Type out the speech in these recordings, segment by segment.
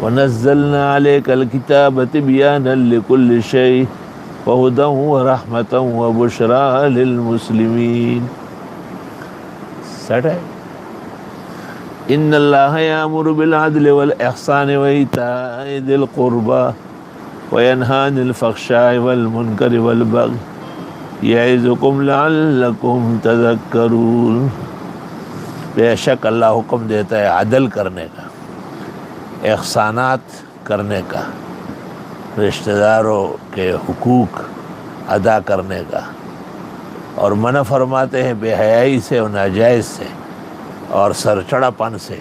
وَنَزَّلْنَا عَلَيْكَ الْكِتَابَ تِبْيَانًا لِكُلِّ شَيْءٍ وَهُدًى وَرَحْمَةً وَبُشْرَىٰ لِلْمُسْلِمِينَ. سیٹ ہے. إِنَّ اللَّهَ يَأْمُرُ بِالْعَدْلِ وَالْإِحْسَانِ وَإِيتَاءِ ذِي الْقُرْبَىٰ وَيَنْهَىٰ عَنِ الْفَحْشَاءِ وَالْمُنكَرِ وَالْبَغْيِ يَعِظُكُمْ لَعَلَّكُمْ تَذَكَّرُونَ. بے شک اللہ حکم دیتا ہے عدل کرنے کا، احسانات کرنے کا، رشتہ داروں کے حقوق ادا کرنے کا، اور منع فرماتے ہیں بے حیائی سے اور ناجائز سے اور سر چڑھا پن سے.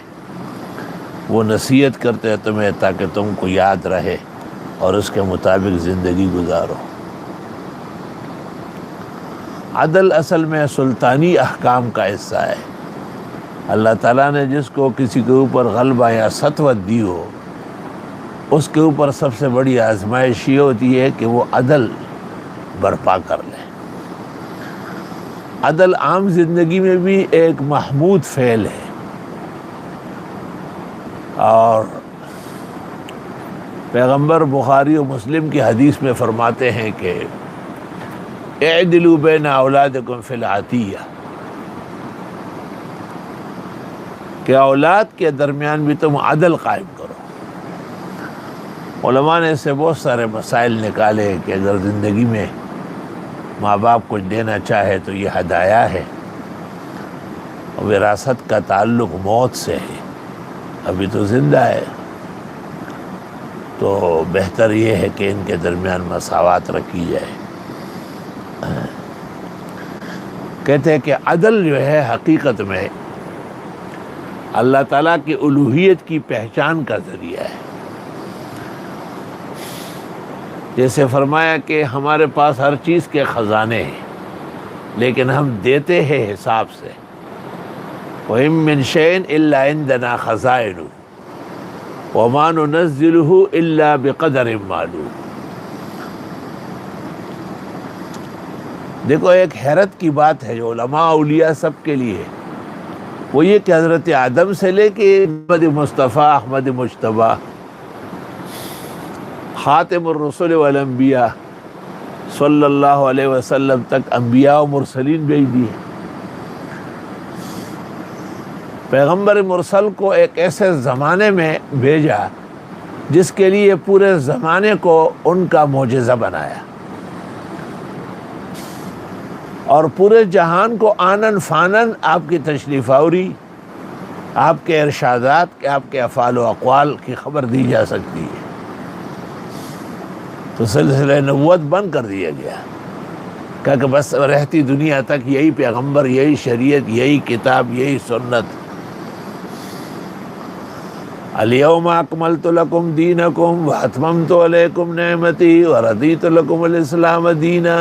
وہ نصیحت کرتے ہیں تمہیں تاکہ تم کو یاد رہے اور اس کے مطابق زندگی گزارو. عدل اصل میں سلطانی احکام کا حصہ ہے. اللہ تعالیٰ نے جس کو کسی کے اوپر غلبہ یا سطوت دی ہو، اس کے اوپر سب سے بڑی آزمائش یہ ہوتی ہے کہ وہ عدل برپا کر لے. عدل عام زندگی میں بھی ایک محمود فعل ہے، اور پیغمبر بخاری و مسلم کی حدیث میں فرماتے ہیں کہ اعدلوا بین اولادکم فی العطیہ، کہ اولاد کے درمیان بھی تم عدل قائم کرو. علماء نے اس سے بہت سارے مسائل نکالے کہ اگر زندگی میں ماں باپ کچھ دینا چاہے تو یہ ہدایہ ہے. وراثت کا تعلق موت سے ہے، ابھی تو زندہ ہے، تو بہتر یہ ہے کہ ان کے درمیان مساوات رکھی جائے. کہتے ہیں کہ عدل جو ہے حقیقت میں اللہ تعالیٰ کی الوہیت کی پہچان کا ذریعہ ہے. جیسے فرمایا کہ ہمارے پاس ہر چیز کے خزانے ہیں لیکن ہم دیتے ہیں حساب سے. وَإِن مِّن شَيْءٍ إِلَّا عِندَنَا خَزَائِنُهُ وَمَا نُنَزِّلُهُ إِلَّا بِقَدَرٍ مَّعْلُومٍ. دیکھو ایک حیرت کی بات ہے جو علماء اولیاء سب کے لیے، وہ یہ کہ حضرت آدم سے لے کے احمد مصطفیٰ، احمد مجتبیٰ، خاتم الرسل والانبیاء صلی اللہ علیہ وسلم تک انبیاء و مرسلین بھیج دیے. پیغمبر مرسل کو ایک ایسے زمانے میں بھیجا جس کے لیے پورے زمانے کو ان کا معجزہ بنایا، اور پورے جہان کو آنن فانن آپ کی تشریف آوری، آپ کے ارشادات، آپ کے افعال و اقوال کی خبر دی جا سکتی ہے. تو سلسلہ نبوت بند کر دیا گیا، کہ بس رہتی دنیا تک یہی پیغمبر، یہی شریعت، یہی کتاب، یہی سنت. الیوم اکملت لکم دینکم واتممت علیکم نعمتی ورضیت لکم الاسلام دینا.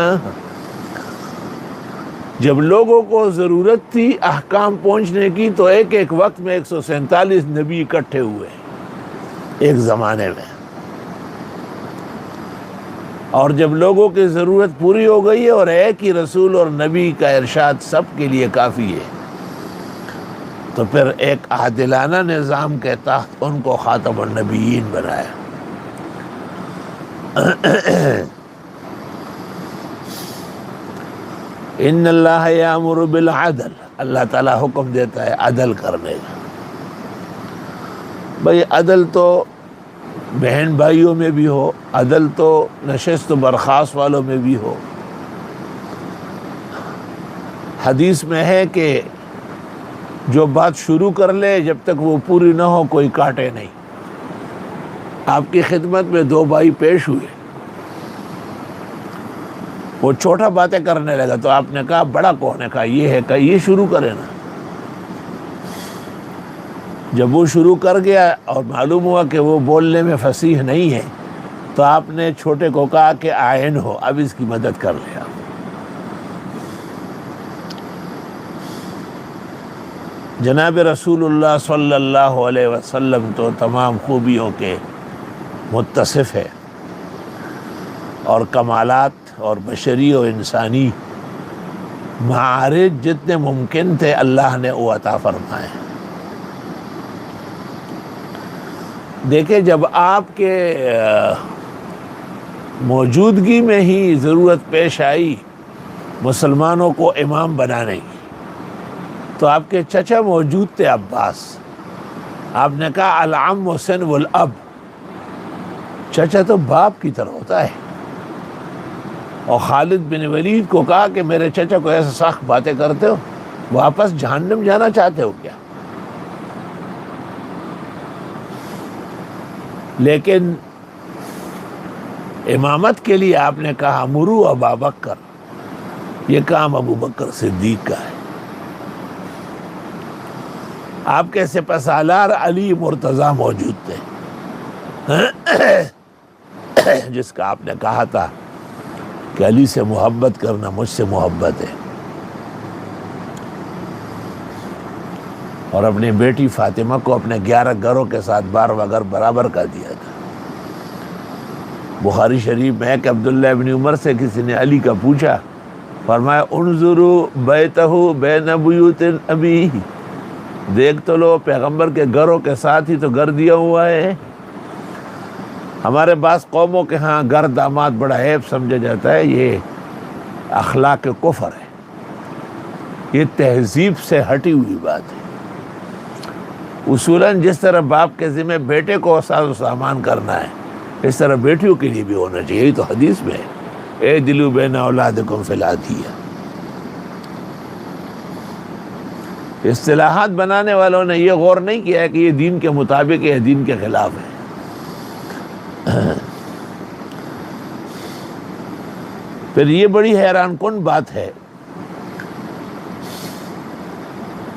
جب لوگوں کو ضرورت تھی احکام پہنچنے کی تو ایک ایک وقت میں 147 نبی اکٹھے ہوئے ایک زمانے میں، اور جب لوگوں کی ضرورت پوری ہو گئی ہے اور ایک ہی رسول اور نبی کا ارشاد سب کے لیے کافی ہے، تو پھر ایک عادلانہ نظام کے تحت ان کو خاتم النبیین بنایا. ان اللہ یامر بالعدل، اللہ تعالیٰ حکم دیتا ہے عدل کرنے کا. بھئی عدل تو بہن بھائیوں میں بھی ہو، عدل تو نشست و برخاست والوں میں بھی ہو. حدیث میں ہے کہ جو بات شروع کر لے جب تک وہ پوری نہ ہو کوئی کاٹے نہیں. آپ کی خدمت میں 2 بھائی پیش ہوئے، وہ چھوٹا باتیں کرنے لگا تو آپ نے کہا بڑا کون ہے؟ کہا یہ ہے. کہا یہ شروع کرے نا. جب وہ شروع کر گیا اور معلوم ہوا کہ وہ بولنے میں فصیح نہیں ہے تو آپ نے چھوٹے کو کہا کہ آئین ہو، اب اس کی مدد کر لیا. جناب رسول اللہ صلی اللہ علیہ وسلم تو تمام خوبیوں کے متصف ہے، اور کمالات اور بشری و انسانی معارج جتنے ممکن تھے اللہ نے وہ عطا فرمائے. دیکھیں جب آپ کے موجودگی میں ہی ضرورت پیش آئی مسلمانوں کو امام بنانے کی، تو آپ کے چچا موجود تھے عباس، آپ نے کہا العم سنو الاب، چچا تو باپ کی طرح ہوتا ہے، اور خالد بن ولید کو کہا کہ میرے چچا کو ایسے سخت باتیں کرتے ہو، واپس جہنم جانا چاہتے ہو کیا؟ لیکن امامت کے لیے آپ نے کہا مرو ابا بکر، یہ کام ابو بکر صدیق کا ہے۔ آپ کے سپہسالار علی مرتضیٰ موجود تھے جس کا آپ نے کہا تھا کہ علی سے محبت کرنا مجھ سے محبت ہے، اور اپنی بیٹی فاطمہ کو اپنے 11 گھروں کے ساتھ 12واں گھر برابر کر دیا تھا۔ بخاری شریف میں ہے کہ عبداللہ ابن عمر سے کسی نے علی کا پوچھا، فرمایا انظروا بیتہ بین بیوت ابی، دیکھ تو لو پیغمبر کے گھروں کے ساتھ ہی تو گھر دیا ہوا ہے۔ ہمارے بعض قوموں کے ہاں گھر داماد بڑا عیب سمجھا جاتا ہے، یہ اخلاق کفر ہے، یہ تہذیب سے ہٹی ہوئی بات ہے۔ اصولاً جس طرح باپ کے ذمہ بیٹے کو ساز و سامان کرنا ہے، اس طرح بیٹیوں کے لیے بھی ہونا چاہیے، یہی تو حدیث میں ہے، اے دلو بین اولادکم فی العدیہ۔ اصطلاحات بنانے والوں نے یہ غور نہیں کیا ہے کہ یہ دین کے مطابق ہے یا دین کے خلاف ہے۔ پھر یہ بڑی حیران کن بات ہے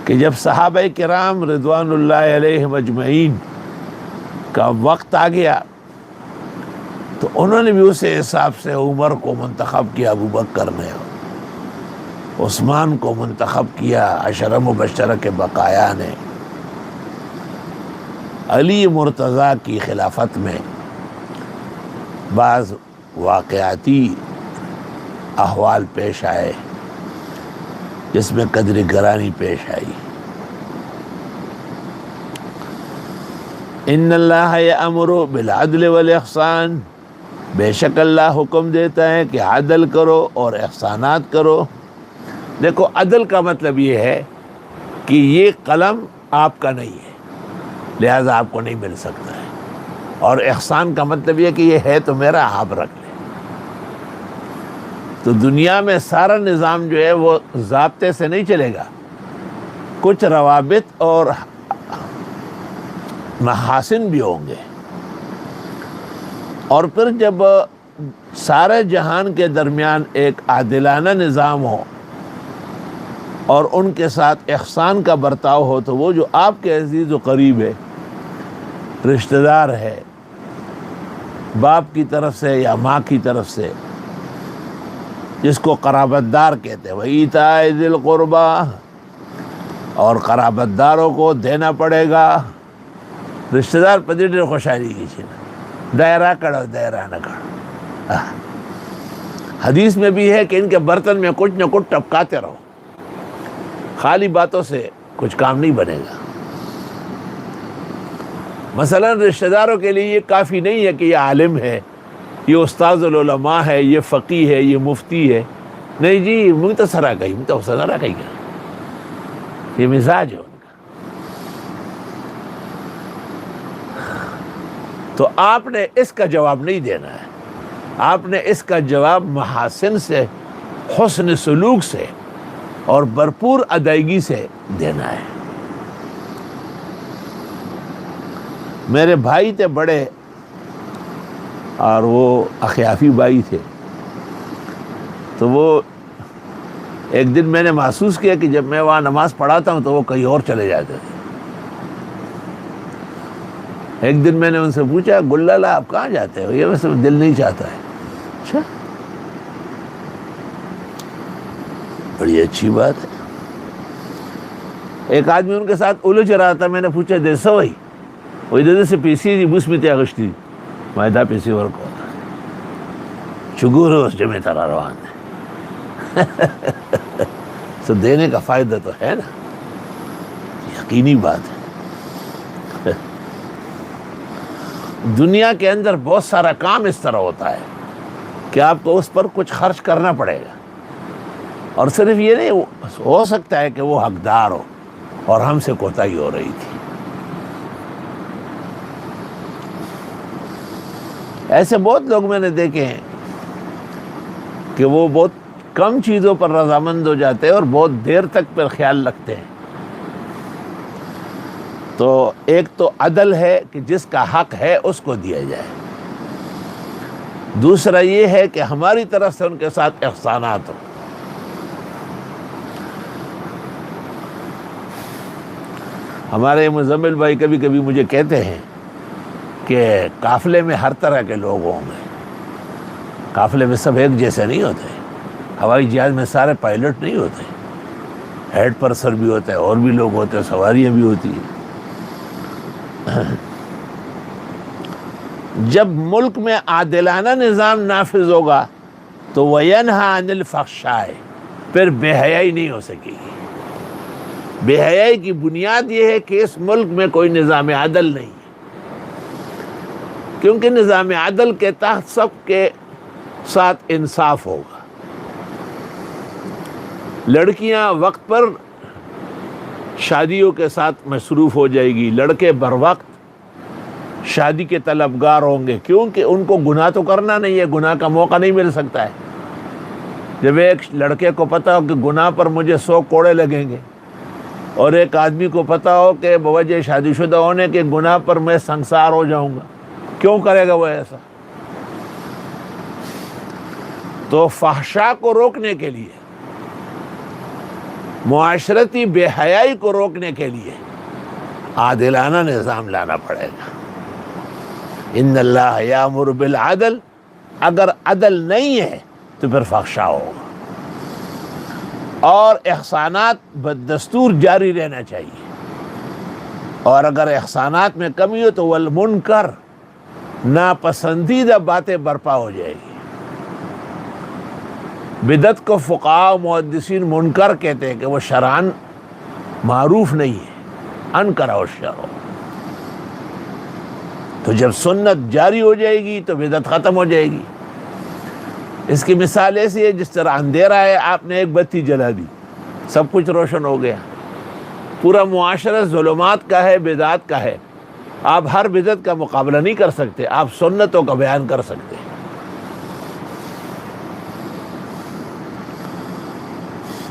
کہ جب صحابہ کرام رضوان اللہ علیہم اجمعین کا وقت آ گیا تو انہوں نے بھی اسی حساب سے عمر کو منتخب کیا، ابو بکر نے، عثمان کو منتخب کیا، عشرہ مبشرہ کے بقایا نے۔ علی مرتضیٰ کی خلافت میں بعض واقعاتی احوال پیش آئے جس میں قدر گرانی پیش آئی۔ ان اللہ یأمر بالعدل والاحسان، بے شک اللہ حکم دیتا ہے کہ عدل کرو اور احسانات کرو۔ دیکھو عدل کا مطلب یہ ہے کہ یہ قلم آپ کا نہیں ہے لہذا آپ کو نہیں مل سکتا ہے، اور احسان کا مطلب یہ کہ یہ ہے تو میرا، آپ رکھ لیں۔ تو دنیا میں سارا نظام جو ہے وہ ضابطے سے نہیں چلے گا، کچھ روابط اور محاسن بھی ہوں گے، اور پھر جب سارے جہان کے درمیان ایک عادلانہ نظام ہو اور ان کے ساتھ احسان کا برتاؤ ہو، تو وہ جو آپ کے عزیز و قریب ہے، رشتہ دار ہے، باپ کی طرف سے یا ماں کی طرف سے، جس کو قرابت دار کہتے ہیں، وَإِيتَاءِ ذِي الْقُرْبَى، اور قرابت داروں کو دینا پڑے گا۔ رشتہ دار پدیڈر خوشحالی کی چیز، دائرہ کڑو دائرہ نہ کڑو۔ حدیث میں بھی ہے کہ ان کے برتن میں کچھ نہ کچھ ٹپکاتے رہو، خالی باتوں سے کچھ کام نہیں بنے گا۔ مثلا رشتہ داروں کے لیے یہ کافی نہیں ہے کہ یہ عالم ہے، یہ استاذ العلماء ہے، یہ فقی ہے، یہ مفتی ہے، نہیں جی مختصرہ کہیں مختصرہ کہیں گا، یہ مزاج ہے ان کا۔ تو آپ نے اس کا جواب نہیں دینا ہے، آپ نے اس کا جواب محاسن سے، حسن سلوک سے اور بھرپور ادائیگی سے دینا ہے۔ میرے بھائی تھے بڑے، اور وہ اخیافی بھائی تھے، تو وہ ایک دن میں نے محسوس کیا کہ جب میں وہاں نماز پڑھاتا ہوں تو وہ کہیں اور چلے جاتے تھے۔ ایک دن میں نے ان سے پوچھا، گلالا آپ کہاں جاتے ہو؟ یہ ویسے دل نہیں چاہتا ہے۔ اچھا، بڑی اچھی بات ہے۔ ایک آدمی ان کے ساتھ الجھ رہا تھا، میں نے پوچھا دے سوئی وہ ادھر سے پیسی جی بس میں تے اگشتی مائدہ پیسی ورکو شکور اس جمع ترہ روان ہے۔ تو دینے کا فائدہ تو ہے نا، یقینی بات ہے۔ دنیا کے اندر بہت سارا کام اس طرح ہوتا ہے کہ آپ کو اس پر کچھ خرچ کرنا پڑے گا، اور صرف یہ نہیں، ہو سکتا ہے کہ وہ حقدار ہو اور ہم سے کوتاہی ہو رہی تھی۔ ایسے بہت لوگ میں نے دیکھے ہیں کہ وہ بہت کم چیزوں پر رضامند ہو جاتے ہیں اور بہت دیر تک پر خیال رکھتے ہیں۔ تو ایک تو عدل ہے کہ جس کا حق ہے اس کو دیا جائے، دوسرا یہ ہے کہ ہماری طرف سے ان کے ساتھ احسانات ہو۔ ہمارے مزمل بھائی کبھی کبھی مجھے کہتے ہیں کہ قافلے میں ہر طرح کے لوگ ہوں گے، قافلے میں سب ایک جیسے نہیں ہوتے، ہوائی جہاز میں سارے پائلٹ نہیں ہوتے، ہیڈ پرسر بھی ہوتے ہیں، اور بھی لوگ ہوتے ہیں، سواریاں بھی ہوتی ہیں۔ جب ملک میں عادلانہ نظام نافذ ہوگا تو وَيَنْهَا عَنِ الْفَحْشَاءِ، پھر بے حیائی نہیں ہو سکے گی۔ بے حیائی کی بنیاد یہ ہے کہ اس ملک میں کوئی نظام عدل نہیں ہے، کیونکہ نظام عدل کے تحت سب کے ساتھ انصاف ہوگا۔ لڑکیاں وقت پر شادیوں کے ساتھ مصروف ہو جائے گی، لڑکے بر وقت شادی کے طلبگار ہوں گے، کیونکہ ان کو گناہ تو کرنا نہیں ہے، گناہ کا موقع نہیں مل سکتا ہے۔ جب ایک لڑکے کو پتا ہو کہ گناہ پر مجھے 100 کوڑے لگیں گے، اور ایک آدمی کو پتا ہو کہ بوجہ شادی شدہ ہونے کے گناہ پر میں سنسار ہو جاؤں گا، کیوں کرے گا وہ ایسا؟ تو فحشاء کو روکنے کے لیے، معاشرتی بے حیائی کو روکنے کے لیے عادلانہ نظام لانا پڑے گا۔ ان اللہ یامر بالعدل، اگر عدل نہیں ہے تو پھر فحشاء ہوگا، اور احسانات بدستور جاری رہنا چاہیے، اور اگر احسانات میں کمی ہو تو والمنکر، ناپسندیدہ باتیں برپا ہو جائے گی۔ بدعت کو فقہاء و محدثین منکر کہتے ہیں کہ وہ شرعاً معروف نہیں ہے، انکرہ الشرع۔ تو جب سنت جاری ہو جائے گی تو بدعت ختم ہو جائے گی۔ اس کی مثال ایسی ہے جس طرح اندھیرا ہے، آپ نے ایک بتی جلا دی، سب کچھ روشن ہو گیا، پورا معاشرہ ظلمات کا ہے، بدعت کا ہے۔ آپ ہر بدعت کا مقابلہ نہیں کر سکتے، آپ سنتوں کا بیان کر سکتے ہیں۔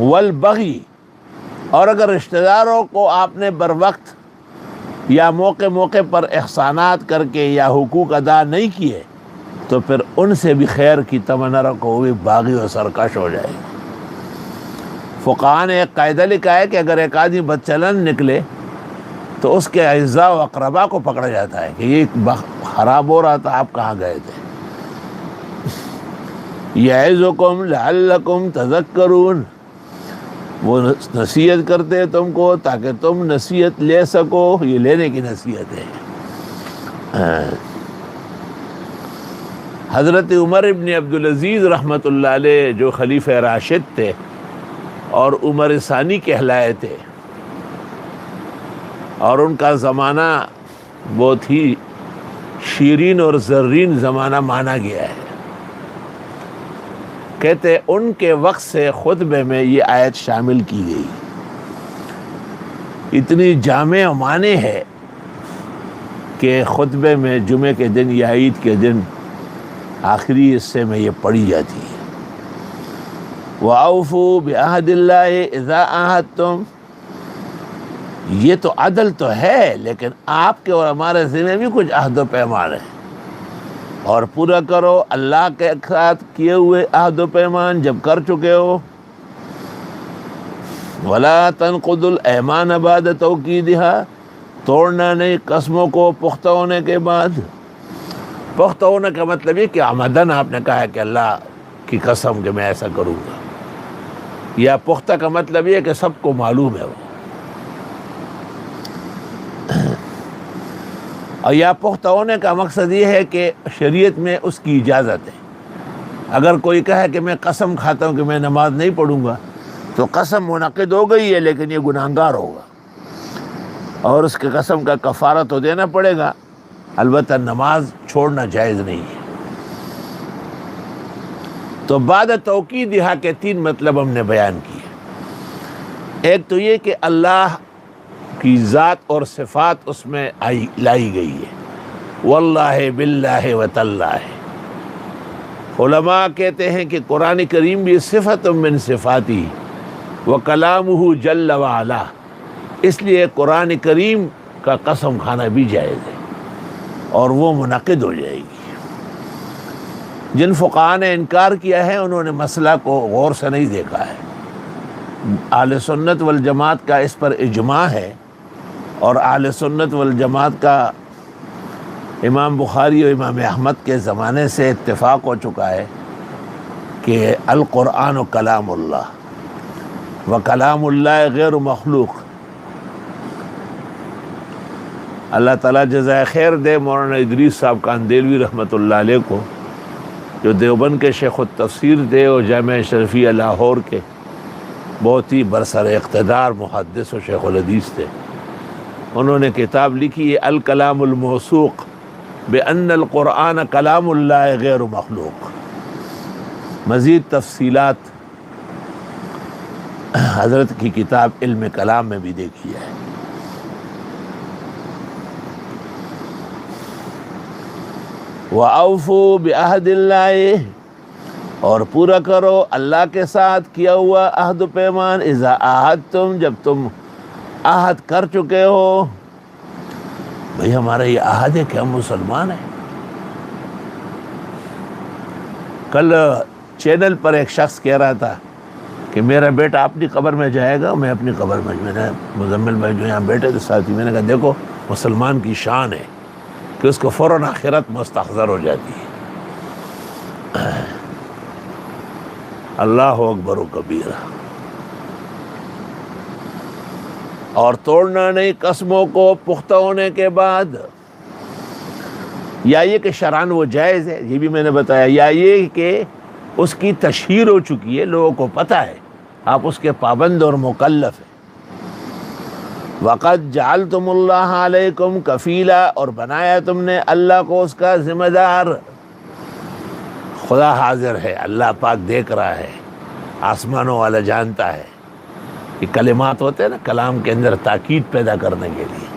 والبغی، اور اگر رشتہ داروں کو آپ نے بر وقت یا موقع موقع پر احسانات کر کے یا حقوق ادا نہیں کیے تو پھر ان سے بھی خیر کی تمنا رکھو، وہ بھی باغی و سرکش ہو جائے گا۔ فقہاء نے ایک قاعدہ لکھا ہے کہ اگر ایک آدمی بدچلن نکلے تو اس کے اعزاء و اقربا کو پکڑا جاتا ہے کہ یہ خراب ہو رہا تھا، آپ کہاں گئے تھے۔ یعظکم لعلکم تذکرون، وہ نصیحت کرتے ہیں تم کو تاکہ تم نصیحت لے سکو، یہ لینے کی نصیحت ہے۔ حضرت عمر ابن عبدالعزیز رحمۃ اللہ علیہ جو خلیفہ راشد تھے اور عمر ثانی کہلائے تھے، اور ان کا زمانہ بہت ہی شیرین اور زرین زمانہ مانا گیا ہے۔ کہتے ان کے وقت سے خطبے میں یہ آیت شامل کی گئی، اتنی جامع معنی ہے کہ خطبے میں جمعے کے دن یا عید کے دن آخری حصے میں یہ پڑھی جاتی ہے۔ وَأَوْفُوا بِعَهْدِ اللَّهِ إِذَا عَاهَدتُّمْ، یہ تو عدل تو ہے، لیکن آپ کے اور ہمارے ذمہ بھی کچھ عہد و پیمان ہے، اور پورا کرو اللہ کے ساتھ کیے ہوئے عہد و پیمان جب کر چکے ہو۔ وَلَا تَنْقُضُوا الْأَيْمَانَ بَعْدَ تَوْكِيدِهَا، توڑنا نہیں قسموں کو پختہ ہونے کے بعد۔ پختہ ہونے کا مطلب یہ کہ عمدن آپ نے کہا ہے کہ اللہ کی قسم کہ میں ایسا کروں گا، یا پختہ کا مطلب یہ کہ سب کو معلوم ہے وہ، اور یا پختہ ہونے کا مقصد یہ ہے کہ شریعت میں اس کی اجازت ہے۔ اگر کوئی کہے کہ میں قسم کھاتا ہوں کہ میں نماز نہیں پڑھوں گا، تو قسم منعقد ہو گئی ہے لیکن یہ گناہگار ہوگا، اور اس کے قسم کا کفارہ تو دینا پڑے گا۔ البتہ نماز چھوڑنا جائز نہیں ہے۔ تو بعد توقید یہاں کے 3 مطلب ہم نے بیان کیے۔ ایک تو یہ کہ اللہ کی ذات اور صفات اس میں لائی گئی ہے، واللہ باللہ وتاللہ۔ علماء کہتے ہیں کہ قرآن کریم بھی صفت من صفاتی وکلامہ جل وعلا، اس لیے قرآن کریم کا قسم کھانا بھی جائز ہے اور وہ منعقد ہو جائے گی۔ جن فقہاء نے انکار کیا ہے انہوں نے مسئلہ کو غور سے نہیں دیکھا ہے۔ اہل سنت والجماعت کا اس پر اجماع ہے، اور اہل سنت والجماعت کا امام بخاری اور امام احمد کے زمانے سے اتفاق ہو چکا ہے کہ القرآن و کلام اللہ و کلام اللہ غیر مخلوق۔ اللہ تعالیٰ جزائے خیر دے مولانا ادریس صاحب کاندیلوی رحمۃ اللہ علیہ کو، جو دیوبند کے شیخ التفسیر تھے اور جامعہ شرفیہ لاہور کے بہت ہی برسر اقتدار محدث و شیخ الحدیث تھے۔ انہوں نے کتاب لکھی ہے الکلام الموثوق بأن القرآن کلام اللہ غیر مخلوق۔ مزید تفصیلات حضرت کی کتاب علم کلام میں بھی دیکھی ہے۔ وَأَوْفُوا بِعَهْدِ اللَّهِ، اور پورا کرو اللہ کے ساتھ کیا ہوا عہد و پیمان، اذا عاہدتم، جب تم عہد کر چکے ہو۔ بھئی ہمارا یہ عہد ہے کہ ہم مسلمان ہیں۔ کل چینل پر ایک شخص کہہ رہا تھا کہ میرا بیٹا اپنی قبر میں جائے گا، میں اپنی قبر میں۔ میں نے مزمل بھائی جو یہاں بیٹھے تھے ساتھی، میں نے کہا دیکھو مسلمان کی شان ہے کہ اس کو فوراً آخرت مستحضر ہو جاتی ہے۔ اللہ اکبر و کبیرہ۔ اور توڑنا نہیں قسموں کو پختہ ہونے کے بعد، یا یہ کہ شرعاً وہ جائز ہے، یہ بھی میں نے بتایا، یا یہ کہ اس کی تشہیر ہو چکی ہے، لوگوں کو پتہ ہے، آپ اس کے پابند اور مکلف ہیں۔ وَقَدْ جَعَلْتُمُ اللَّهَ عَلَيْكُمْ كَفِيلًا، اور بنایا تم نے اللہ کو اس کا ذمہ دار۔ خدا حاضر ہے، اللہ پاک دیکھ رہا ہے، آسمانوں والا جانتا ہے۔ یہ کلمات ہوتے ہیں نا کلام کے اندر تاکید پیدا کرنے کے لیے۔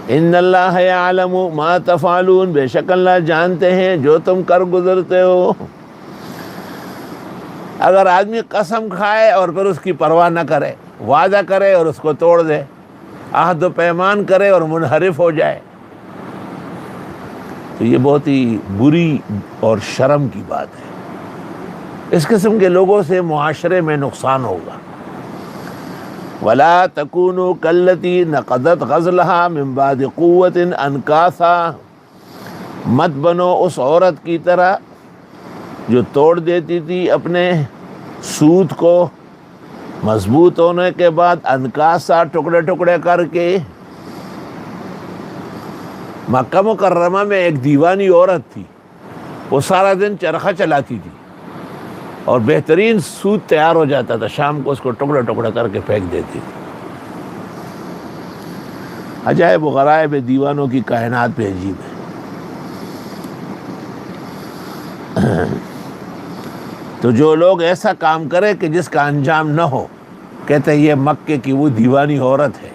ان اللہ یعلم ما تفعلون، بے شک اللہ جانتے ہیں جو تم کر گزرتے ہو۔ اگر آدمی قسم کھائے اور پھر اس کی پرواہ نہ کرے، وعدہ کرے اور اس کو توڑ دے، عہد و پیمان کرے اور منحرف ہو جائے، تو یہ بہت ہی بری اور شرم کی بات ہے۔ اس قسم کے لوگوں سے معاشرے میں نقصان ہوگا۔ وَلَا تَكُونُوا كَالَّتِي نَقَضَتْ غَزْلَهَا مِن بَعْدِ قُوَّةٍ أَنْكَاثًا، مت بنو اس عورت کی طرح جو توڑ دیتی تھی اپنے سوت کو مضبوط ہونے کے بعد، انکاسا، ٹکڑے ٹکڑے کر کے۔ مکہ مکرمہ میں ایک دیوانی عورت تھی، وہ سارا دن چرخہ چلاتی تھی اور بہترین سوت تیار ہو جاتا تھا، شام کو اس کو ٹکڑے ٹکڑے کر کے پھینک دیتی تھی۔ عجائب و غرائب دیوانوں کی کائنات پہ عجیب ہے۔ تو جو لوگ ایسا کام کرے کہ جس کا انجام نہ ہو، کہتے ہیں یہ مکے کی وہ دیوانی عورت ہے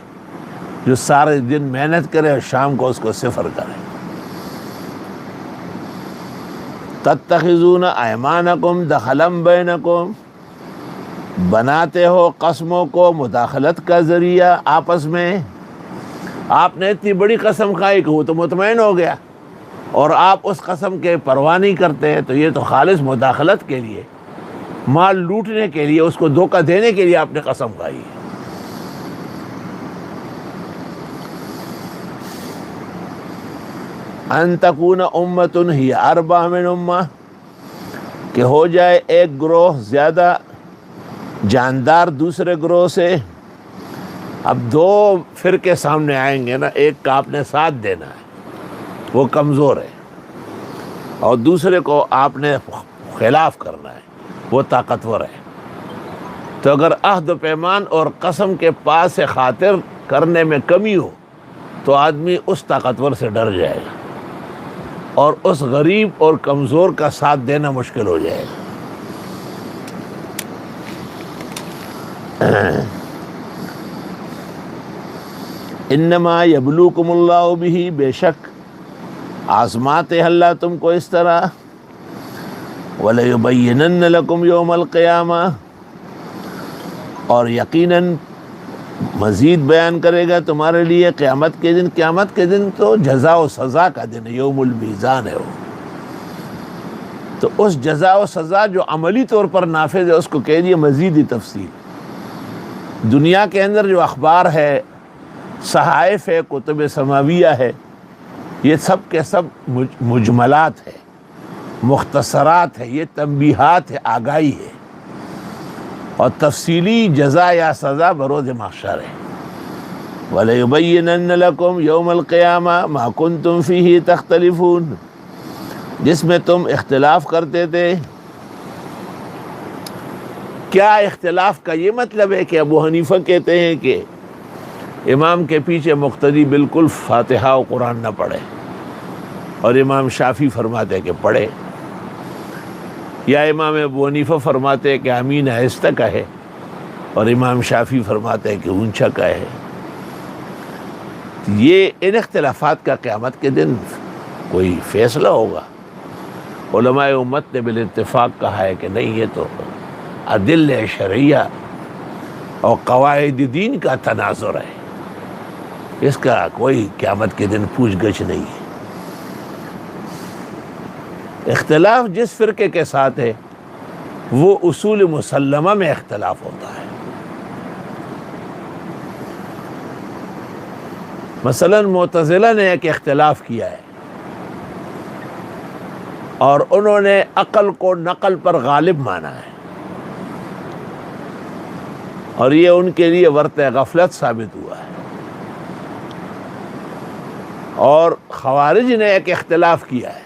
جو سارے دن محنت کرے اور شام کو اس کو صفر کرے۔ تتخذون ایمانکم دخلا بینکم، بناتے ہو قسموں کو مداخلت کا ذریعہ آپس میں۔ آپ نے اتنی بڑی قسم کھائی کہ وہ تو مطمئن ہو گیا، اور آپ اس قسم کے پرواہ نہیں کرتے ہیں، تو یہ تو خالص مداخلت کے لیے، مال لوٹنے کے لیے، اس کو دھوکہ دینے کے لیے آپ نے قسم کھائی ہے۔ ان تکون امۃ ہی اربع من امہ، کہ ہو جائے ایک گروہ زیادہ جاندار دوسرے گروہ سے۔ اب دو فرقے سامنے آئیں گے نا، ایک کا آپ نے ساتھ دینا ہے، وہ کمزور ہے، اور دوسرے کو آپ نے خلاف کرنا ہے، وہ طاقتور ہے۔ تو اگر عہد و پیمان اور قسم کے پاس سے خاطر کرنے میں کمی ہو تو آدمی اس طاقتور سے ڈر جائے گا اور اس غریب اور کمزور کا ساتھ دینا مشکل ہو جائے گا۔ انما یبلوکم اللہ بہ، بے شک آزماتے اللہ تم کو اس طرح، وَلَيُبَيِّنَنَّ لَكُمْ يَوْمَ الْقِيَامَةِ، اور یقیناً مزید بیان کرے گا تمہارے لیے قیامت کے دن۔ قیامت کے دن تو جزا و سزا کا دن ہے، یوم المیزان ہے وہ۔ تو اس جزا و سزا جو عملی طور پر نافذ ہے اس کو کہہ دیے مزید تفصیل۔ دنیا کے اندر جو اخبار ہے، صحائف ہے، کتب سماویہ ہے، یہ سب کے سب مجملات ہے، مختصرات ہے، یہ تنبیہات ہے، آگاہی ہے، اور تفصیلی جزا یا سزا بروز محشر ہے۔ وَلَيُبَيِّنَنَّ لَكُمْ يَوْمَ الْقِيَامَةِ مَا كُنْتُمْ فِيهِ تَخْتَلِفُونَ، جس میں تم اختلاف کرتے تھے۔ کیا اختلاف کا یہ مطلب ہے کہ ابو حنیفہ کہتے ہیں کہ امام کے پیچھے مقتدی بالکل فاتحہ و قرآن نہ پڑھے، اور امام شافعی فرماتے ہیں کہ پڑھے، یا امام ابو حنیفہ فرماتے ہیں کہ آمین آہستہ کہے، اور امام شافعی فرماتے ہیں کہ اونچا کہے۔ یہ ان اختلافات کا قیامت کے دن کوئی فیصلہ ہوگا؟ علماء امت نے بالاتفاق کہا ہے کہ نہیں، یہ تو ادلہ شرعیہ اور قواعد دین کا تناظر ہے، اس کا کوئی قیامت کے دن پوچھ گچھ نہیں ہے۔ اختلاف جس فرقے کے ساتھ ہے وہ اصول مسلمہ میں اختلاف ہوتا ہے۔ مثلا معتزلہ نے ایک اختلاف کیا ہے، اور انہوں نے عقل کو نقل پر غالب مانا ہے، اور یہ ان کے لیے ورطہ غفلت ثابت ہوا ہے۔ اور خوارج نے ایک اختلاف کیا ہے،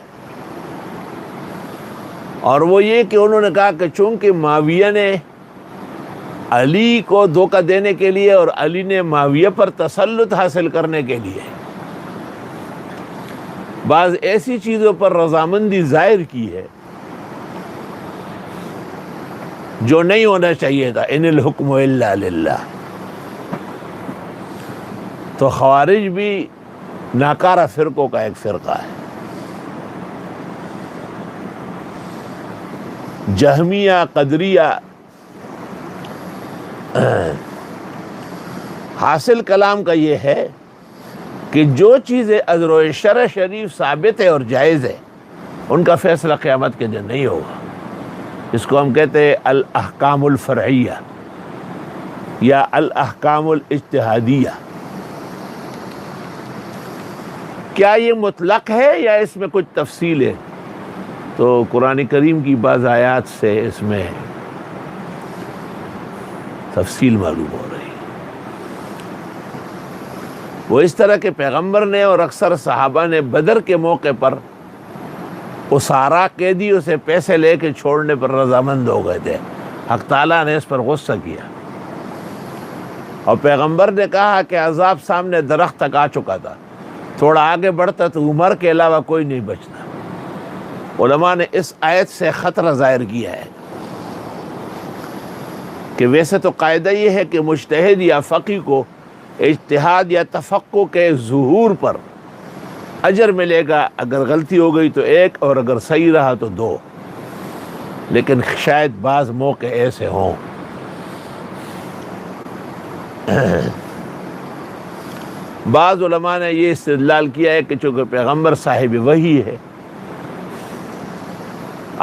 اور وہ یہ کہ انہوں نے کہا کہ چونکہ معاویہ نے علی کو دھوکہ دینے کے لیے اور علی نے معاویہ پر تسلط حاصل کرنے کے لیے بعض ایسی چیزوں پر رضامندی ظاہر کی ہے جو نہیں ہونا چاہیے تھا، ان الحکم الا للہ۔ تو خوارج بھی ناکارہ فرقوں کا ایک فرقہ ہے۔ جہمیہ، قدریہ، حاصل کلام کا یہ ہے کہ جو چیزیں از روئے شرع شریف ثابت ہے اور جائز ہے ان کا فیصلہ قیامت کے دن نہیں ہوگا۔ اس کو ہم کہتے ہیں الاحکام الفرعیہ یا الاحکام الاجتہادیہ۔ کیا یہ مطلق ہے یا اس میں کچھ تفصیل ہے؟ تو قرآن کریم کی بعض آیات سے اس میں تفصیل معلوم ہو رہی ہے۔ وہ اس طرح کے پیغمبر نے اور اکثر صحابہ نے بدر کے موقع پر اسارا قیدیوں سے پیسے لے کے چھوڑنے پر رضامند ہو گئے تھے۔ حق تعالیٰ نے اس پر غصہ کیا، اور پیغمبر نے کہا کہ عذاب سامنے درخت تک آ چکا تھا، تھوڑا آگے بڑھتا تو عمر کے علاوہ کوئی نہیں بچتا۔ علماء نے اس آیت سے خطرہ ظاہر کیا ہے کہ ویسے تو قاعدہ یہ ہے کہ مجتہد یا فقی کو اجتہاد یا تفقہ کے ظہور پر اجر ملے گا، اگر غلطی ہو گئی تو 1 اور اگر صحیح رہا تو 2، لیکن شاید بعض موقع ایسے ہوں۔ بعض علماء نے یہ استدلال کیا ہے کہ چونکہ پیغمبر صاحب وحی ہے،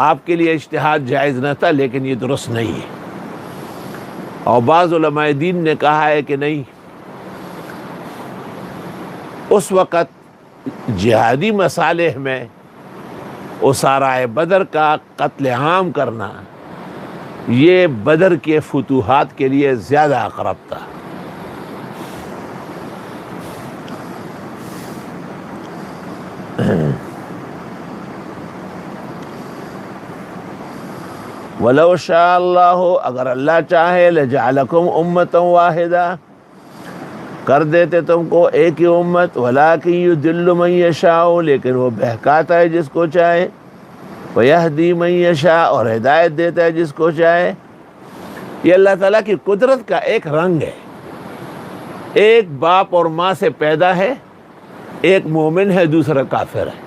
آپ کے لیے اجتہاد جائز نہ تھا، لیکن یہ درست نہیں ہے۔ اور بعض علماء دین نے کہا ہے کہ نہیں، اس وقت جہادی مصالح میں اسارائے بدر کا قتل عام کرنا یہ بدر کے فتوحات کے لیے زیادہ اقرب تھا۔ وَلَوْ شَاءَ اللَّهُ، اگر اللہ چاہے، لَجَعَلَكُمْ أُمَّةً وَاحِدَةً، کر دیتے تم کو ایک ہی امت، ولیکن یضل من یشاء، لیکن وہ بہکاتا ہے جس کو چاہے، ویہدی من یشاء، اور ہدایت دیتا ہے جس کو چاہے۔ یہ اللہ تعالیٰ کی قدرت کا ایک رنگ ہے۔ ایک باپ اور ماں سے پیدا ہے، ایک مومن ہے دوسرا کافر ہے،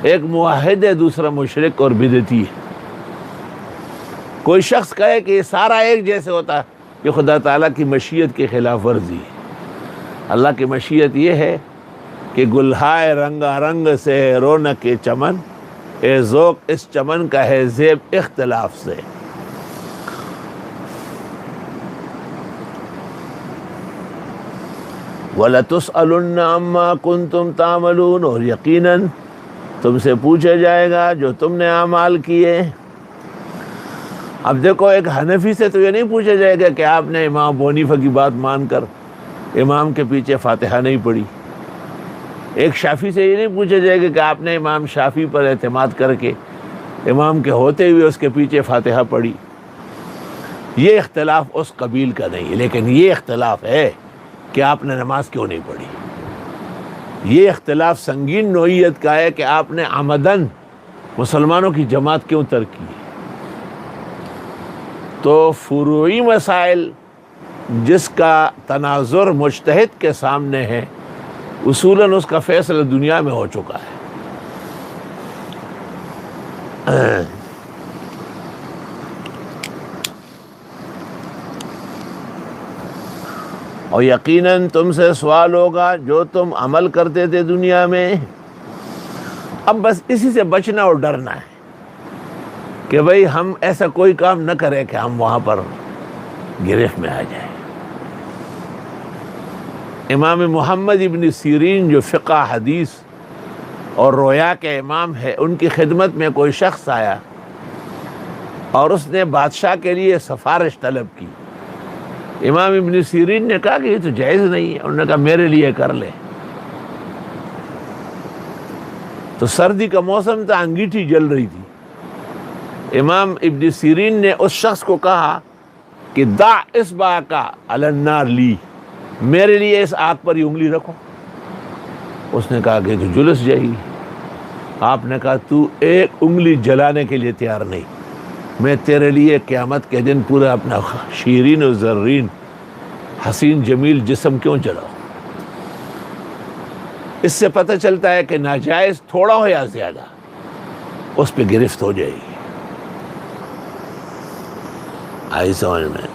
ایک موحد ہے دوسرا مشرک اور بدعتی ہے۔ کوئی شخص کہے کہ یہ سارا ایک جیسے ہوتا، یہ خدا تعالیٰ کی مشیت کی خلاف ورزی ہے۔ اللہ کی مشیت یہ ہے کہ گلہائے رنگا رنگ سے رونق چمن، اے ذوق اس چمن کا ہے زیب اختلاف سے۔ وَلَتُسْأَلُنَّ عَمَّا كُنْتُمْ تَعْمَلُونَ، اور یقیناً تم سے پوچھا جائے گا جو تم نے اعمال کیے۔ اب دیکھو، ایک حنفی سے تو یہ نہیں پوچھا جائے گا کہ آپ نے امام ابو حنیفہ کی بات مان کر امام کے پیچھے فاتحہ نہیں پڑھی۔ ایک شافعی سے یہ نہیں پوچھا جائے گا کہ آپ نے امام شافعی پر اعتماد کر کے امام کے ہوتے ہوئے اس کے پیچھے فاتحہ پڑھی۔ یہ اختلاف اس قبیل کا نہیں ہے، لیکن یہ اختلاف ہے کہ آپ نے نماز کیوں نہیں پڑھی۔ یہ اختلاف سنگین نوعیت کا ہے کہ آپ نے عمدن مسلمانوں کی جماعت کیوں ترک کی۔ تو فروعی مسائل جس کا تناظر مجتہد کے سامنے ہے، اصولاً اس کا فیصلہ دنیا میں ہو چکا ہے۔ اور یقیناً تم سے سوال ہوگا جو تم عمل کرتے تھے دنیا میں۔ اب بس اسی سے بچنا اور ڈرنا ہے کہ بھئی ہم ایسا کوئی کام نہ کریں کہ ہم وہاں پر گرفت میں آ جائیں۔ امام محمد ابن سیرین جو فقہ حدیث اور رویا کے امام ہے، ان کی خدمت میں کوئی شخص آیا اور اس نے بادشاہ کے لیے سفارش طلب کی۔ امام ابن سیرین نے کہا کہ یہ تو جائز نہیں ہے۔ انہوں نے کہا میرے لیے کر لے۔ تو سردی کا موسم تھا، انگیٹھی جل رہی تھی۔ امام ابن سیرین نے اس شخص کو کہا کہ دع اصبعک علی النار لی، میرے لیے اس آگ پر یہ انگلی رکھو۔ اس نے کہا کہ جلس جائے گی۔ آپ نے کہا تو ایک انگلی جلانے کے لیے تیار نہیں، میں تیرے لیے قیامت کے دن پورا اپنا شیرین و زرین حسین جمیل جسم کیوں جلاؤ۔ اس سے پتہ چلتا ہے کہ ناجائز تھوڑا ہو یا زیادہ اس پہ گرفت ہو جائے گی۔ آئی سمجھ میں؟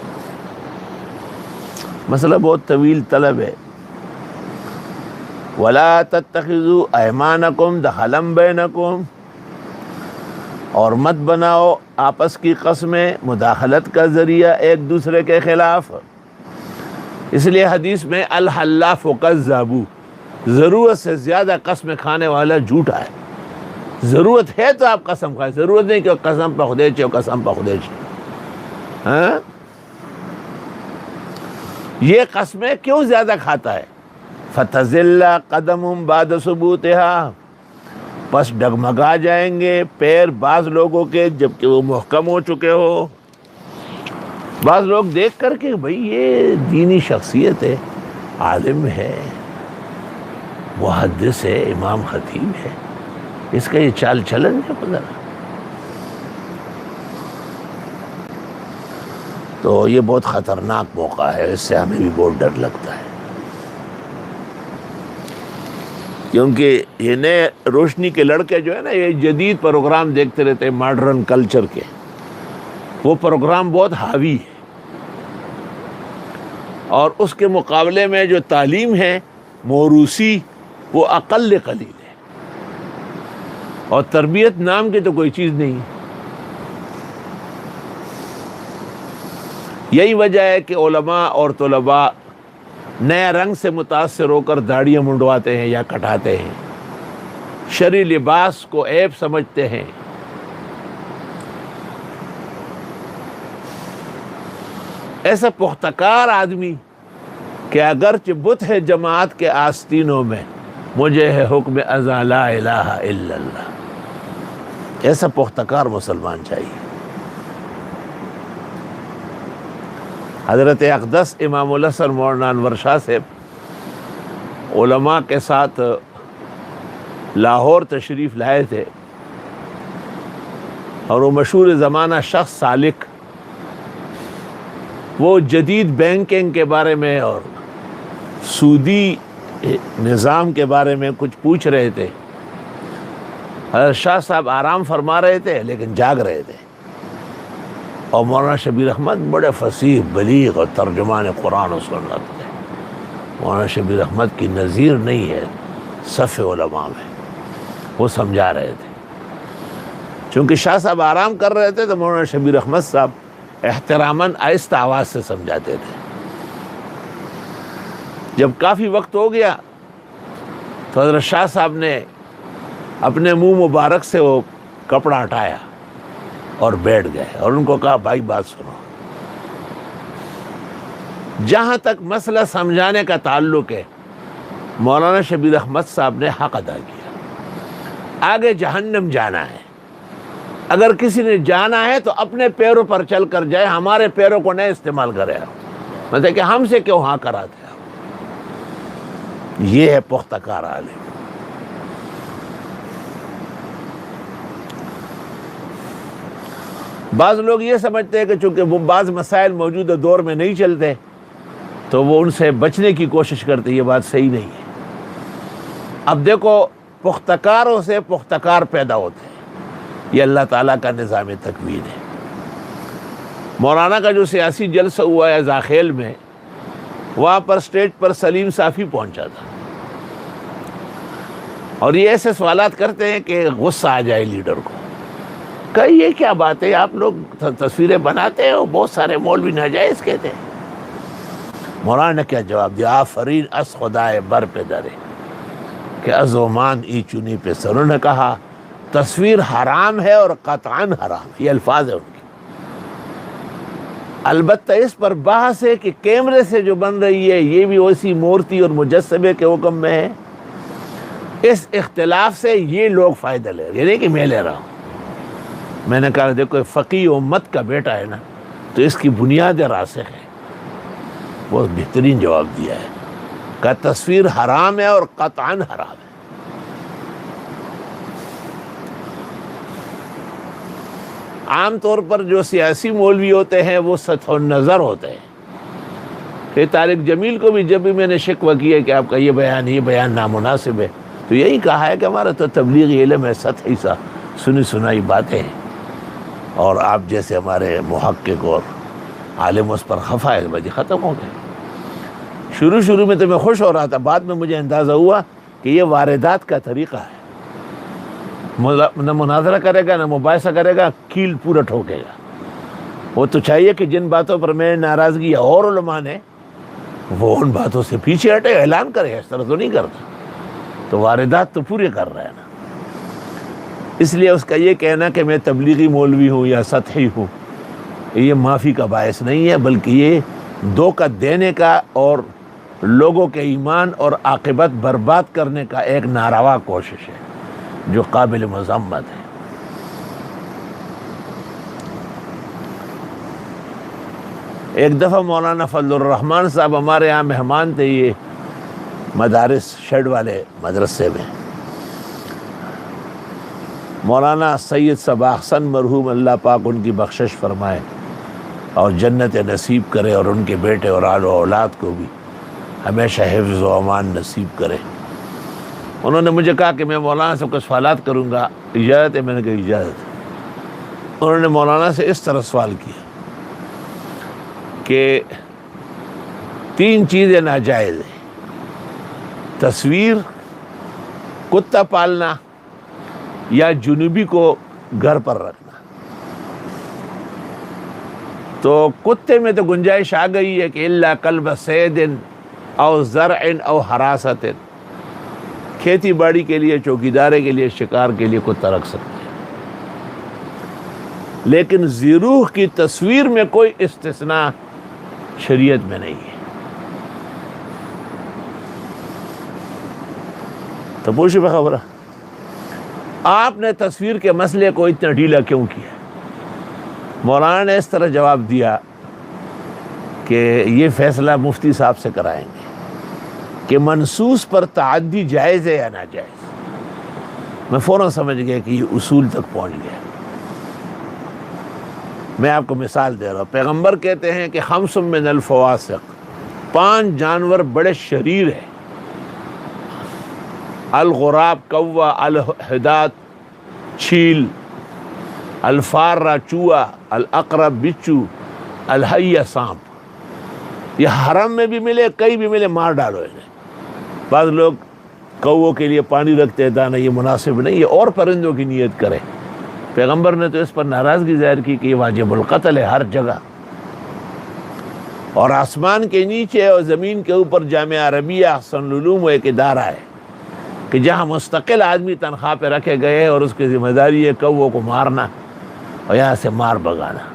مسئلہ بہت طویل طلب ہے۔ وَلَا تَتَّخِذُوا أَيْمَانَكُمْ دَخَلًا بَيْنَكُمْ، اور مت بناؤ آپس کی قسمیں مداخلت کا ذریعہ ایک دوسرے کے خلاف۔ اس لیے حدیث میں الحلاف کذاب، ضرورت سے زیادہ قسم کھانے والا جھوٹا ہے۔ ضرورت ہے تو آپ قسم کھائیں، ضرورت نہیں کہ قسم پہ خدے چے قسم پہ خدے چے۔ ہاں، یہ قسمیں کیوں زیادہ کھاتا ہے؟ فَتَزِلَّ قَدَمٌ بَعْدَ ثُبُوتِهَا، پس ڈگمگا جائیں گے پیر بعض لوگوں کے جبکہ وہ محکم ہو چکے ہو۔ بعض لوگ دیکھ کر کہ بھئی یہ دینی شخصیت ہے، عالم ہے، محدث ہے، امام خطیب ہے، اس کا یہ چال چلن ہے پتہ نہیں۔ تو یہ بہت خطرناک موقع ہے، اس سے ہمیں بھی بہت ڈر لگتا ہے، کیونکہ یہ نئے روشنی کے لڑکے جو ہے نا، یہ جدید پروگرام دیکھتے رہتے ہیں ماڈرن کلچر کے، وہ پروگرام بہت حاوی ہے، اور اس کے مقابلے میں جو تعلیم ہے موروثی وہ اقل قلیل ہے، اور تربیت نام کی تو کوئی چیز نہیں ہے۔ یہی وجہ ہے کہ علماء اور طلباء نئے رنگ سے متاثر ہو کر داڑیاں منڈواتے ہیں یا کٹاتے ہیں، شرعی لباس کو عیب سمجھتے ہیں۔ ایسا پختکار آدمی کہ اگرچہ بت ہے جماعت کے آستینوں میں، مجھے ہے حکم ازاں لا الہ الا اللہ، ایسا پختکار مسلمان چاہیے۔ حضرت اقدس امام الحسن مولانا انور شاہ سے علماء کے ساتھ لاہور تشریف لائے تھے، اور وہ مشہور زمانہ شخص سالک، وہ جدید بینکنگ کے بارے میں اور سودی نظام کے بارے میں کچھ پوچھ رہے تھے۔ حضرت شاہ صاحب آرام فرما رہے تھے لیکن جاگ رہے تھے، اور مولانا شبیر احمد بڑے فصیح بلیغ اور ترجمان قرآن و سنت تھے۔ مولانا شبیر احمد کی نظیر نہیں ہے صف علماء میں، وہ سمجھا رہے تھے۔ چونکہ شاہ صاحب آرام کر رہے تھے تو مولانا شبیر احمد صاحب احتراماً آہستہ آواز سے سمجھاتے تھے۔ جب کافی وقت ہو گیا تو حضرت شاہ صاحب نے اپنے منہ مبارک سے وہ کپڑا ہٹایا اور بیٹھ گئے، اور ان کو کہا بھائی بات سنو، جہاں تک مسئلہ سمجھانے کا تعلق ہے مولانا شبیر احمد صاحب نے حق ادا کیا۔ آگے جہنم جانا ہے، اگر کسی نے جانا ہے تو اپنے پیروں پر چل کر جائے، ہمارے پیروں کو نہیں استعمال کرے، مطلب کہ ہم سے کیوں ہاں کراتے ہیں۔ یہ ہے پختہ کار عالم۔ بعض لوگ یہ سمجھتے ہیں کہ چونکہ وہ بعض مسائل موجودہ دور میں نہیں چلتے تو وہ ان سے بچنے کی کوشش کرتے، یہ بات صحیح نہیں ہے۔ اب دیکھو، پختہ کاروں سے پختہ کار پیدا ہوتے ہیں، یہ اللہ تعالیٰ کا نظام تکوین ہے۔ مولانا کا جو سیاسی جلسہ ہوا ہے زاخیل میں، وہاں پر اسٹیج پر سلیم صافی پہنچا تھا، اور یہ ایسے سوالات کرتے ہیں کہ غصہ آ جائے لیڈر کو، کہ یہ کیا بات ہے، آپ لوگ تصویریں بناتے ہو، بہت سارے مولوی ناجائز کہتے ہیں۔ مولانا نے کیا جواب دیا؟ آفرین از خدائے بر پہ درے کہ ازومان ای چونی پہ سر۔ انہوں نے کہا تصویر حرام ہے اور قطعاً حرام ہے، یہ الفاظ ہے ان کے۔ البتہ اس پر بحث ہے کہ کیمرے سے جو بن رہی ہے یہ بھی ویسی مورتی اور مجسمے کے حکم میں ہے۔ اس اختلاف سے یہ لوگ فائدہ لے رہے ہیں، یعنی کہ میں لے رہا ہوں۔ میں نے کہا دیکھو، فقیہ امت کا بیٹا ہے نا، تو اس کی بنیاد راسخ ہے۔ بہت بہترین جواب دیا ہے کہ تصویر حرام ہے اور قطعاً حرام ہے۔ عام طور پر جو سیاسی مولوی ہوتے ہیں وہ سطح النظر ہوتے ہیں۔ کہ طارق جمیل کو بھی جب بھی میں نے شکوہ کیا کہ آپ کا یہ بیان نامناسب ہے، تو یہی کہا ہے کہ ہمارا تو تبلیغی علم ہے، سطحی سا سنی سنائی باتیں ہیں، اور آپ جیسے ہمارے محقق اور عالم اس پر خفا ہے، بجے ختم ہو گئے۔ شروع میں تو میں خوش ہو رہا تھا، بعد میں مجھے اندازہ ہوا کہ یہ واردات کا طریقہ ہے، نہ مناظرہ کرے گا نہ مباحثہ کرے گا، کیل پورا ٹھوکے گا۔ وہ تو چاہیے کہ جن باتوں پر میں ناراضگی اور علماء نے، وہ ان باتوں سے پیچھے ہٹے، اعلان کرے، اس طرح تو نہیں کرتا۔ تو واردات تو پورے کر رہے ہیں نا۔ اس لیے اس کا یہ کہنا کہ میں تبلیغی مولوی ہوں یا سطحی ہوں، یہ معافی کا باعث نہیں ہے، بلکہ یہ دھوکہ دینے کا اور لوگوں کے ایمان اور عاقبت برباد کرنے کا ایک ناروا کوشش ہے جو قابل مذمت ہے۔ ایک دفعہ مولانا فضل الرحمان صاحب ہمارے یہاں مہمان تھے، یہ مدارس شیڈ والے مدرسے میں۔ مولانا سید صباح حسن مرحوم، اللہ پاک ان کی بخشش فرمائے اور جنت نصیب کرے، اور ان کے بیٹے اور آل و اولاد کو بھی ہمیشہ حفظ و امان نصیب کرے۔ انہوں نے مجھے کہا کہ میں مولانا سے کچھ سوالات کروں گا، اجازت ہے؟ میں نے کہا اجازت۔ انہوں نے مولانا سے اس طرح سوال کیا کہ 3 چیزیں ناجائز ہیں: تصویر، کتا پالنا، یا جنوبی کو گھر پر رکھنا۔ تو کتے میں تو گنجائش آ گئی ہے کہ الا کلب صید او زرع او حراست، کھیتی باڑی کے لیے، چوکیداری کے لیے، شکار کے لیے کتا رکھ سکتے ہیں، لیکن ذروح کی تصویر میں کوئی استثناء شریعت میں نہیں ہے۔ تو پوچھے بخبرہ، آپ نے تصویر کے مسئلے کو اتنا ڈھیلا کیوں کیا؟ مولانا نے اس طرح جواب دیا کہ کہ یہ فیصلہ مفتی صاحب سے کرائیں گے کہ منصوص پر تعدی جائز ہے یا ناجائز. میں فوراً سمجھ گیا کہ یہ اصول تک پہنچ گیا. میں آپ کو مثال دے رہا ہوں. پیغمبر کہتے ہیں کہ خمس من الفواسق، 5 جانور بڑے شریر ہیں. الغراب کوا، الحداد چھیل، الفارہ چوہا، الاقرب بچو، الحیہ سانپ. یہ حرم میں بھی ملے، کہیں بھی ملے، مار ڈالو انہیں. بعض لوگ کووں کے لیے پانی رکھتے ہیں دانا، یہ مناسب نہیں، یہ اور پرندوں کی نیت کرے. پیغمبر نے تو اس پر ناراضگی ظاہر کی کہ یہ واجب القتل ہے ہر جگہ. اور آسمان کے نیچے اور زمین کے اوپر جامعہ عربیہ احسن العلوم ایک ادارہ ہے کہ جہاں مستقل آدمی تنخواہ پہ رکھے گئے اور اس کی ذمہ داری ہے کووں کو مارنا اور یہاں سے مار بگانا.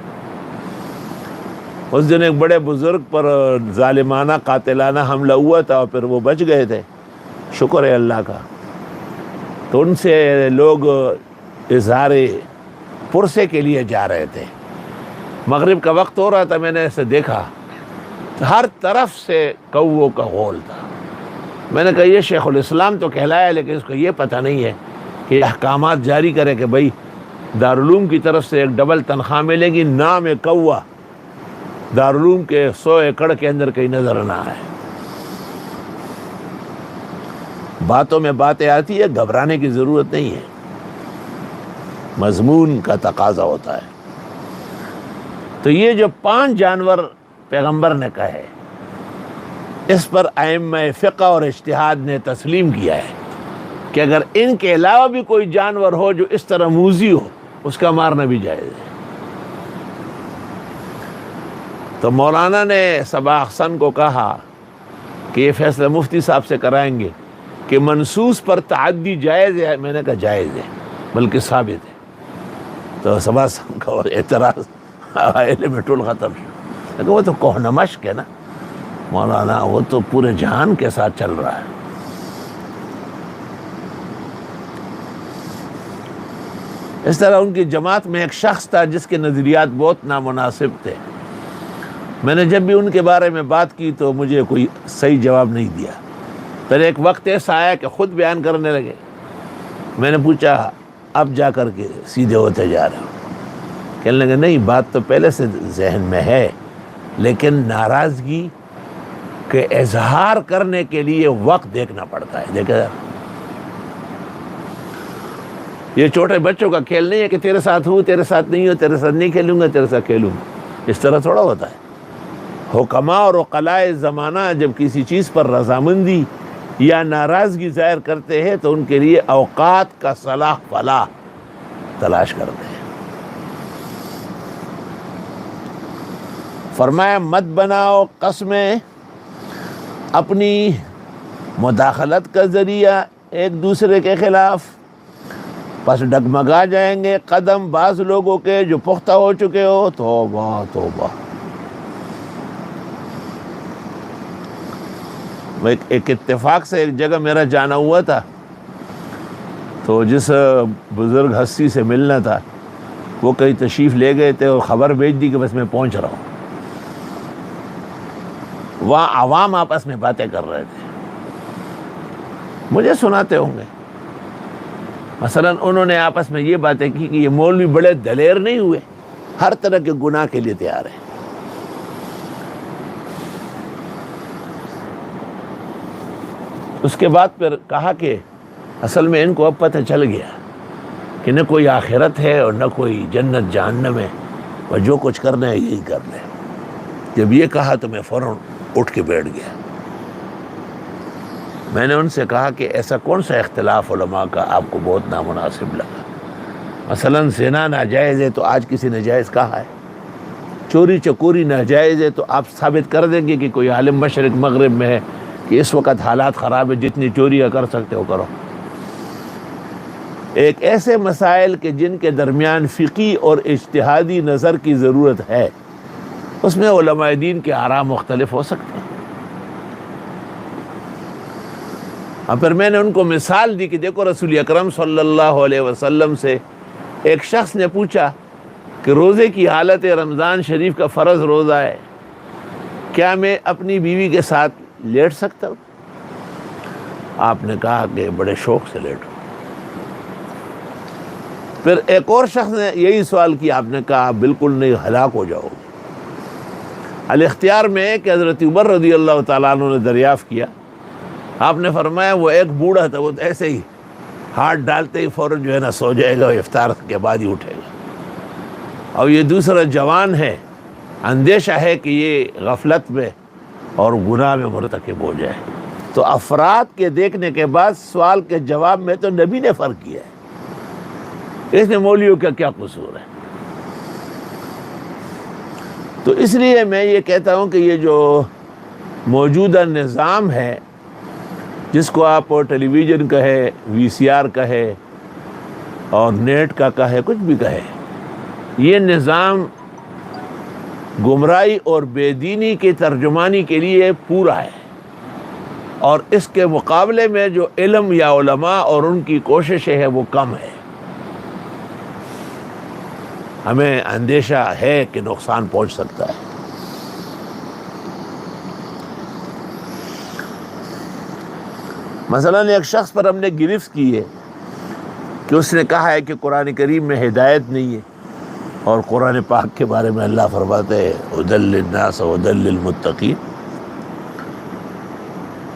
اس دن ایک بڑے بزرگ پر ظالمانہ قاتلانہ حملہ ہوا تھا اور پھر وہ بچ گئے تھے، شکر ہے اللہ کا. تو ان سے لوگ اظہار پرسے کے لیے جا رہے تھے. مغرب کا وقت ہو رہا تھا، میں نے اسے دیکھا، ہر طرف سے کووں کا غول تھا. میں نے کہا یہ شیخ الاسلام تو کہلایا لیکن اس کو یہ پتہ نہیں ہے کہ احکامات جاری کرے کہ بھائی دارالعلوم کی طرف سے ایک ڈبل تنخواہ ملے گی، نام کوا دارالعلوم کے 100 ایکڑ کے اندر کہیں نظر نہ آئے. باتوں میں باتیں آتی ہے، گھبرانے کی ضرورت نہیں ہے، مضمون کا تقاضا ہوتا ہے. تو یہ جو 5 جانور پیغمبر نے کہے، اس پر ائمہ فقہ اور اجتہاد نے تسلیم کیا ہے کہ اگر ان کے علاوہ بھی کوئی جانور ہو جو اس طرح موذی ہو، اس کا مارنا بھی جائز ہے. تو مولانا نے صباح احسن کو کہا کہ یہ فیصلہ مفتی صاحب سے کرائیں گے کہ منصوص پر تعدی جائز ہے. میں نے کہا جائز ہے بلکہ ثابت ہے. تو صباح احسن کا اعتراض علم ٹول ختم شو. لیکن وہ تو کوہ مشق ہے نا مولانا، وہ تو پورے جہان کے ساتھ چل رہا ہے. اس طرح ان کی جماعت میں ایک شخص تھا جس کے نظریات بہت نامناسب تھے. میں نے جب بھی ان کے بارے میں بات کی تو مجھے کوئی صحیح جواب نہیں دیا. پھر ایک وقت ایسا آیا کہ خود بیان کرنے لگے. میں نے پوچھا اب جا کر کے سیدھے ہوتے جا رہے ہو؟ کہنے لگے نہیں، بات تو پہلے سے ذہن میں ہے لیکن ناراضگی کے اظہار کرنے کے لیے وقت دیکھنا پڑتا ہے. دیکھا یہ چھوٹے بچوں کا کھیل نہیں ہے کہ تیرے ساتھ ہوں تیرے ساتھ نہیں ہوں، تیرے ساتھ نہیں کھیلوں گا تیرے ساتھ کھیلوں گا. اس طرح تھوڑا ہوتا ہے. حکماء اور عقلاء زمانہ جب کسی چیز پر رضامندی یا ناراضگی ظاہر کرتے ہیں تو ان کے لیے اوقات کا صلاح فلاح تلاش کرتے ہیں. فرمایا مت بناؤ قسمیں اپنی مداخلت کا ذریعہ ایک دوسرے کے خلاف، پس ڈگمگا جائیں گے قدم بعض لوگوں کے جو پختہ ہو چکے ہو. توبہ توبہ. ایک اتفاق سے ایک جگہ میرا جانا ہوا تھا، تو جس بزرگ ہستی سے ملنا تھا وہ کہیں تشریف لے گئے تھے اور خبر بھیج دی کہ بس میں پہنچ رہا ہوں. وہاں عوام آپس میں باتیں کر رہے تھے، مجھے سناتے ہوں گے. مثلا انہوں نے آپس میں یہ باتیں کی کہ یہ مولوی بڑے دلیر نہیں ہوئے، ہر طرح کے گناہ کے لیے تیار ہیں. اس کے بعد پھر کہا کہ اصل میں ان کو اب پتہ چل گیا کہ نہ کوئی آخرت ہے اور نہ کوئی جنت جہنم ہے، اور جو کچھ کرنا ہے یہی کر لیں. جب یہ کہا تو میں فوراً اٹھ کے بیٹھ گیا. میں نے ان سے کہا کہ ایسا کون سا اختلاف علماء کا آپ کو بہت نامناسب لگا؟ مثلا زنا ناجائز ہے تو آج کسی نے جائز کہا ہے؟ چوری چکوری ناجائز ہے تو آپ ثابت کر دیں گے کہ کوئی عالم مشرق مغرب میں ہے کہ اس وقت حالات خراب ہے، جتنی چوریاں کر سکتے ہو کرو؟ ایک ایسے مسائل کہ جن کے درمیان فقہی اور اجتہادی نظر کی ضرورت ہے، اس میں علماء دین کے آراء مختلف ہو سکتے ہیں. اور پھر میں نے ان کو مثال دی کہ دیکھو رسول اکرم صلی اللہ علیہ وسلم سے ایک شخص نے پوچھا کہ روزے کی حالت رمضان شریف کا فرض روزہ ہے، کیا میں اپنی بیوی کے ساتھ لیٹ سکتا ہوں؟ آپ نے کہا کہ بڑے شوق سے لیٹو۔ پھر ایک اور شخص نے یہی سوال کیا، آپ نے کہا بالکل نہیں، ہلاک ہو جاؤ گے۔ الاختیار میں ہے کہ حضرت عمر رضی اللہ تعالیٰ عنہ نے دریافت کیا، آپ نے فرمایا وہ ایک بوڑھا تھا، وہ تو ایسے ہی ہاتھ ڈالتے ہی فوراً جو ہے نا سو جائے گا، افطار کے بعد ہی اٹھے گا، اور یہ دوسرا جوان ہے، اندیشہ ہے کہ یہ غفلت میں اور گناہ میں مرتکب ہو جائے۔ تو افراد کے دیکھنے کے بعد سوال کے جواب میں تو نبی نے فرق کیا ہے، اس میں مولویوں کا کیا قصور ہے؟ تو اس لیے میں یہ کہتا ہوں کہ یہ جو موجودہ نظام ہے، جس کو آپ ٹیلی ویژن کہے، وی سی آر کہے اور نیٹ کا کہے، کچھ بھی کہے، یہ نظام گمراہی اور بے دینی کی ترجمانی کے لیے پورا ہے، اور اس کے مقابلے میں جو علم یا علماء اور ان کی کوششیں ہے وہ کم ہے۔ ہمیں اندیشہ ہے کہ نقصان پہنچ سکتا ہے۔ مثلا ایک شخص پر ہم نے گرفت کی ہے کہ اس نے کہا ہے کہ قرآن کریم میں ہدایت نہیں ہے، اور قرآن پاک کے بارے میں اللہ فرماتے ہیں ہدی للناس وہدی للمتقین،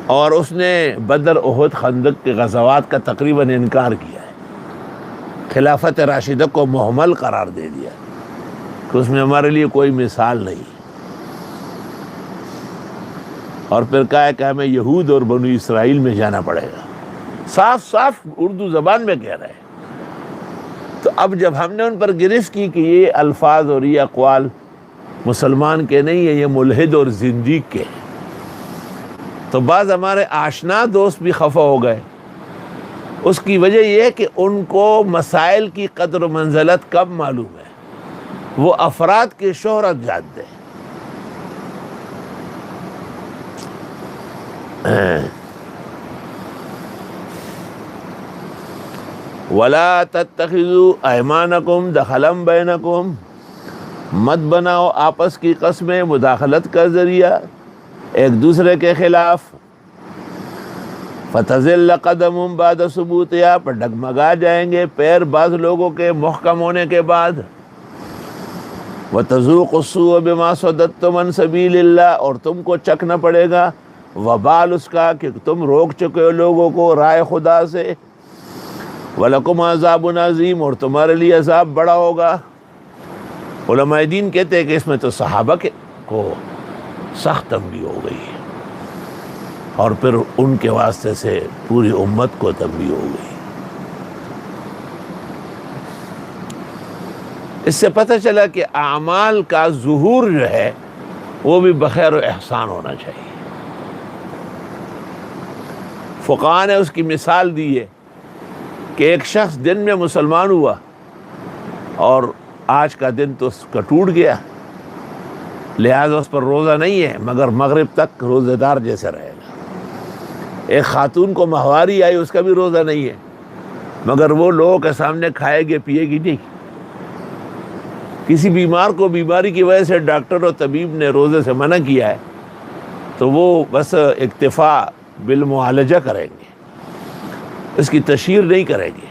اور اس نے بدر، احد، خندق کے غزوات کا تقریباً انکار کیا ہے، خلافت راشدہ کو محمل قرار دے دیا کہ اس میں ہمارے لیے کوئی مثال نہیں، اور پھر کہا ہے کہ ہمیں یہود اور بنو اسرائیل میں جانا پڑے گا، صاف صاف اردو زبان میں کہہ رہے ہیں۔ تو اب جب ہم نے ان پر گرفت کی کہ یہ الفاظ اور یہ اقوال مسلمان کے نہیں ہیں، یہ ملحد اور زندیق کے ہیں، تو بعض ہمارے آشنا دوست بھی خفا ہو گئے۔ اس کی وجہ یہ ہے کہ ان کو مسائل کی قدر و منزلت کب معلوم ہے، وہ افراد کی شہرت جانتے ہیں۔ وَلَا تَتَّخِذُوا أَيْمَانَكُمْ دَخَلًا بَيْنَكُمْ، مت بناؤ آپس کی قسمیں مداخلت کا ذریعہ ایک دوسرے کے خلاف، فَتَزِلَّ قَدَمٌ بَعْدَ ثُبُوتِهَا، پر ڈگمگا جائیں گے پیر بعض لوگوں کے محکم ہونے کے بعد، وَتَذُوقُ السُّوءَ بِمَا صَدَدتُّمْ عَنْ سَبِيلِ اللَّهِ، اور تم کو چکھنا پڑے گا وبال اس کا کہ تم روک چکے ہو لوگوں کو رائے خدا سے، وَلَكُمْ عَذَابٌ عَظِيمٌ، اور تمہارے لیے عذاب بڑا ہوگا۔ علماء دین کہتے ہیں کہ اس میں تو صحابہ کو سخت تنبیہ ہو گئی ہے، اور پھر ان کے واسطے سے پوری امت کو تنبیہ ہو گئی۔ اس سے پتہ چلا کہ اعمال کا ظہور جو ہے وہ بھی بخیر و احسان ہونا چاہیے۔ فقہاء نے اس کی مثال دی ہے کہ ایک شخص دن میں مسلمان ہوا اور آج کا دن تو اس کا ٹوٹ گیا، لہٰذا اس پر روزہ نہیں ہے، مگر مغرب تک روزہ دار جیسے رہے گا۔ ایک خاتون کو ماہواری آئی، اس کا بھی روزہ نہیں ہے، مگر وہ لوگوں کے سامنے کھائے گی پیے گی نہیں۔ کسی بیمار کو بیماری کی وجہ سے ڈاکٹر اور طبیب نے روزے سے منع کیا ہے تو وہ بس اکتفا بالمعالجہ کریں گے، اس کی تشہیر نہیں کریں گے۔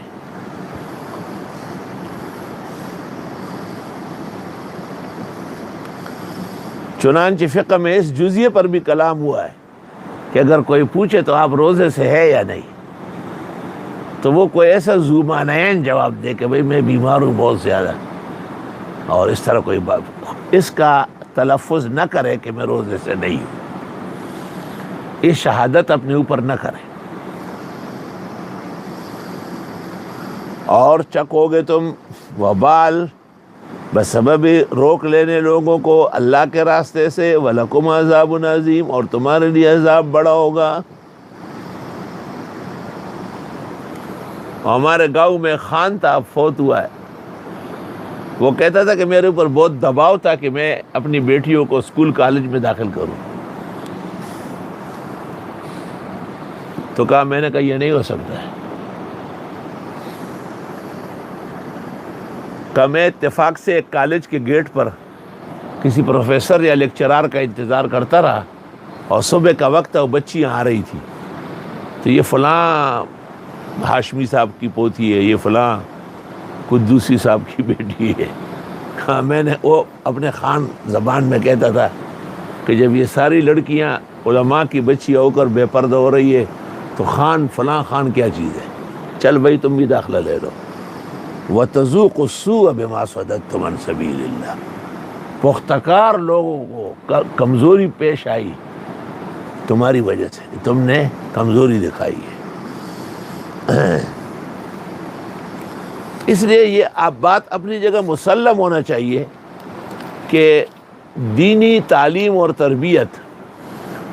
چنانچہ فقہ میں اس جزیے پر بھی کلام ہوا ہے کہ اگر کوئی پوچھے تو آپ روزے سے ہے یا نہیں، تو وہ کوئی ایسا ذو معنیین جواب دے کہ بھئی میں بیمار ہوں بہت زیادہ، اور اس طرح کوئی بات اس کا تلفظ نہ کرے کہ میں روزے سے نہیں ہوں، یہ شہادت اپنے اوپر نہ کرے۔ اور چکو گے تم وبال بسبب روک لینے لوگوں کو اللہ کے راستے سے، وَلَكُمْ عَذَابٌ عَظِيمٌ، اور تمہارے لیے عذاب بڑا ہوگا۔ ہمارے گاؤں میں خان تھا، فوت ہوا ہے، وہ کہتا تھا کہ میرے اوپر بہت دباؤ تھا کہ میں اپنی بیٹیوں کو اسکول کالج میں داخل کروں، تو کہا میں نے کہا یہ نہیں ہو سکتا ہے، کہ میں اتفاق سے ایک کالج کے گیٹ پر کسی پروفیسر یا لیکچرار کا انتظار کرتا رہا، اور صبح کا وقت ہے، وہ بچیاں آ رہی تھی، تو یہ فلاں ہاشمی صاحب کی پوتی ہے، یہ فلاں قدوسی صاحب کی بیٹی ہے. ہاں، میں نے وہ اپنے خان زبان میں کہتا تھا کہ جب یہ ساری لڑکیاں علماء کی بچی ہو کر بے پردہ ہو رہی ہے تو خان فلاں خان کیا چیز ہے، چل بھائی تم بھی داخلہ لے لو. وَتَذُوقُ السُّوءَ بِمَا صَدَدتُّمْ عَنْ سَبِيلِ اللَّهِ، پختکار لوگوں کو کمزوری پیش آئی تمہاری وجہ سے، تم نے کمزوری دکھائی ہے. اس لیے یہ آپ بات اپنی جگہ مسلم ہونا چاہیے کہ دینی تعلیم اور تربیت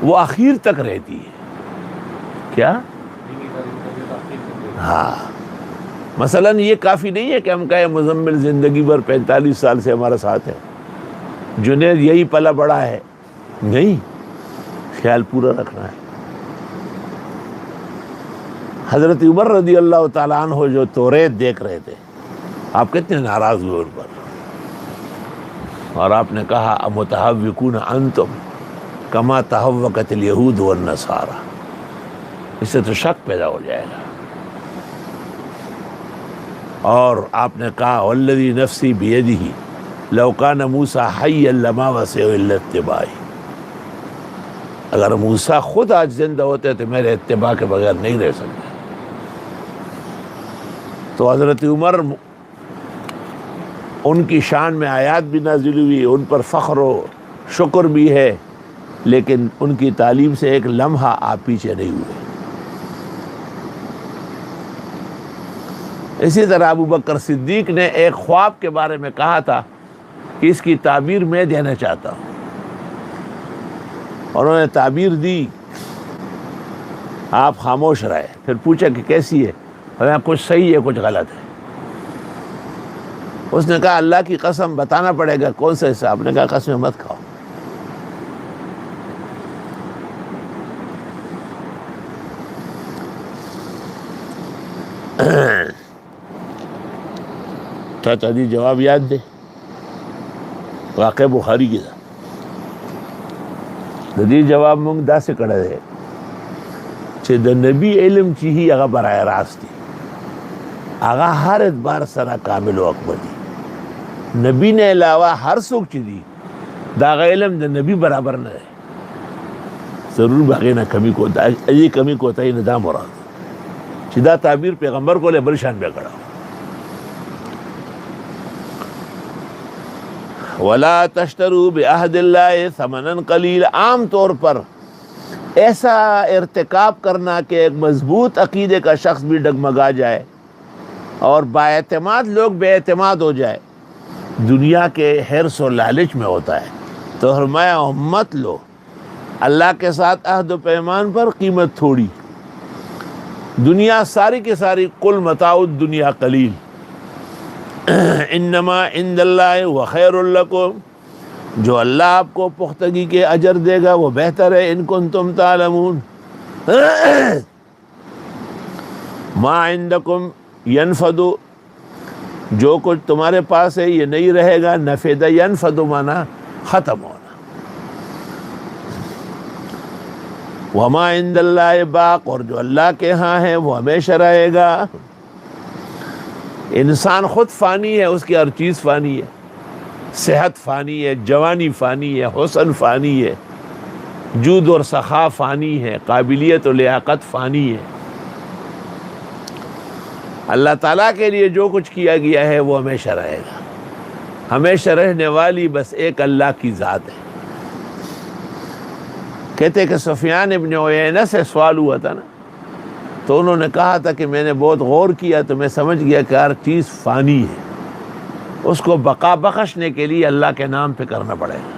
وہ آخر تک رہتی ہے. کیا؟ ہاں، مثلا یہ کافی نہیں ہے کہ ہم کہیں مزمل زندگی بھر 45 سال سے ہمارا ساتھ ہے، جنید یہی پلا بڑا ہے. نہیں، خیال پورا رکھنا ہے. حضرت عمر رضی اللہ تعالیٰ عنہ جو توریت دیکھ رہے تھے، آپ کتنے ناراض ہوئے ان پر، اور آپ نے کہا امتحوکون انتم کما تحوکت الیہود والنصارى، اس سے تو شک پیدا ہو جائے گا. اور آپ نے کہا والذی نفسی بیدہ لو کان موسیٰ حیا لما وسعہ الا اتباعی، اگر موسیٰ خود آج زندہ ہوتے تو میرے اتباع کے بغیر نہیں رہ سکتے. تو حضرت عمر ان کی شان میں آیات بھی نازل ہوئی، ان پر فخر و شکر بھی ہے، لیکن ان کی تعلیم سے ایک لمحہ آپ پیچھے نہیں ہوئے. اسی طرح ابو بکر صدیق نے ایک خواب کے بارے میں کہا تھا کہ اس کی تعبیر میں دینا چاہتا ہوں، اور انہوں نے تعبیر دی، آپ خاموش رہے. پھر پوچھا کہ کیسی ہے، کچھ صحیح ہے کچھ غلط ہے. اس نے کہا اللہ کی قسم بتانا پڑے گا کون سا حصہ. آپ نے کہا قسمیں مت کھاؤ. چاچا جی جواب یاد دے، واقع بخاری کی دا دې جواب مونږ داسې کړی دی چې د نبی علم چې هي هغه برای راست دی، هغه هر اعتبار سره کامل او اکمل دی. نبی نے علاوہ ہر څوک چې دی دا هغه علم د نبی برابر نه دی. ضرور باغې نه کمی کو دا ای کمی کوتاهی نه دا مراد چې دا تعبیر پیغمبر کو له بل شان بیا کړه. ولا تشتروا بعہد اللہ ثمنا قلیلا، عام طور پر ایسا ارتکاب کرنا کہ ایک مضبوط عقیدے کا شخص بھی ڈگمگا جائے اور بااعتماد لوگ بے اعتماد ہو جائے، دنیا کے حرص و لالچ میں ہوتا ہے. تو فرمایا مت لو اللہ کے ساتھ عہد و پیمان پر قیمت تھوڑی، دنیا ساری کی ساری قل متاع الدنیا قلیل انما عند اللہ وخیر لکم، جو اللہ آپ کو پختگی کے اجر دے گا وہ بہتر ہے. ان کنتم تعلمون ما عندکم ینفد، جو کچھ تمہارے پاس ہے یہ نہیں رہے گا. نفد ینفد مانا ختم ہونا. وما عند اللہ باق، اور جو اللہ کے ہاں ہے وہ ہمیشہ رہے گا. انسان خود فانی ہے، اس کی ہر چیز فانی ہے، صحت فانی ہے، جوانی فانی ہے، حسن فانی ہے، جود اور سخا فانی ہے، قابلیت و لیاقت فانی ہے. اللہ تعالیٰ کے لیے جو کچھ کیا گیا ہے وہ ہمیشہ رہے گا. ہمیشہ رہنے والی بس ایک اللہ کی ذات ہے. کہتے کہ سفیان ابن عیینہ سے سوال ہوا تھا نا، تو انہوں نے کہا تھا کہ میں نے بہت غور کیا تو میں سمجھ گیا کہ ہر چیز فانی ہے، اس کو بقا بخشنے کے لیے اللہ کے نام پہ کرنا پڑے گا.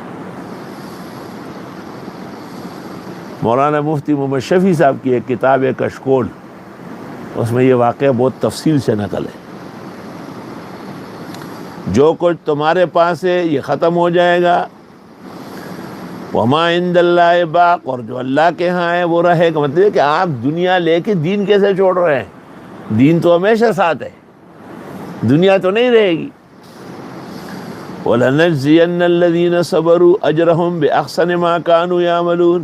مولانا مفتی محمد شفیع صاحب کی ایک کتاب ہے کشکول، اس میں یہ واقعہ بہت تفصیل سے نقل ہے. جو کچھ تمہارے پاس ہے یہ ختم ہو جائے گا. وما عند اللہ باق، اور جو اللہ کے ہاں ہے وہ رہے گا. مطلب کہ آپ دنیا لے کے دین کیسے چھوڑ رہے ہیں؟ دین تو ہمیشہ ساتھ ہے، دنیا تو نہیں رہے گی. وَلَنَجْزِيَنَّ الَّذِينَ صَبَرُوا أَجْرَهُمْ بِأَحْسَنِ مَا كَانُوا يَعْمَلُونَ،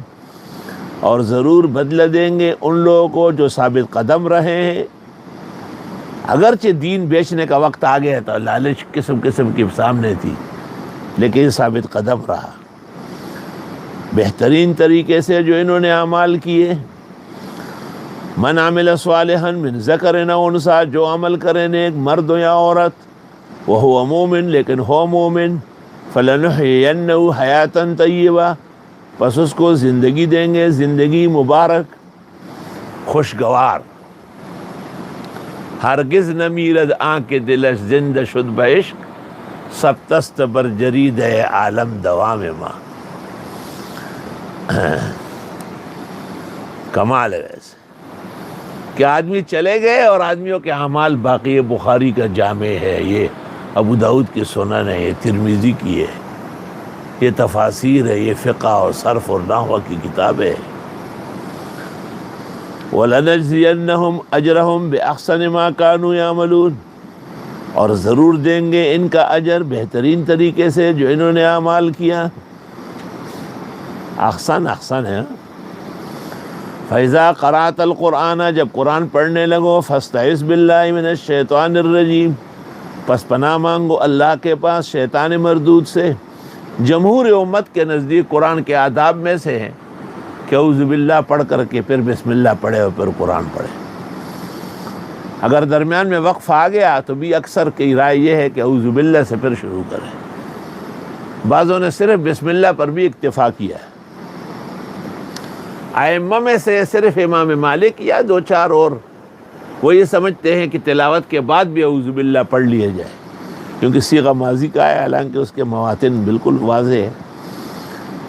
اور ضرور بدلہ دیں گے ان لوگوں کو جو ثابت قدم رہے ہیں۔ اگرچہ دین بیچنے کا وقت آ گیا تھا، لالچ قسم قسم کی سامنے تھی، لیکن ثابت قدم رہا بہترین طریقے سے جو انہوں نے اعمال کیے۔ من عمل صالحا من ذکر او انثی، جو عمل کرے نیک مرد یا عورت، وہو مومن لیکن ہو مومن، فلنحینہ حیاتا طیبہ، پس اس کو زندگی دیں گے زندگی مبارک خوشگوار۔ ہرگز نہ میرد آنکھ کے دلش زندہ شد بعشق، سب تست بر جرید عالم دوام ماں۔ کمال ہے ویسے کہ آدمی چلے گئے اور آدمیوں کے اعمال باقی ہے۔ بخاری کا جامع ہے، یہ ابو داؤد کی سنن ہے، یہ ترمذی کی ہے، یہ تفاسیر ہے، یہ فقہ اور صرف اور نحو کی کتاب ہے۔ وَلَنَجْزِيَنَّهُمْ أَجْرَهُمْ بِأَحْسَنِ مَا كَانُوا يَعْمَلُونَ، اور ضرور دیں گے ان کا اجر بہترین طریقے سے جو انہوں نے اعمال کیا۔ احسن ہے۔ فَإِذَا قَرَأْتَ الْقُرْآنَ، جب قرآن پڑھنے لگو، فَاسْتَعِذْ بِاللَّهِ مِنَ الشَّيْطَانِ الرَّجِيمِ، پس پناہ مانگو اللہ کے پاس شیطان مردود سے۔ جمہور امت کے نزدیک قرآن کے آداب میں سے ہے کہ اعوذ باللہ پڑھ کر کے پھر بسم اللہ پڑھے اور پھر قرآن پڑھے۔ اگر درمیان میں وقف آ گیا تو بھی اکثر کی رائے یہ ہے کہ اعوذ باللہ سے پھر شروع کریں۔ بعضوں نے صرف بسم اللہ پر بھی اکتفا کیا ہے۔ ائمہ میں سے صرف امام مالک یا دو چار اور وہ یہ سمجھتے ہیں کہ تلاوت کے بعد بھی اعوذ باللہ پڑھ لیا جائے، کیونکہ صیغہ ماضی کا ہے، حالانکہ اس کے مواطن بالکل واضح ہے۔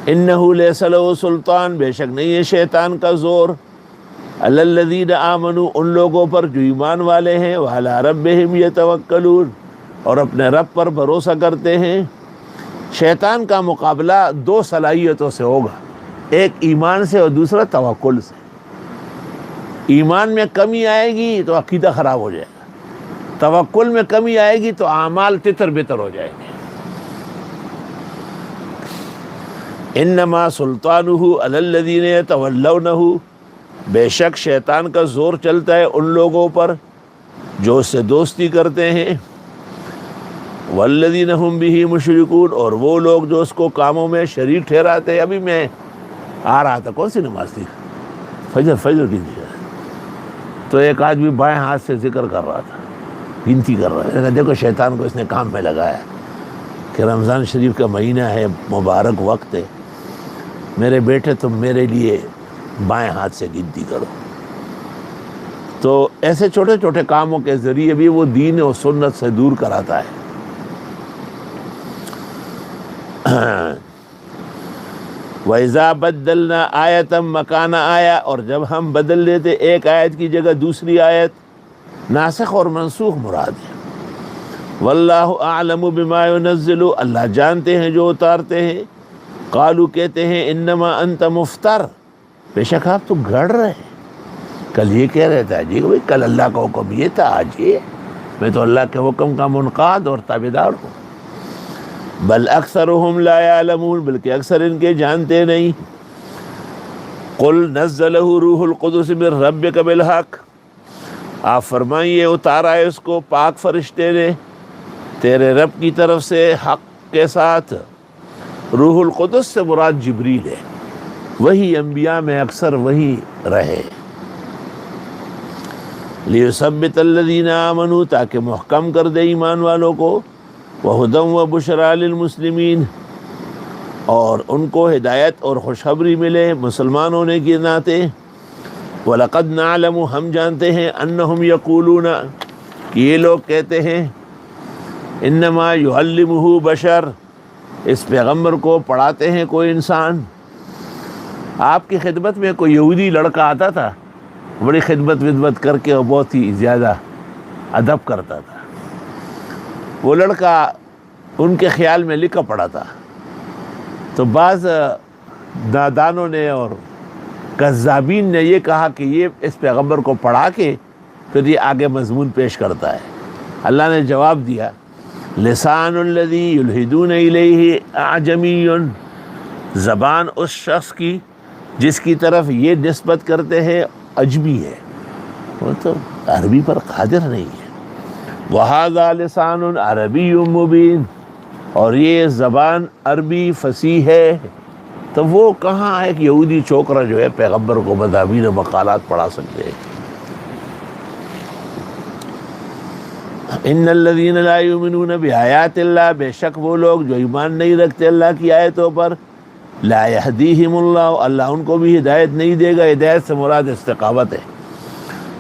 انہ لیس لہ سلطان، بے شک نہیں ہے شیطان کا زور، علی الذین آمنوا، ان لوگوں پر جو ایمان والے ہیں، وعلی ربہم یتوکلون، اور اپنے رب پر بھروسہ کرتے ہیں۔ شیطان کا مقابلہ دو صلاحیتوں سے ہوگا، ایک ایمان سے اور دوسرا توکل سے۔ ایمان میں کمی آئے گی تو عقیدہ خراب ہو جائے گا، توکل میں کمی آئے گی تو اعمال تتر بتر ہو جائیں گے۔ انما سلطانہ علی الذین یتولونہ، بے شک شیطان کا زور چلتا ہے ان لوگوں پر جو اس سے دوستی کرتے ہیں۔ والذین ہم بہ مشرکون، اور وہ لوگ جو اس کو کاموں میں شریک ٹھہراتے ہیں۔ ابھی میں آ رہا تھا، کون سی نماز تھی؟ فجر کی تھی، تو ایک آدمی بائیں ہاتھ سے ذکر کر رہا تھا، گنتی کر رہا تھا۔ دیکھو شیطان کو اس نے کام میں لگایا کہ رمضان شریف کا مہینہ ہے، مبارک وقت ہے، میرے بیٹے تم میرے لیے بائیں ہاتھ سے گنتی کرو۔ تو ایسے چھوٹے چھوٹے کاموں کے ذریعے بھی وہ دین اور سنت سے دور کراتا ہے۔ وَإِذَا بَدَّلْنَا آیَةً مَكَانَ آیَةٍ، اور جب ہم بدل دیتے ایک آیت کی جگہ دوسری آیت، ناسخ اور منسوخ مراد ہے۔ وَاللَّهُ أَعْلَمُ بِمَا يُنَزِّلُ، اللہ جانتے ہیں جو اتارتے ہیں۔ قالوا، کہتے ہیں، انما انت مفتر، بے شک آپ تو گھڑ رہے ہیں۔ کل یہ کہہ رہے تھے جی بھائی کل اللہ کا حکم یہ تھا، آج یہ، میں تو اللہ کے حکم کا منقاد اور تابعدار ہوں۔ بل اکثرهم لا يعلمون، بلکہ اکثر ان کے جانتے نہیں۔ قل نزلہ روح القدس من ربک بالحق، آپ فرمائیے اتارا ہے اس کو پاک فرشتے نے تیرے رب کی طرف سے حق کے ساتھ۔ روح القدس سے مراد جبریل ہے، وہی انبیاء میں اکثر وہی رہے۔ لیثبت الذین آمنوا، تاکہ محکم کر دے ایمان والوں کو، وہدی وبشریٰ للمسلمین، اور ان کو ہدایت اور خوشخبری ملے مسلمان ہونے کے ناطے۔ وَلَقَدْ نَعْلَمُ، ہم جانتے ہیں، أَنَّهُمْ يَقُولُونَ، کہ یہ لوگ کہتے ہیں، إِنَّمَا يُعَلِّمُهُ بَشَرٌ، اس پیغمبر کو پڑھاتے ہیں کوئی انسان۔ آپ کی خدمت میں کوئی یہودی لڑکا آتا تھا، بڑی خدمت کر کے اور بہت ہی زیادہ ادب کرتا تھا۔ وہ لڑکا ان کے خیال میں لکھا پڑا تھا، تو بعض نادانوں نے اور کذابین نے یہ کہا کہ یہ اس پیغمبر کو پڑھا کے پھر یہ آگے مضمون پیش کرتا ہے۔ اللہ نے جواب دیا، لسان الذی یلحدون الیہ اعجمی، زبان اس شخص کی جس کی طرف یہ نسبت کرتے ہیں عجمی ہے، وہ تو عربی پر قادر نہیں ہے۔ وَهَذَا لِسَانٌ عَرَبِيٌّ مُبِينٌ، اور یہ زبان عربی فصیح ہے، تو وہ کہاں ایک یہودی چوکرا جو ہے پیغمبر کو مضامین و مقالات پڑھا سکتے ہیں۔ ان الذین لا یؤمنون بآیات اللہ، بے شک وہ لوگ جو ایمان نہیں رکھتے اللہ کی آیتوں پر، لا یہدیہم اللہ، اللہ ان کو بھی ہدایت نہیں دے گا، ہدایت سے مراد استقامت ہے۔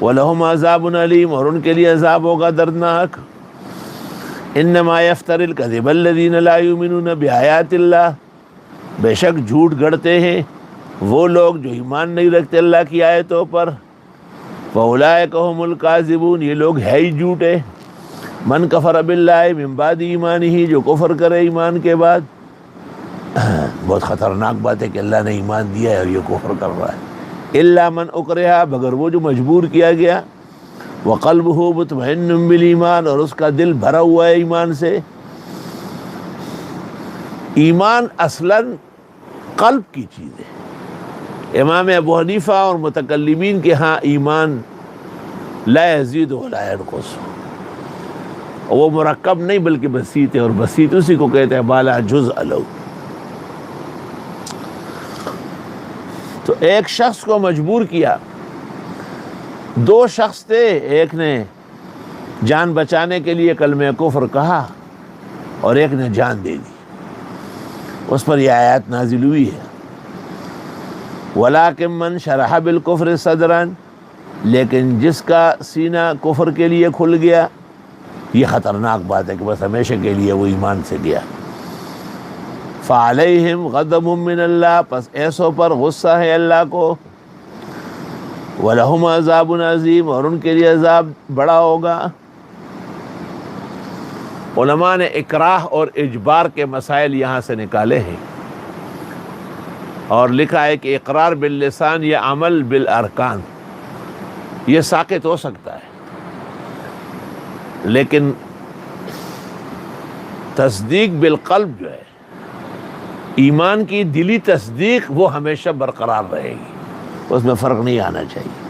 وَلَهُمْ عَذَابٌ عَلِيمٌ، اور ان کے لیے عذاب ہوگا دردناک۔ انما یفتر الکذب الذین لا یؤمنون بآیات اللہ، بے شک جھوٹ گڑتے ہیں وہ لوگ جو ایمان نہیں رکھتے اللہ کی آیتوں پر۔ فَأُولَئِكَ هُمُ الْكَاذِبُونَ، یہ لوگ ہے ہی جھوٹے۔ من کفر باللہ من بعد ایمانہ، جو کفر کرے ایمان کے بعد، بہت خطرناک بات ہے کہ اللہ نے ایمان دیا ہے اور یہ کفر کر رہا ہے۔ الا من اکرہ، مگر وہ جو مجبور کیا گیا، وقلبہ مطمئن بالایمان، اور اس کا دل بھرا ہوا ہے ایمان سے۔ ایمان اصلاً قلب کی چیز ہے۔ امام ابو حنیفہ اور متکلمین کے ہاں ایمان لا یزید ولا ینقص، وہ مرکب نہیں بلکہ بسیط ہے، اور بسیط اسی کو کہتے ہیں بالا جزء لو۔ تو ایک شخص کو مجبور کیا، دو شخص تھے، ایک نے جان بچانے کے لیے کلمہ کفر کہا اور ایک نے جان دے دی، اس پر یہ آیات نازل ہوئی ہے۔ وَلَٰكِن مَّن شَرَحَ بِالْكُفْرِ صَدْرًا، لیکن جس کا سینہ کفر کے لیے کھل گیا، یہ خطرناک بات ہے کہ بس ہمیشہ کے لیے وہ ایمان سے گیا۔ فَعَلَيْهِمْ غَضَبٌ مِّنَ اللَّهِ، پس ایسوں پر غصہ ہے اللہ کو۔ وَلَهُمْ عَذَابٌ عَظِيمٌ، اور ان کے لیے عذاب بڑا ہوگا۔ علماء نے اکراہ اور اجبار کے مسائل یہاں سے نکالے ہیں، اور لکھا ہے کہ اقرار باللسان یا عمل بالارکان یہ ساقط ہو سکتا ہے، لیکن تصدیق بالقلب جو ہے، ایمان کی دلی تصدیق، وہ ہمیشہ برقرار رہے گی، اس میں فرق نہیں آنا چاہیے۔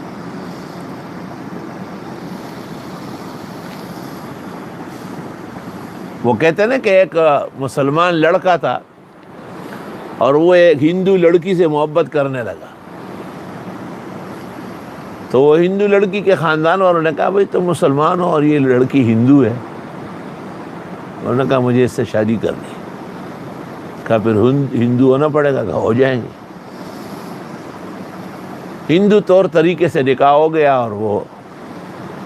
وہ کہتے ہیں نا کہ ایک مسلمان لڑکا تھا اور وہ ایک ہندو لڑکی سے محبت کرنے لگا، تو وہ ہندو لڑکی کے خاندان والوں نے کہا بھائی تم مسلمان ہو اور یہ لڑکی ہندو ہے، انہوں نے کہا مجھے اس سے شادی کرنی ہے۔ کہا پھر ہندو ہونا پڑے گا، کہا ہو جائیں گے۔ ہندو طور طریقے سے نکاح ہو گیا اور وہ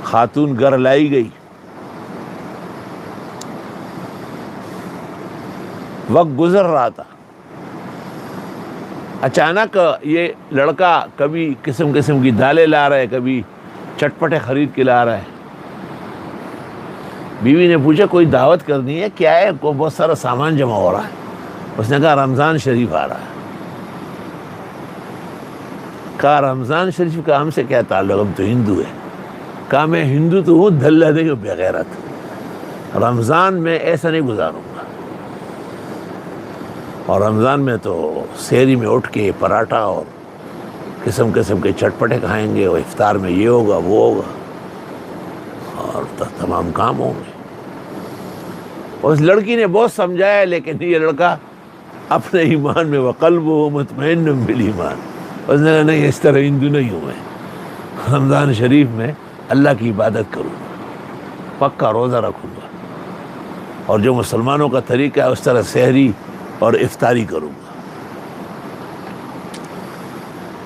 خاتون گھر لائی گئی۔ وقت گزر رہا تھا، اچانک یہ لڑکا کبھی قسم قسم کی دالیں لا رہا ہے، کبھی چٹپٹے خرید کے لا رہا ہے۔ بیوی نے پوچھا کوئی دعوت کرنی ہے کیا ہے؟ کو بہت سارا سامان جمع ہو رہا ہے۔ اس نے کہا رمضان شریف آ رہا ہے۔ کہا رمضان شریف کا ہم سے کیا تعلق، ہم تو ہندو ہیں۔ کہا میں ہندو تو ہوں، دھلا نہیں ہوں بغیرت، رمضان میں ایسا نہیں گزاروں گا، اور رمضان میں تو سحری میں اٹھ کے پراٹھا اور قسم قسم کے چٹپٹے کھائیں گے، اور افطار میں یہ ہوگا وہ ہوگا، اور تمام کام ہوں گے۔ اس لڑکی نے بہت سمجھایا، لیکن یہ لڑکا اپنے ایمان میں وقلبہ مطمئن بالایمان، اس نے کہا نہیں، اس طرح ہندو نہیں ہوں میں، رمضان شریف میں اللہ کی عبادت کروں گا، پکا روزہ رکھوں گا، اور جو مسلمانوں کا طریقہ ہے اس طرح سحری اور افطاری کروں گا۔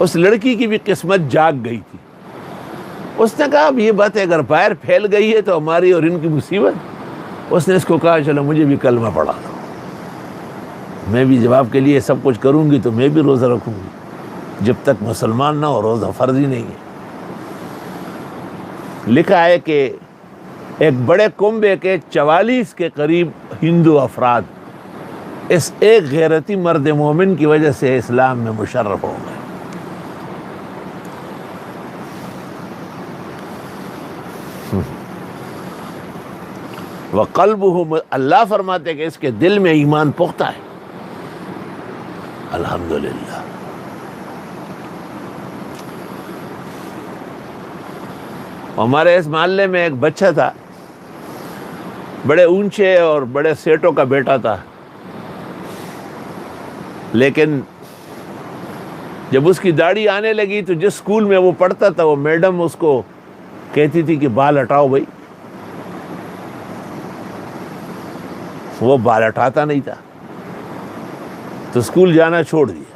اس لڑکی کی بھی قسمت جاگ گئی تھی۔ اس نے کہا اب یہ بات اگر باہر پھیل گئی ہے تو ہماری اور ان کی مصیبت۔ اس نے اس کو کہا چلو مجھے بھی کلمہ پڑھا دو، میں بھی جب آپ کے لیے سب کچھ کروں گی تو میں بھی روزہ رکھوں گی، جب تک مسلمان نہ ہو روزہ فرض ہی نہیں ہے۔ لکھا ہے کہ ایک بڑے کنبے کے 44 کے قریب ہندو افراد اس ایک غیرتی مرد مومن کی وجہ سے اسلام میں مشرف ہو گئے۔ وَقَلْبُهُ، اللہ فرماتے کہ اس کے دل میں ایمان پختہ ہے. الحمدللہ. ہمارے اس محلے میں ایک بچہ تھا، بڑے اونچے اور بڑے سیٹوں کا بیٹا تھا، لیکن جب اس کی داڑھی آنے لگی تو جس اسکول میں وہ پڑھتا تھا وہ میڈم اس کو کہتی تھی کہ بال ہٹاؤ بھائی، وہ بال ہٹاتا نہیں تھا تو اسکول جانا چھوڑ دیا.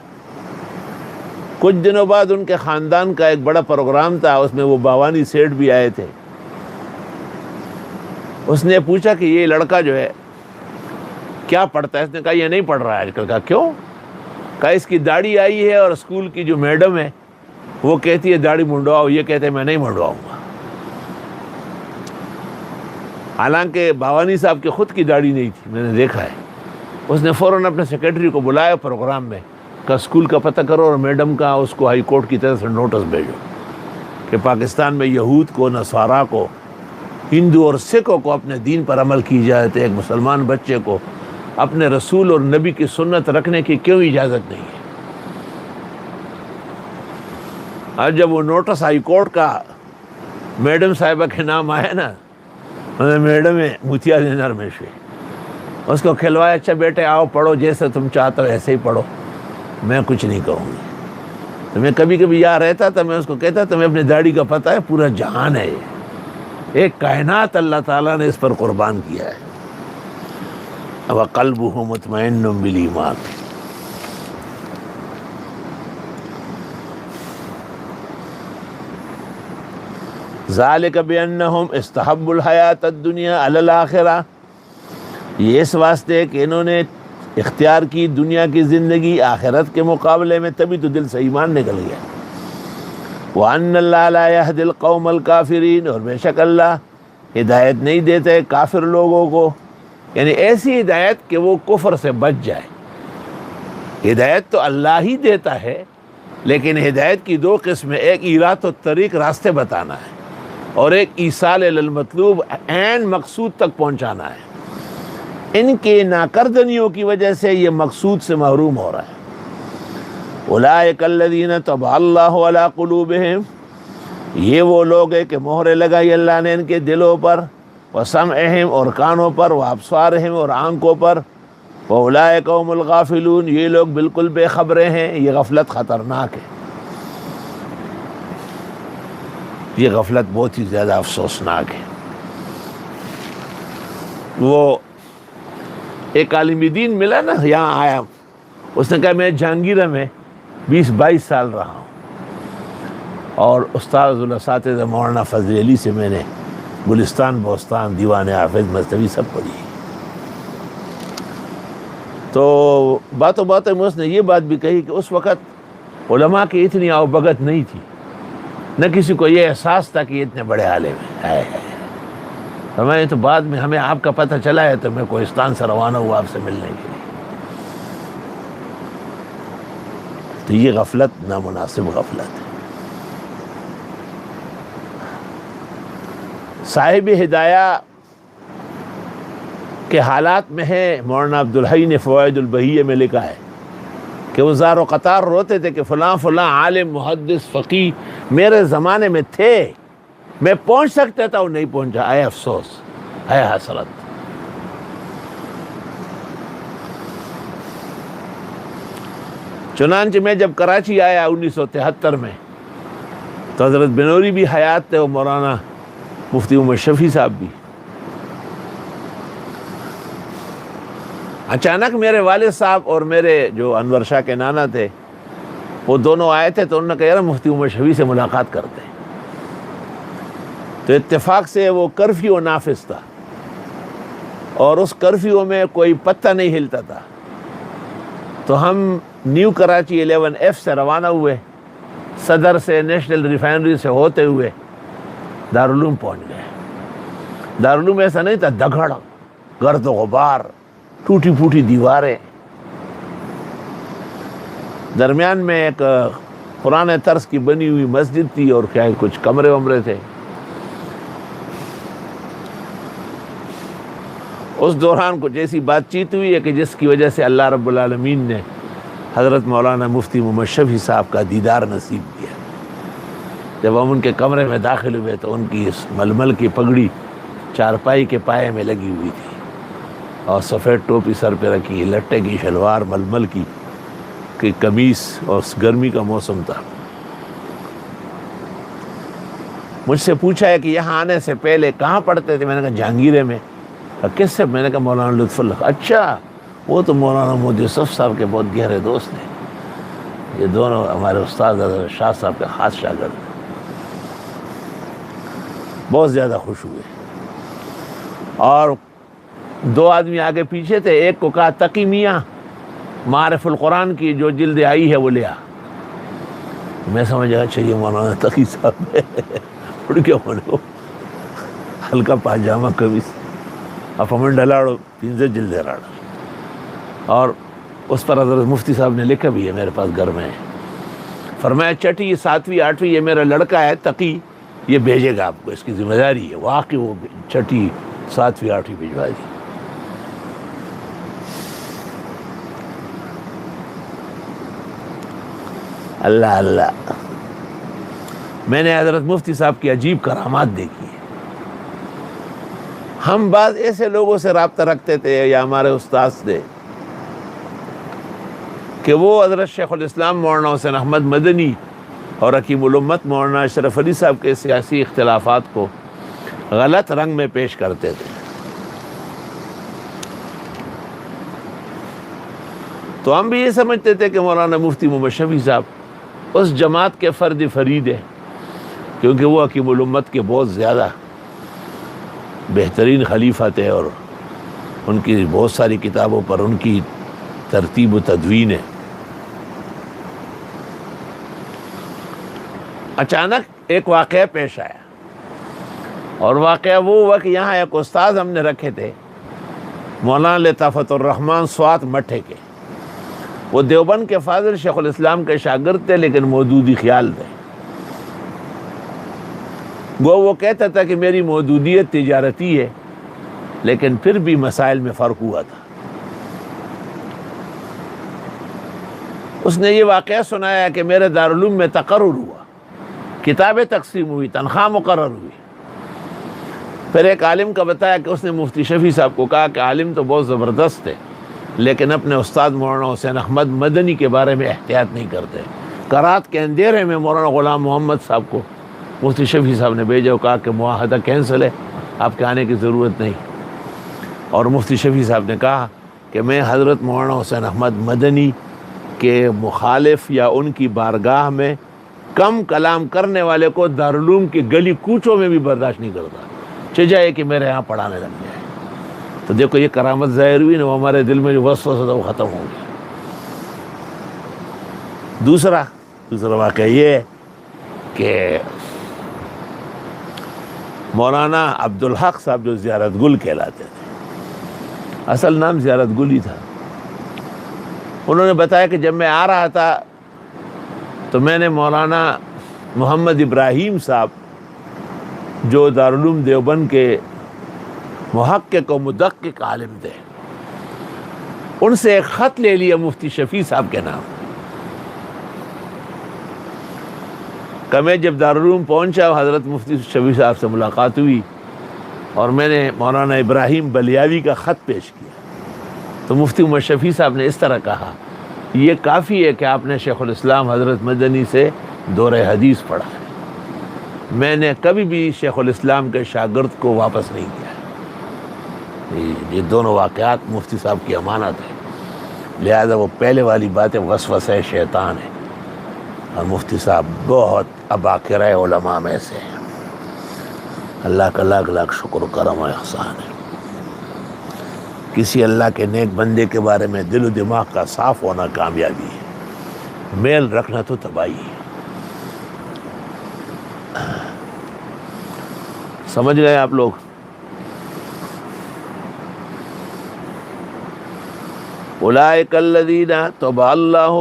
کچھ دنوں بعد ان کے خاندان کا ایک بڑا پروگرام تھا، اس میں وہ باوانی سیٹھ بھی آئے تھے. اس نے پوچھا کہ یہ لڑکا جو ہے کیا پڑھتا ہے؟ اس نے کہا یہ نہیں پڑھ رہا ہے آج کل. کہا کیوں؟ کہا اس کی داڑھی آئی ہے اور اسکول کی جو میڈم ہے وہ کہتی ہے داڑھی منڈواؤ، یہ کہتے ہیں میں نہیں منڈواؤں گا. حالانکہ باوانی صاحب کی خود کی داڑھی نہیں تھی، میں نے دیکھا ہے. اس نے فوراً اپنے سیکرٹری کو بلایا پروگرام میں، کہا اسکول کا پتہ کرو اور میڈم کا اس کو ہائی کورٹ کی طرف سے نوٹس بھیجو کہ پاکستان میں یہود کو، نصارہ کو، ہندو اور سکھوں کو اپنے دین پر عمل کی جائے تو ایک مسلمان بچے کو اپنے رسول اور نبی کی سنت رکھنے کی کیوں اجازت نہیں ہے. آج جب وہ نوٹس ہائی کورٹ کا میڈم صاحبہ کے نام آیا نا، میڈم متیا نر میں سے اس کو کھلوایا، اچھا بیٹے آؤ پڑھو، جیسے تم چاہتے ہو ایسے ہی پڑھو، میں کچھ نہیں کہوں گی. تو میں کبھی کبھی یہاں رہتا تھا، میں اس کو کہتا تمہیں اپنی داڑھی کا پتہ ہے پورا جہان ہے، ایک کائنات اللہ تعالیٰ نے اس پر قربان کیا ہے. وَقَلْبُهُ مُطْمَئِنٌّ بِالْإِيمَانِ. ذَلِكَ بِأَنَّهُمْ اسْتَحَبُّوا الْحَيَاةَ الدُّنْيَا عَلَى الْآخِرَةِ، یہ اس واسطے کہ انہوں نے اختیار کی دنیا کی زندگی آخرت کے مقابلے میں، تبھی تو دل سے ایمان نکل گیا. وَأَنَّ اللَّهَ لَا يَهْدِي الْقَوْمَ الْكَافِرِينَ، اور بے شک اللہ ہدایت نہیں دیتے کافر لوگوں کو، یعنی ایسی ہدایت کہ وہ کفر سے بچ جائے. ہدایت تو اللہ ہی دیتا ہے، لیکن ہدایت کی دو قسمیں، ایک ایرات الطریق راستے بتانا ہے، اور ایک ایصال المطلوب عین مقصود تک پہنچانا ہے. ان کے ناکردنیوں کی وجہ سے یہ مقصود سے محروم ہو رہا ہے. اولئک الذین طبع اللہ علی قلوبہم، یہ وہ لوگ ہیں کہ مہرے لگائی اللہ نے ان کے دلوں پر، وسمعہم اور کانوں پر، وابصارہم اور آنکھوں پر، واولئک هم الغافلون، یہ لوگ بالکل بے خبریں ہیں. یہ غفلت خطرناک ہے، یہ غفلت بہت ہی زیادہ افسوسناک ہے. وہ ایک عالم دین ملا نا، یہاں آیا، اس نے کہا میں جہانگیرہ میں 20-22 سال رہا ہوں، اور استاد الاساتذہ مولانا فضل علی سے میں نے گلستان بوستان، دیوان حافظ، مصنوی سب پڑھی. تو باتوں باتوں میں اس نے یہ بات بھی کہی کہ اس وقت علماء کی اتنی آؤبگت نہیں تھی، نہ کسی کو یہ احساس تھا کہ یہ اتنے بڑے عالم ہیں. فرمایا تو بعد میں ہمیں آپ کا پتہ چلا ہے تو میں کوہستان سے روانہ ہوا آپ سے ملنے کے لیے. تو یہ غفلت نامناسب غفلت ہے. صاحب ہدایہ کے حالات میں ہے، مولانا عبدالحی نے فوائد البہیہ میں لکھا ہے کہ وہ زار و قطار روتے تھے کہ فلاں فلاں عالم، محدث، فقیہ میرے زمانے میں تھے، میں پہنچ سکتا تھا وہ نہیں پہنچا. اے افسوس، اے حسرت. چنانچہ میں جب کراچی آیا 1973 میں تو حضرت بنوری بھی حیات تھے، اور مولانا مفتی عمر شفیع صاحب بھی. اچانک میرے والد صاحب اور میرے جو انور شاہ کے نانا تھے وہ دونوں آئے تھے، تو انہوں نے کہا یار مفتی عمر شفیع سے ملاقات کرتے ہیں. تو اتفاق سے وہ کرفیو نافذ تھا، اور اس کرفیو میں کوئی پتہ نہیں ہلتا تھا. تو ہم نیو کراچی 11F سے روانہ ہوئے، صدر سے، نیشنل ریفائنری سے ہوتے ہوئے دارالعلوم پہنچ گئے. دارالعلوم ایسا نہیں تھا، دگڑ، گرد و غبار، ٹوٹی پھوٹی دیواریں، درمیان میں ایک پرانے طرز کی بنی ہوئی مسجد تھی، اور کیا کچھ کمرے ومرے تھے. اس دوران کچھ ایسی بات چیت ہوئی ہے کہ جس کی وجہ سے اللہ رب العالمین نے حضرت مولانا مفتی محمد شفیع صاحب کا دیدار نصیب کیا۔ جب ہم ان کے کمرے میں داخل ہوئے تو ان کی اس ململ کی پگڑی چارپائی کے پائے میں لگی ہوئی تھی اور سفید ٹوپی سر پہ رکھی، لٹے کی شلوار ململ کی قمیص، اور گرمی کا موسم تھا۔ مجھ سے پوچھا ہے کہ یہاں آنے سے پہلے کہاں پڑھتے تھے؟ میں نے کہا جہانگیرے میں۔ کس سے؟ میں نے کہا مولانا لطف اللہ۔ اچھا، وہ تو مولانا مودودی یوسف صاحب کے بہت گہرے دوست ہیں، یہ دونوں ہمارے استاد حضرت شاہ صاحب کے خاص شاگرد ہیں۔ بہت زیادہ خوش ہوئے، اور دو آدمی آگے پیچھے تھے، ایک کو کہا تقی میاں معارف القرآن کی جو جلد آئی ہے وہ لیا۔ میں سمجھا اچھا یہ مولانا تقی صاحب ہے، اڑ گیا ہونے ہلکا پاجامہ قمیص اپمن ڈلاڑو پینزے جلد راڑا، اور اس پر حضرت مفتی صاحب نے لکھا بھی ہے، میرے پاس گھر میں ہے۔ فرمایا چھٹی 7ویں 8ویں یہ میرا لڑکا ہے تقی، یہ بھیجے گا آپ کو، اس کی ذمہ داری ہے۔ واقعی وہ چھٹی 7ویں 8ویں بھیجوا دی۔ اللہ اللہ، میں نے حضرت مفتی صاحب کی عجیب کرامات دیکھی ہے۔ ہم بعض ایسے لوگوں سے رابطہ رکھتے تھے یا ہمارے استاد سے کہ وہ حضرت شیخ الاسلام مولانا حسین احمد مدنی اور حکیم الامت مولانا اشرف علی صاحب کے سیاسی اختلافات کو غلط رنگ میں پیش کرتے تھے۔ تو ہم بھی یہ سمجھتے تھے کہ مولانا مفتی محمد شفیع صاحب اس جماعت کے فرد فرید ہیں، کیونکہ وہ حکیم الامت کے بہت زیادہ بہترین خلیفہ تھے، اور ان کی بہت ساری کتابوں پر ان کی ترتیب و تدوین ہے۔ اچانک ایک واقعہ پیش آیا، اور واقعہ وہ ہوا کہ یہاں ایک استاد ہم نے رکھے تھے مولانا لطافت الرحمن سوات مٹھے کے، وہ دیوبند کے فاضل شیخ الاسلام کے شاگرد تھے، لیکن مودودی خیال تھے۔ وہ کہتا تھا کہ میری مودودیت تجارتی ہے، لیکن پھر بھی مسائل میں فرق ہوا تھا۔ اس نے یہ واقعہ سنایا کہ میرے دارالعلوم میں تقرر ہوا، کتابیں تقسیم ہوئی، تنخواہ مقرر ہوئی۔ پھر ایک عالم کا بتایا کہ اس نے مفتی شفیع صاحب کو کہا کہ عالم تو بہت زبردست ہے، لیکن اپنے استاد مولانا حسین احمد مدنی کے بارے میں احتیاط نہیں کرتے۔ کرات کے اندھیرے میں مولانا غلام محمد صاحب کو مفتی شفیع صاحب نے بھیجا، کہا کہ معاہدہ کینسل ہے، آپ کے آنے کی ضرورت نہیں۔ اور مفتی شفیع صاحب نے کہا کہ میں حضرت مولانا حسین احمد مدنی کے مخالف یا ان کی بارگاہ میں کم کلام کرنے والے کو دارالعلوم کی گلی کوچوں میں بھی برداشت نہیں کرتا، چاہے کہ میرے یہاں پڑھانے لگ جائے۔ تو دیکھو یہ کرامت ظاہر ہوئی نا، وہ ہمارے دل میں جو وسوسہ تھا وہ ختم ہو گیا۔ دوسرا واقعہ یہ ہے کہ مولانا عبدالحق صاحب جو زیارت گل کہلاتے تھے، اصل نام زیارت گل ہی تھا، انہوں نے بتایا کہ جب میں آ رہا تھا تو میں نے مولانا محمد ابراہیم صاحب جو دارالعلوم دیوبند کے محقق و مدقق عالم تھے، ان سے ایک خط لے لیا مفتی شفیع صاحب کے نام۔ کہ میں جب دارالعلوم پہنچا حضرت مفتی شفیع صاحب سے ملاقات ہوئی، اور میں نے مولانا ابراہیم بلیاوی کا خط پیش کیا، تو مفتی محمد شفیع صاحب نے اس طرح کہا، یہ کافی ہے کہ آپ نے شیخ الاسلام حضرت مدنی سے دور حدیث پڑھا ہے، میں نے کبھی بھی شیخ الاسلام کے شاگرد کو واپس نہیں کیا۔ یہ دونوں واقعات مفتی صاحب کی امانت ہے، لہذا وہ پہلے والی باتیں وسوسہ شیطان ہے، اور مفتی صاحب بہت اباکرہ علماء میں سے ہیں۔ اللہ کا لاکھ لاکھ شکر و کرم و احسان ہے۔ کسی اللہ کے نیک بندے کے بارے میں دل و دماغ کا صاف ہونا کامیابی ہے، میل رکھنا تو تباہی ہے۔ سمجھ گئے آپ لوگ؟ اولئک الذین طبع اللہ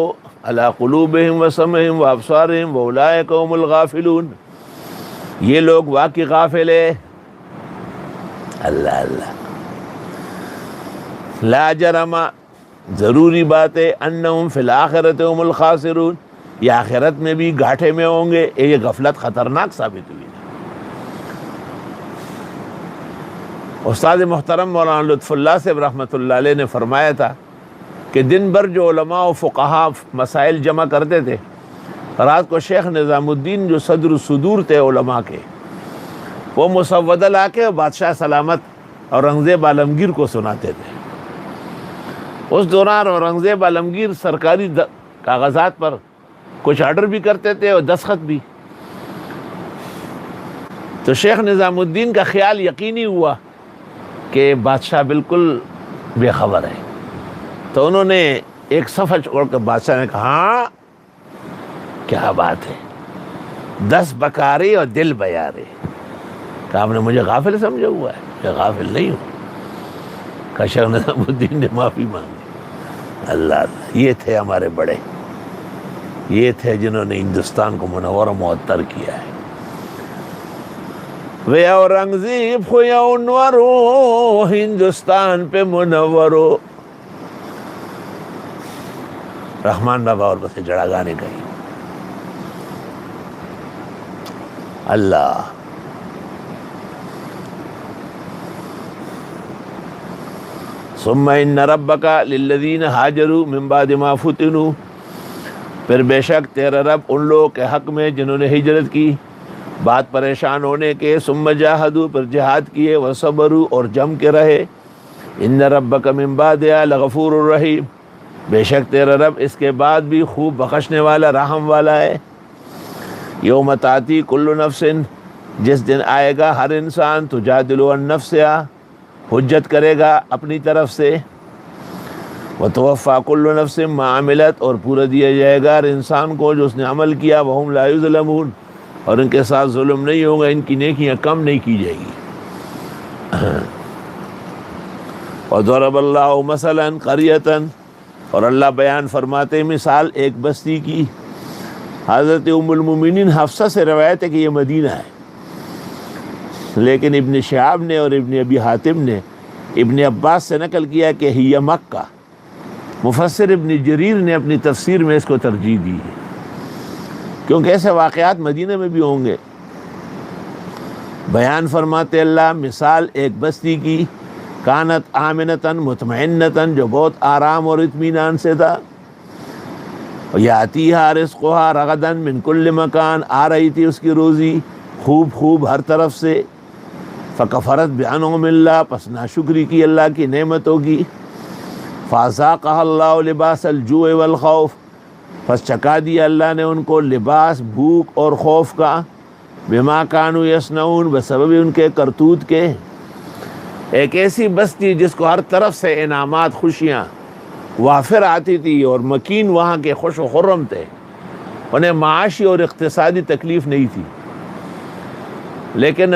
علی قلوبہم وسمعہم وابصارہم واولئک هم الغافلون، یہ لوگ واقعی غافل ہے۔ اللہ اللہ، لا جرم، ضروری بات ہے، انہم فی الآخرۃ هم الخاسرون، یہ آخرت میں بھی گھاٹے میں ہوں گے. یہ غفلت خطرناک ثابت ہوئی. استاد محترم مولانا لطف اللہ سے رحمۃ اللہ علیہ نے فرمایا تھا کہ دن بھر جو علماء و فقہا مسائل جمع کرتے تھے، رات کو شیخ نظام الدین جو صدر الصدور تھے علماء کے، وہ مسودہ لا کے بادشاہ سلامت اورنگزیب عالمگیر کو سناتے تھے. اس دوران اورنگزیب عالمگیر سرکاری کاغذات پر کچھ آرڈر بھی کرتے تھے اور دستخط بھی. تو شیخ نظام الدین کا خیال یقینی ہوا کہ بادشاہ بالکل بے خبر ہے. تو انہوں نے ایک صفحہ چھوڑ کر بادشاہ نے کہا ہاں کیا بات ہے، 10 بکارے اور دل بیارے. کہ آپ نے مجھے غافل سمجھا ہوا ہے؟ میں غافل نہیں ہوں. کہ شیخ نظام الدین نے معافی مانگی. اللہ، یہ تھے ہمارے بڑے، یہ تھے جنہوں نے ہندوستان کو منور و معطر کیا ہے. وے اورنگزیب خو یو انورو، ہندوستان پہ منورو. رحمان بابا اور بس جڑا گانے گئی. اللہ، ثم ان ربک للذین ہاجروا من بعد ما فتنوا، پھر بے شک تیرا رب ان لوگوں کے حق میں جنہوں نے ہجرت کی بات پریشان ہونے کے، ثم جاہدوا، پھر جہاد کیے، وصبروا، اور جم کے رہے. ان ربک من بعدها لغفور الرحیم، بے شک تیرا رب اس کے بعد بھی خوب بخشنے والا رحم والا ہے. یوم تاتی کل نفس، جس دن آئے گا ہر انسان، تجادل عن نفسہا، حجت کرے گا اپنی طرف سے، وتوفی کل نفس ما عملت، اور پورا دیا جائے گا ہر انسان کو جو اس نے عمل کیا، وہم لا یظلمون، اور ان کے ساتھ ظلم نہیں ہوگا، ان کی نیکیاں کم نہیں کی جائے گی. وضرب اللہ مثلا قریۃ، اور اللہ بیان فرماتے مثال ایک بستی کی. حضرت ام المومنین حفصہ سے روایت ہے کہ یہ مدینہ ہے، لیکن ابن شہاب نے اور ابن ابی حاتم نے ابن عباس سے نقل کیا کہ ہی مکہ. مفسر ابن جریر نے اپنی تفسیر میں اس کو ترجیح دی ہے، کیونکہ ایسے واقعات مدینہ میں بھی ہوں گے. بیان فرماتے اللہ مثال ایک بستی کی، کانت آمنتاً مطمئنتاً، جو بہت آرام اور اطمینان سے تھا. یاتیہا رزقہا رغداً من کل مکان، آ رہی تھی اس کی روزی خوب خوب ہر طرف سے. فکفرت بانعم اللہ، پس ناشکری کی اللہ کی نعمتوں کی. فاذاقہا اللہ لباس الجوع والخوف، پس چکا دیا اللہ نے ان کو لباس بھوک اور خوف کا. بما کانوا یصنعون، بسبب ان کے کرتوت کے. ایک ایسی بستی جس کو ہر طرف سے انعامات، خوشیاں وافر آتی تھی، اور مکین وہاں کے خوش و خرم تھے، انہیں معاشی اور اقتصادی تکلیف نہیں تھی. لیکن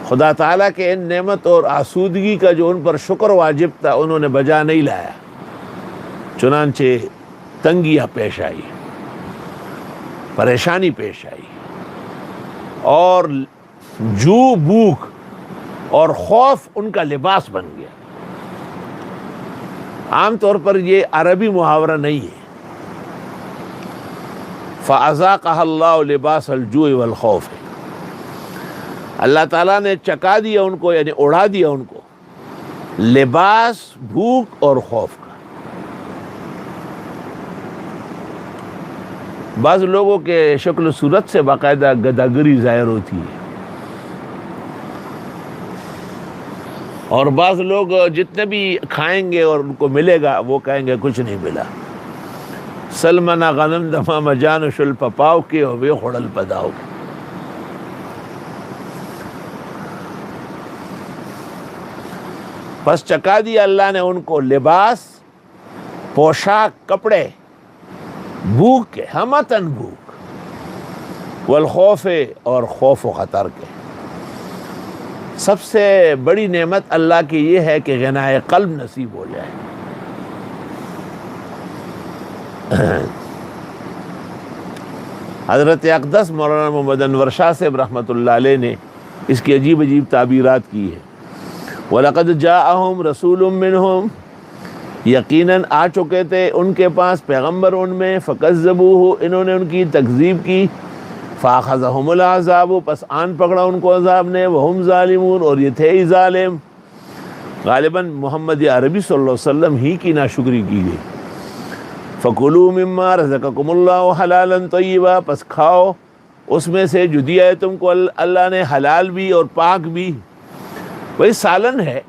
خدا تعالیٰ کے ان نعمت اور آسودگی کا جو ان پر شکر واجب تھا انہوں نے بجا نہیں لایا، چنانچہ تنگیاں پیش آئی، پریشانی پیش آئی، اور جو بھوک اور خوف ان کا لباس بن گیا. عام طور پر یہ عربی محاورہ نہیں ہے. فَأَذَاقَهَا اللَّهُ لِبَاسَ الْجُوعِ وَالْخَوْفِ، اللہ تعالیٰ نے چکا دیا ان کو، یعنی اڑا دیا ان کو، لباس بھوک اور خوف کا. بعض لوگوں کے شکل و صورت سے باقاعدہ گداگری ظاہر ہوتی ہے، اور بعض لوگ جتنے بھی کھائیں گے اور ان کو ملے گا وہ کہیں گے کچھ نہیں ملا. سلمنا غنم دما مجان شل پپاؤ کے ہوئے خوڑل پداؤ کے. پس چکا دیا اللہ نے ان کو لباس، پوشاک، کپڑے، بھوک کے، ہمتن بھوک، والخوف، اور خوف و خطر کے. سب سے بڑی نعمت اللہ کی یہ ہے کہ غنائے قلب نصیب ہو جائے. حضرت اقدس مولانا محمد انور شاہ صاحب رحمۃ اللہ علیہ نے اس کی عجیب عجیب تعبیرات کی ہے. وَلَقَدْ جَاءَهُمْ رَسُولٌ مِّنْهُمْ، یقیناً آ چکے تھے ان کے پاس پیغمبر ان میں، فَكَذَّبُوهُ، انہوں نے ان کی تکذیب کی، فَأَخَذَهُمُ الْعَذَابُ، پس آن پکڑا ان کو عذاب نے، وَهُمْ ظَالِمُونَ، اور یہ تھے ہی ظالم۔ غالباً محمد عربی صلی اللہ علیہ وسلم ہی کی ناشکری کی گئی۔ فَكُلُوا مِمَّا رَزَقَكُمُ اللَّهُ حَلَالًا طَيِّبًا، پس کھاؤ اس میں سے جو دیا ہے تم کو اللہ نے، حلال بھی اور پاک بھی۔ وہی سالن ہے،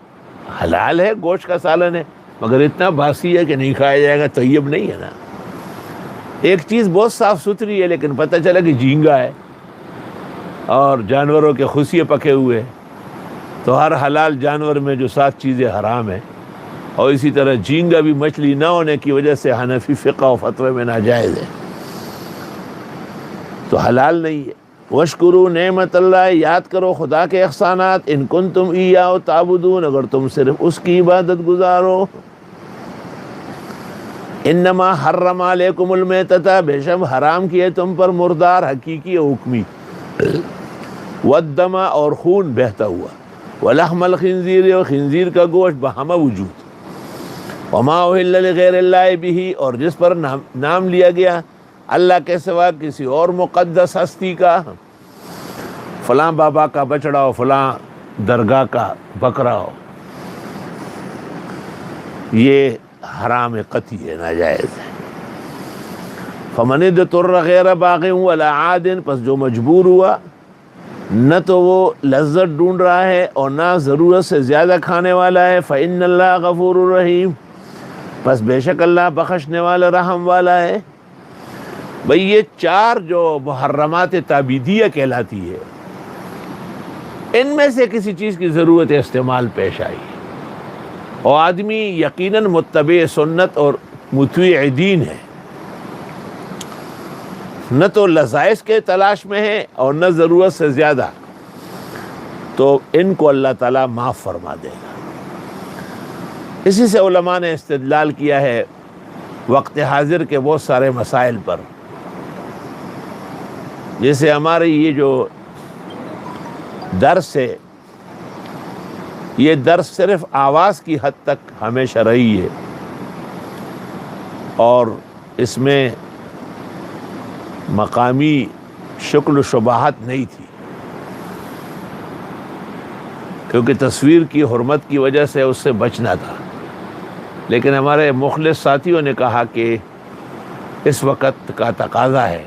حلال ہے، گوشت کا سالن ہے، مگر اتنا باسی ہے کہ نہیں کھایا جائے گا، طیب نہیں ہے نا۔ ایک چیز بہت صاف ستھری ہے لیکن پتہ چلا کہ جھینگا ہے اور جانوروں کے خصیے پکے ہوئے ہیں، تو ہر حلال جانور میں جو 7 چیزیں حرام ہیں، اور اسی طرح جھینگا بھی مچھلی نہ ہونے کی وجہ سے حنفی فقہ و فتوے میں ناجائز ہے، تو حلال نہیں ہے۔ وَاشْكُرُوا نعمت اللہ، یاد کرو خدا کے احسانات، ان کنتم ایاہ تعبدون، اگر تم صرف اس کی عبادت گزارو۔ انما حرم علیکم المیتۃ، بے شک حرام کیے تم پر مردار، حقیقی و حکمی، والدم، اور خون بہتا ہوا، ولحم الخنزیر، اور خنزیر کا گوشت بہمہ وجود، وما اہل لغیر اللہ بہ، اور جس پر نام لیا گیا اللہ کے سوا کسی اور مقدس ہستی کا، فلاں بابا کا بچڑا ہو، فلاں درگاہ کا بکرا ہو، یہ حرام قطعی ہے، ناجائز ہے۔ فمن اضطر غیر باغ ولا عاد، پس جو مجبور ہوا، نہ تو وہ لذت ڈھونڈ رہا ہے اور نہ ضرورت سے زیادہ کھانے والا ہے، فإن اللہ غفور الرحیم، پس بے شک اللہ بخشنے والا رحم والا ہے۔ بھئی یہ 4 جو محرمات تعبیدیہ کہلاتی ہے، ان میں سے کسی چیز کی ضرورت استعمال پیش آئی اور آدمی یقیناً متبع سنت اور مطیع دین ہے، نہ تو لذائذ کے تلاش میں ہے اور نہ ضرورت سے زیادہ، تو ان کو اللہ تعالیٰ معاف فرما دے گا۔ اسی سے علماء نے استدلال کیا ہے وقت حاضر کے بہت سارے مسائل پر، جیسے ہمارے یہ جو درس ہے، یہ درس صرف آواز کی حد تک ہمیشہ رہی ہے، اور اس میں مقامی شکل و شباہت نہیں تھی، کیونکہ تصویر کی حرمت کی وجہ سے اس سے بچنا تھا۔ لیکن ہمارے مخلص ساتھیوں نے کہا کہ اس وقت کا تقاضا ہے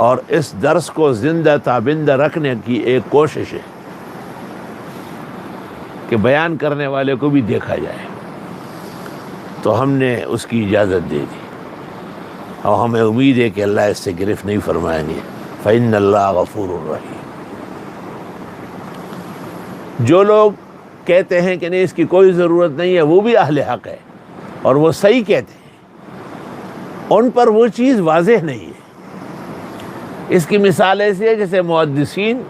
اور اس درس کو زندہ تابندہ رکھنے کی ایک کوشش ہے کہ بیان کرنے والے کو بھی دیکھا جائے، تو ہم نے اس کی اجازت دے دی، اور ہمیں امید ہے کہ اللہ اس سے گرفت نہیں فرمائیں گے۔ فإن اللہ غفور الرحیم۔ جو لوگ کہتے ہیں کہ نہیں اس کی کوئی ضرورت نہیں ہے، وہ بھی اہل حق ہے اور وہ صحیح کہتے ہیں، ان پر وہ چیز واضح نہیں ہے۔ اس کی مثال ایسی ہے جیسے محدثین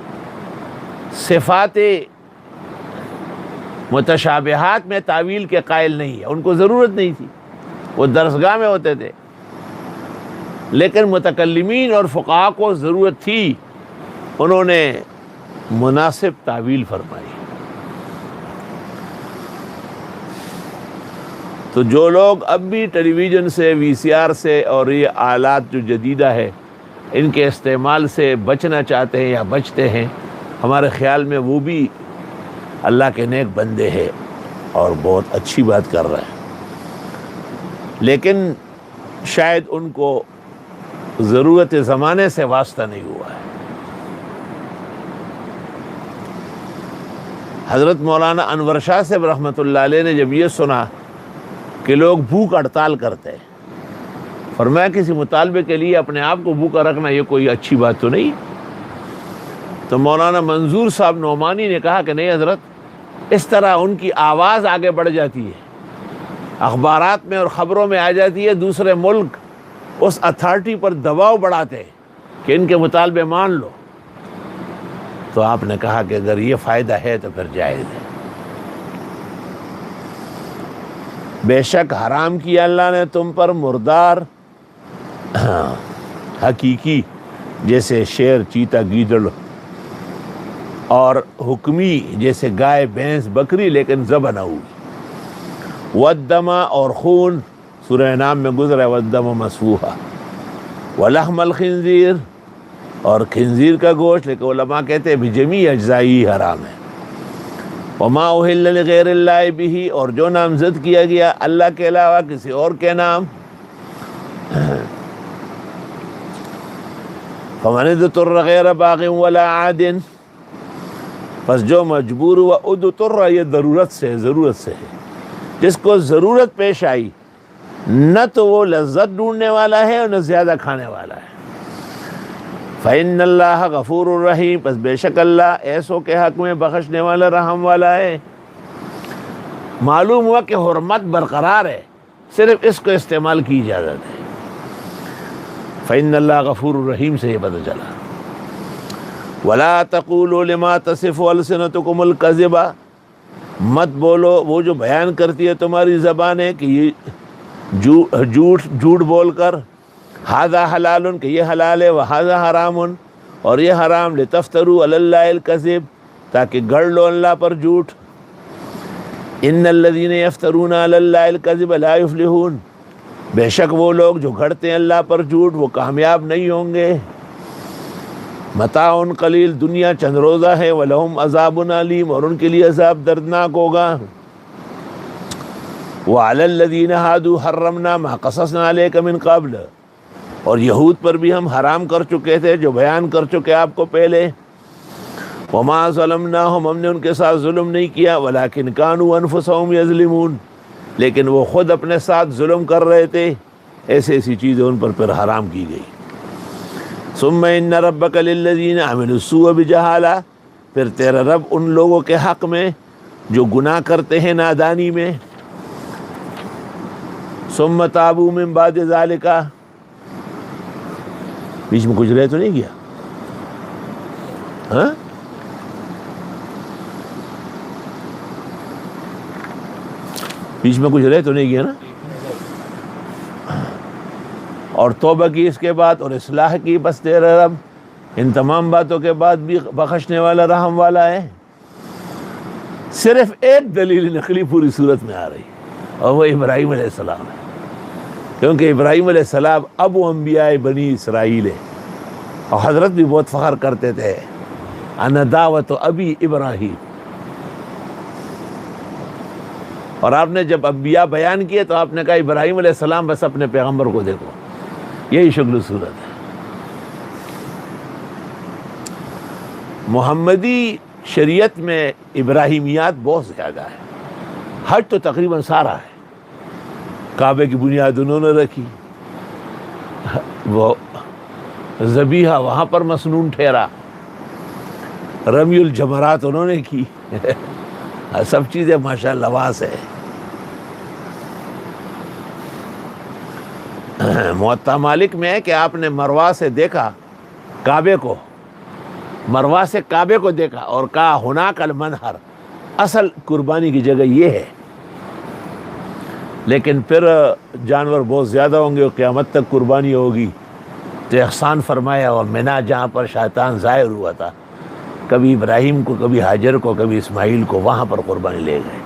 صفات متشابہات میں تعویل کے قائل نہیں ہے، ان کو ضرورت نہیں تھی، وہ درسگاہ میں ہوتے تھے، لیکن متکلمین اور فقہاء کو ضرورت تھی، انہوں نے مناسب تعویل فرمائی۔ تو جو لوگ اب بھی ٹیلی ویژن سے، وی سی آر سے اور یہ آلات جو جدیدہ ہے ان کے استعمال سے بچنا چاہتے ہیں یا بچتے ہیں، ہمارے خیال میں وہ بھی اللہ کے نیک بندے ہیں اور بہت اچھی بات کر رہے ہیں، لیکن شاید ان کو ضرورت زمانے سے واسطہ نہیں ہوا ہے۔ حضرت مولانا انور شاہ صاحب رحمۃ اللہ علیہ نے جب یہ سنا کہ لوگ بھوک ہڑتال کرتے ہیں، فرمایا کسی مطالبے کے لیے اپنے آپ کو بھوکا رکھنا یہ کوئی اچھی بات تو نہیں۔ تو مولانا منظور صاحب نعمانی نے کہا کہ نہیں حضرت، اس طرح ان کی آواز آگے بڑھ جاتی ہے، اخبارات میں اور خبروں میں آ جاتی ہے، دوسرے ملک اس اتھارٹی پر دباؤ بڑھاتے ہیں کہ ان کے مطالبے مان لو۔ تو آپ نے کہا کہ اگر یہ فائدہ ہے تو پھر جائز ہے۔ بے شک حرام کیا اللہ نے تم پر مردار حقیقی، جیسے شیر، چیتا، گیدڑ، اور حکمی جیسے گائے بھینس بکری لیکن ذبح نہ ہوئی، والدم اور خون سورہ انعام میں گزرا ہے والدم مسفوحا، ولحم الخنزیر اور خنزیر کا گوشت، لیکن علماء کہتے ہیں بجمیع اجزائی حرام ہے، وما اہل لغیر اللہ بہ اور جو نامزد کیا گیا اللہ کے علاوہ کسی اور کے نام، فمن اضطر غیر باغ ولا عاد پس جو مجبور ہوا، اضطر یہ ضرورت سے ہے، جس کو ضرورت پیش آئی، نہ تو وہ لذت ڈھونڈنے والا ہے اور نہ زیادہ کھانے والا ہے، فإن اللہ غفور الرحیم پس بے شک اللہ ایسوں کے حق میں بخشنے والا رحم والا ہے۔ معلوم ہوا کہ حرمت برقرار ہے، صرف اس کو استعمال کی اجازت ہے، فإن اللہ غفور الرحیم سے یہ پتہ چلا۔ ولا تقولوا لما تصف السنتکم الکذب مت بولو وہ جو بیان کرتی ہے تمہاری زبانیں کہ یہ جھوٹ بول کر، ھذا حلال کہ یہ حلال ہے، وھذا حرام اور یہ حرام، لتفتروا علی اللہ الکذب تاکہ گڑھ لو اللہ پر جھوٹ، ان الذین یفترون علی اللہ الکذب لا یفلحون بے شک وہ لوگ جو گھڑتے ہیں اللہ پر جھوٹ وہ کامیاب نہیں ہوں گے۔ متاع قلیل دنیا چند روزہ ہے، ولہم عذاب علیم اور ان کے لیے عذاب دردناک ہوگا۔ وعلی الذین ھادوا حرمنا ما قصصنا علیک من قبل اور یہود پر بھی ہم حرام کر چکے تھے جو بیان کر چکے آپ کو پہلے، وما ظلمناہم ہم نے ان کے ساتھ ظلم نہیں کیا، ولکن کانوا انفسہم یظلمون لیکن وہ خود اپنے ساتھ ظلم کر رہے تھے، ایسی چیزیں ان پر پھر حرام کی گئی۔ ثم ان ربک للذین عملوا السوء بجہالہ پھر تیرا رب ان لوگوں کے حق میں جو گناہ کرتے ہیں نادانی میں، ثم تابوا من بعد ذلک بیچ میں کچھ رہ تو نہیں گیا؟ ہاں بیچ میں کچھ رہ تو نہیں گیا نا؟ اور توبہ کی اس کے بعد اور اصلاح کی، بس تیرا رب ان تمام باتوں کے بعد بھی بخشنے والا رحم والا ہے۔ صرف ایک دلیل نقلی پوری صورت میں آ رہی اور وہ ابراہیم علیہ السلام ہے، کیونکہ ابراہیم علیہ السلام ابو انبیاء بنی اسرائیل ہے، اور حضرت بھی بہت فخر کرتے تھے انا دعوت ابی ابراہیم، اور آپ نے جب انبیاء بیان کیے تو آپ نے کہا ابراہیم علیہ السلام بس اپنے پیغمبر کو دیکھو، یہی شکل صورت ہے۔ محمدی شریعت میں ابراہیمیات بہت زیادہ ہے، حج تو تقریباً سارا ہے، کعبے کی بنیاد انہوں نے رکھی، وہ ذبیحہ وہاں پر مسنون ٹھہرا، رمی الجمرات انہوں نے کی، سب چیزیں ماشاءاللہ وہاں سے۔ موطا مالک میں ہے کہ آپ نے مروہ سے دیکھا کعبے کو، مروہ سے کعبے کو دیکھا اور کہا ہناک المنحر، اصل قربانی کی جگہ یہ ہے، لیکن پھر جانور بہت زیادہ ہوں گے اور قیامت تک قربانی ہوگی، تو احسان فرمایا، اور مینا جہاں پر شیطان ظاہر ہوا تھا، کبھی ابراہیم کو کبھی حاجر کو کبھی اسماعیل کو وہاں پر قربانی لے گئے۔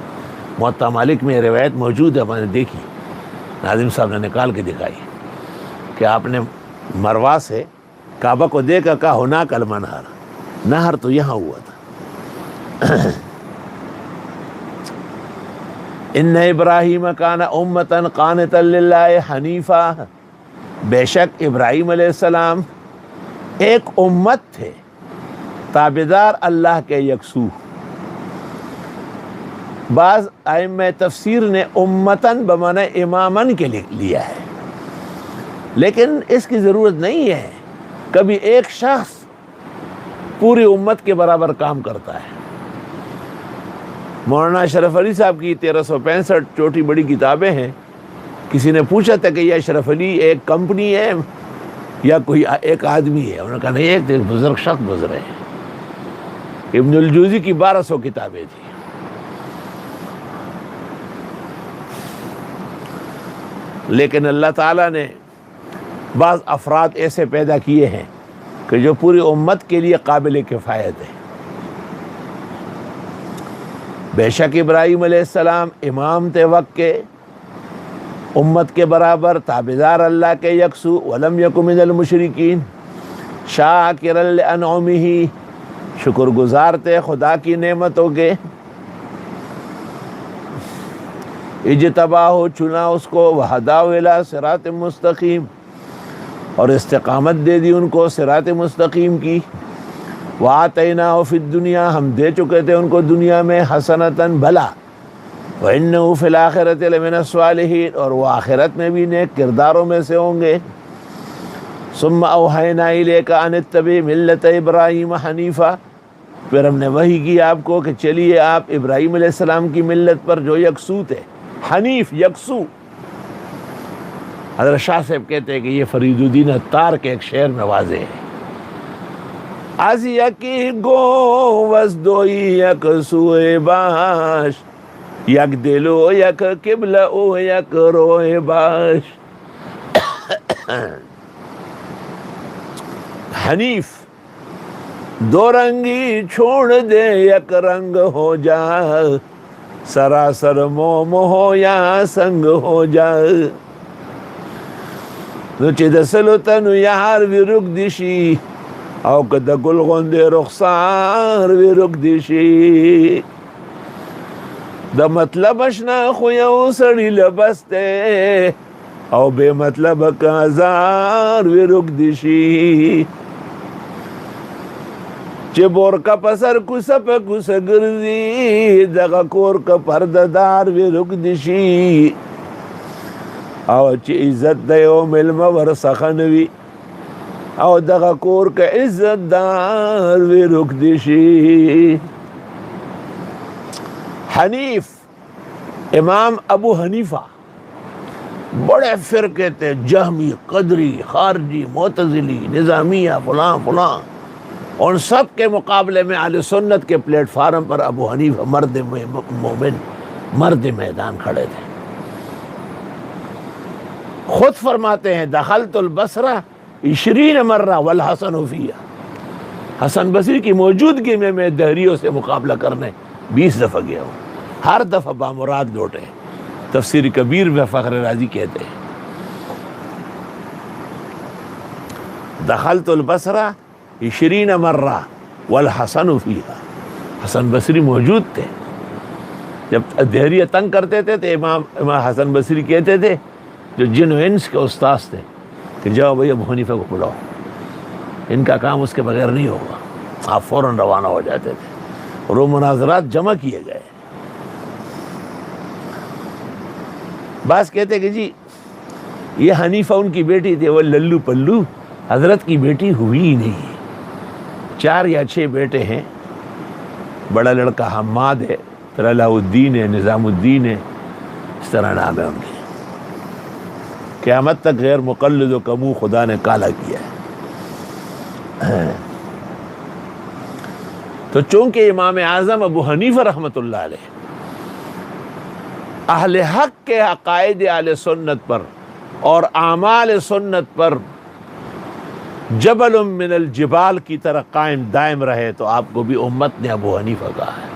موطا مالک میں روایت موجود ہے، میں نے دیکھی، ناظم صاحب نے نکال کے دکھائی کہ آپ نے مروہ سے کعبہ کو دیکھا، کہا ہناک المنحر، نہر تو یہاں ہوا تھا۔ ان ابراہیم کان امۃ قانتا للہ حنیفا بے شک ابراہیم علیہ السلام ایک امت تھے، تابعدار اللہ کے یکسو۔ بعض ائمہ تفسیر نے امتن بمعنی امامن کے لیا ہے، لیکن اس کی ضرورت نہیں ہے، کبھی ایک شخص پوری امت کے برابر کام کرتا ہے۔ مولانا اشرف علی صاحب کی 1365 چھوٹی بڑی کتابیں ہیں، کسی نے پوچھا تھا کہ یہ اشرف علی ایک کمپنی ہے یا کوئی ایک آدمی ہے؟ انہوں نے کہا نہیں، ایک بزرگ شخص گزرے ہیں۔ ابن الجوزی کی 1200 کتابیں تھیں۔ لیکن اللہ تعالیٰ نے بعض افراد ایسے پیدا کیے ہیں کہ جو پوری امت کے لیے قابل کفایت ہے۔ بے شک ابراہیم علیہ السلام امام تھے وقت کے، امت کے برابر، تابعدار اللہ کے یکسو، ولم یک من المشرکین، شاکرا لانعمہ، شکر گزار تھے خدا کی نعمتوں کے، اجتباہ، چنا اس کو، وہداہ الی صراط مستقیم، اور استقامت دے دی ان کو صراط مستقیم کی، وآتیناہ فی الدنیا، ہم دے چکے تھے ان کو دنیا میں حسنتاً بھلا، وإنہ فی الآخرۃ لمن الصالحین، اور وہ آخرت میں بھی نیک کرداروں میں سے ہوں گے۔ ثم اوحینا الیک ان اتبع ملت ابراہیم حنیفا، پھر ہم نے وحی کی آپ کو کہ چلیے آپ ابراہیم علیہ السلام کی ملت پر جو یکسو تھے، حنیف، یکسو۔ حضرت شاہ صاحب کہتے ہیں کہ یہ فرید الدین عطار کے ایک شعر میں واضح ہے، از یکی گو وز دوئی یک سوئے باش، یک دل و یک قبلہ او یک روئے باش۔ حنیف، دو رنگی چھوڑ دے یک رنگ ہو جا، سراسر موم ہو یا سنگ ہو جا، نو چی دسلو تنو یار وی رک دیشی، او که د گل غوندې رخسار وی رک دیشي، د مطلب اشنا خو یو سړی لبس دی، او بے مطلب که هزار وی رک دیشي، چې بور کا پسر کوسه په کوسه ګرځي، دغه کور که پردهدار وی رک دیشي، او چې عزت د یو مېلمه ورڅخه نه وي، او دغه کور که عزت دار وی رک دیشی۔ حنیف، امام ابو حنیفہ بڑے فرقے تھے، جہمی، قدری، خارجی، معتزلی، نظامیہ، فلاں فلاں، ان سب کے مقابلے میں اہل سنت کے پلیٹ فارم پر ابو حنیفہ مرد مومن، مرد میدان کھڑے تھے۔ خود فرماتے ہیں دخلت البصرہ 20 مرہ والحسن فیہا، حسن بصری کی موجودگی میں دہریوں سے مقابلہ کرنے 20 دفعہ گیا ہوں، ہر دفعہ بامراد لوٹے۔ تفسیر کبیر میں فخر رازی کہتے ہیں دخلت البصرہ 20 مرہ والحسن فیہا، حسن بصری موجود تھے۔ جب دہریہ تنگ کرتے تھے تو امام حسن بصری کہتے تھے، جو جن و انس کے استاذ تھے، کہ جاؤ بھئی ابو حنیفہ کو بلاؤ، ان کا کام اس کے بغیر نہیں ہوگا۔ آپ فوراً روانہ ہو جاتے تھے اور وہ مناظرات جمع کیے گئے۔ بعض کہتے کہ جی یہ حنیفہ ان کی بیٹی تھی، وہ للو پلو حضرت کی بیٹی ہوئی ہی نہیں، 4 یا 6 بیٹے ہیں، بڑا لڑکا حماد ہے، پھر علاء الدین ہے، نظام الدین ہے، اس طرح نام ہے ان کے۔ قیامت تک غیر مقلد و کمو خدا نے کالا کیا ہے۔ تو چونکہ امام اعظم ابو حنیفہ رحمۃ اللہ علیہ اہل حق کے عقائد اہل سنت پر اور اعمال سنت پر جبل من الجبال کی طرح قائم دائم رہے، تو آپ کو بھی امت نے ابو حنیفہ کہا ہے۔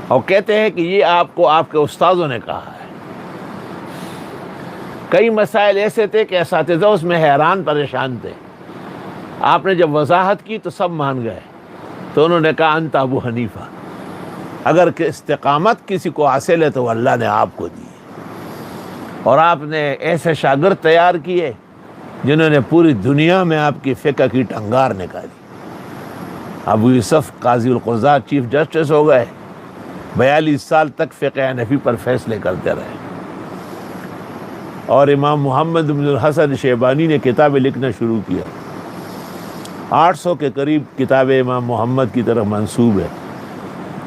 اور کہتے ہیں کہ یہ آپ کو آپ کے استاذوں نے کہا ہے۔ کئی مسائل ایسے تھے کہ اساتذہ اس میں حیران پریشان تھے، آپ نے جب وضاحت کی تو سب مان گئے، تو انہوں نے کہا انت ابو حنیفہ۔ اگر کہ استقامت کسی کو حاصل ہے تو اللہ نے آپ کو دی، اور آپ نے ایسے شاگرد تیار کیے جنہوں نے پوری دنیا میں آپ کی فقہ کی ٹنگار نکالی۔ ابو یوسف قاضی القضاة چیف جسٹس ہو گئے، 42 سال تک فقہ حنفی پر فیصلے کرتے رہے، اور امام محمد بن الحسن شیبانی نے کتابیں لکھنا شروع کیا، 800 کے قریب کتابیں امام محمد کی طرف منسوب ہے،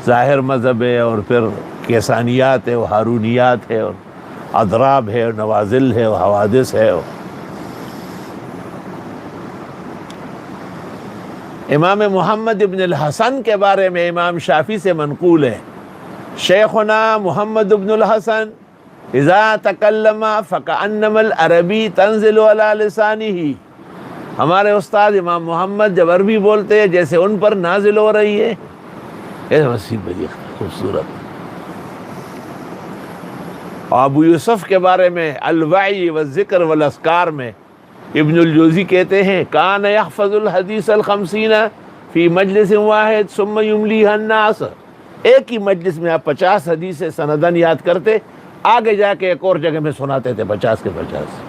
ظاہر مذہب ہے، اور پھر کیسانیات ہے، اور ہارونیات ہے، اور اضراب ہے، اور نوازل ہے، اور حوادث ہے۔ امام محمد ابن الحسن کے بارے میں امام شافعی سے منقول ہے، شیخنا محمد ابن الحسن اذا تکلم فکأنما العربی تنزل علی لسانہ، ہمارے استاد امام محمد جب عربی بولتے ہیں جیسے ان پر نازل ہو رہی ہے، ایسے مسیح بڑی خوبصورت. ابو یوسف کے بارے میں الوعی والذکر والاذکار میں ابن الجوزی کہتے ہیں کان یحفظ الحدیث الخمسین فی مجلس واحد ثم یملیہ الناس. ایک ہی مجلس میں آپ 50 حدیث سندن یاد کرتے، آگے جا کے ایک اور جگہ میں سناتے تھے 50 کے 50.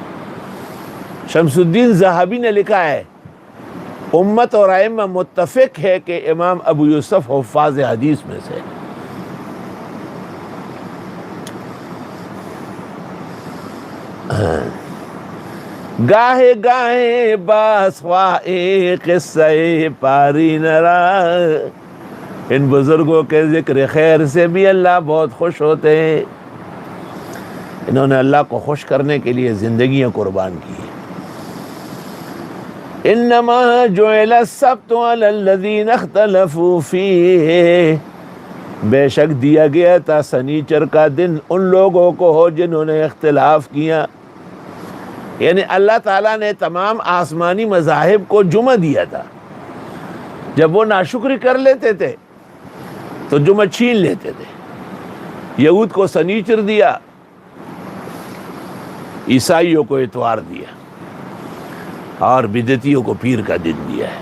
شمس الدین ذہبی نے لکھا ہے امت اور ائمہ متفق ہے کہ امام ابو یوسف حفاظ حدیث میں سے. گاہے گاہے باسوائے قصے پاری نرا. ان بزرگوں کے ذکر خیر سے بھی اللہ بہت خوش ہوتے ہیں. انہوں نے اللہ کو خوش کرنے کے لیے زندگیاں قربان کی. انما جعل السبت علی الذین اختلفوا فیہ. بے شک دیا گیا تھا سنیچر کا دن ان لوگوں کو ہو جنہوں نے اختلاف کیا. یعنی اللہ تعالیٰ نے تمام آسمانی مذاہب کو جمعہ دیا تھا. جب وہ ناشکری کر لیتے تھے تو جمعہ چھین لیتے تھے. یہود کو سنیچر دیا، عیسائیوں کو اتوار دیا، اور بدعتیوں کو پیر کا دن دیا ہے.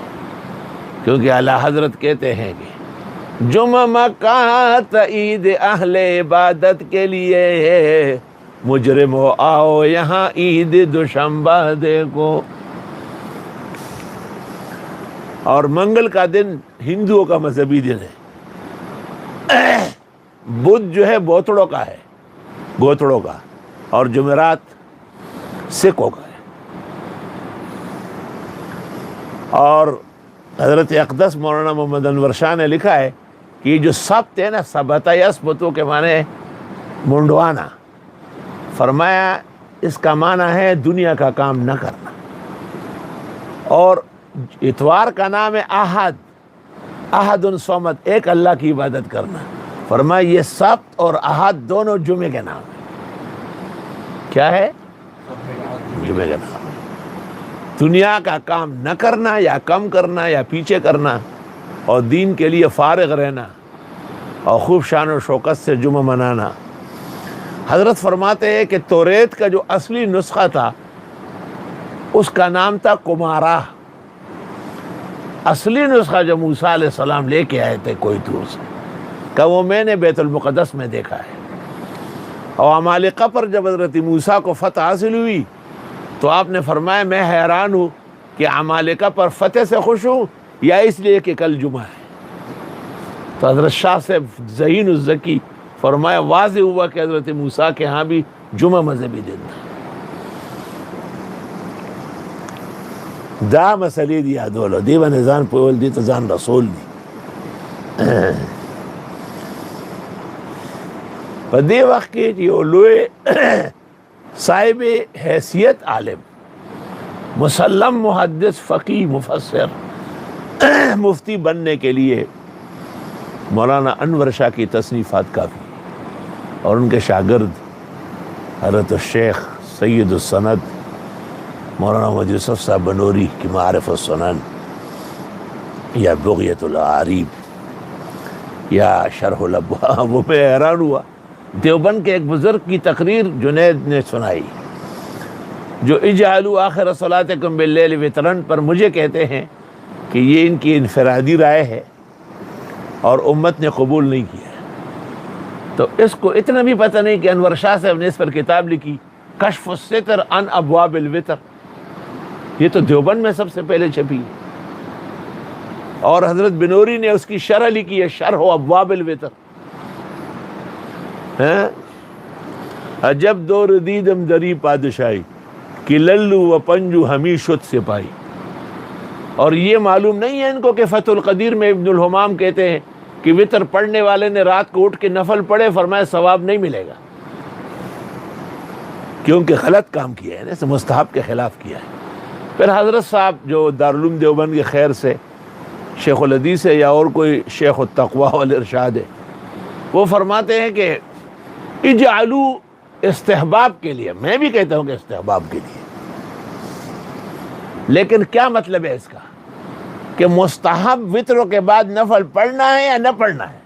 کیونکہ اعلیٰ حضرت کہتے ہیں کہ جمعہ مکہ عید اہل عبادت کے لیے ہے، مجرمو آؤ یہاں عید دوشنبہ دیکھو. اور منگل کا دن ہندوؤں کا مذہبی دن ہے. بدھ جو ہے بوتڑوں کا ہے، گوتڑوں کا، اور جمعرات سکھوں کا ہے. اور حضرت اقدس مولانا محمد انور شاہ نے لکھا ہے کہ یہ جو سبت ہے نا، سبت یسبتو کے معنی ہے منڈوانا. فرمایا اس کا معنی ہے دنیا کا کام نہ کرنا. اور اتوار کا نام ہے احد، احد الصمد، ایک اللہ کی عبادت کرنا. فرمایا یہ سبت اور احد دونوں جمعے کے نام ہیں. کیا ہے؟ جمعے کے نام. دنیا کا کام نہ کرنا یا کم کرنا یا پیچھے کرنا، اور دین کے لیے فارغ رہنا اور خوب شان و شوکت سے جمعہ منانا. حضرت فرماتے ہیں کہ توریت کا جو اصلی نسخہ تھا اس کا نام تھا کمارہ. اصلی نسخہ جو موسیٰ علیہ السلام لے کے آئے تھے کوئی طور سے، کہ وہ میں نے بیت المقدس میں دیکھا ہے. اور عمالقہ پر جب حضرت موسیٰ کو فتح حاصل ہوئی تو آپ نے فرمایا میں حیران ہوں کہ عمالقہ پر فتح سے خوش ہوں یا اس لیے کہ کل جمعہ ہے. تو حضرت شاہ سے ذہین الذکی فرمایا واضح ہوا کہ حضرت موسیٰ کے ہاں بھی جمعہ مذہبی دن تھا. دا مسئلے دی یادولو دی بن ځان پویل دی ته ځان رسول دی. په دې وخت کې یو لوی صاحب حیثیت عالم، مسلم محدث فقی مفسر، مفتی بننے کے لیے مولانا انور شاہ کی تصنیفات کافی، اور ان کے شاگرد حضرت الشیخ سید السند مولانا محمد یوسف صاحب بنوری کی معارف السنن، یا بغیت العاریب، یا شرح الابواب. وہ میں حیران ہوا. دیوبند کے ایک بزرگ کی تقریر جنید نے سنائی جو اجعلوا آخر صلاتکم باللیل وطرن پر مجھے کہتے ہیں کہ یہ ان کی انفرادی رائے ہے اور امت نے قبول نہیں کیا. تو اس کو اتنا بھی پتہ نہیں کہ انور شاہ صاحب نے اس پر کتاب لکھی کشف الستر عن ابواب الوتر. یہ تو دیوبند میں سب سے پہلے چھپی. اور حضرت بنوری نے اس کی شرح لکھی ہے شرح ابواب الوتر. عجب دور دیدم دری پادشاہی کہ للو و پنجو ہمیشت سپاہی. اور یہ معلوم نہیں ہے ان کو کہ فتح القدیر میں ابن الحمام کہتے ہیں کہ وتر پڑھنے والے نے رات کو اٹھ کے نفل پڑھے، فرمایا ثواب نہیں ملے گا، کیونکہ غلط کام کیا ہے نا، مستحب کے خلاف کیا ہے. پھر حضرت صاحب جو دارالعلوم دیوبند کے خیر سے شیخ الحدیث ہے یا اور کوئی شیخ التقویٰ والارشاد ہے، وہ فرماتے ہیں کہ اجعلو استحباب کے لیے، میں بھی کہتا ہوں کہ استحباب کے لیے، لیکن کیا مطلب ہے اس کا کہ مستحب وطروں کے بعد نفل پڑھنا ہے یا نہ پڑھنا ہے؟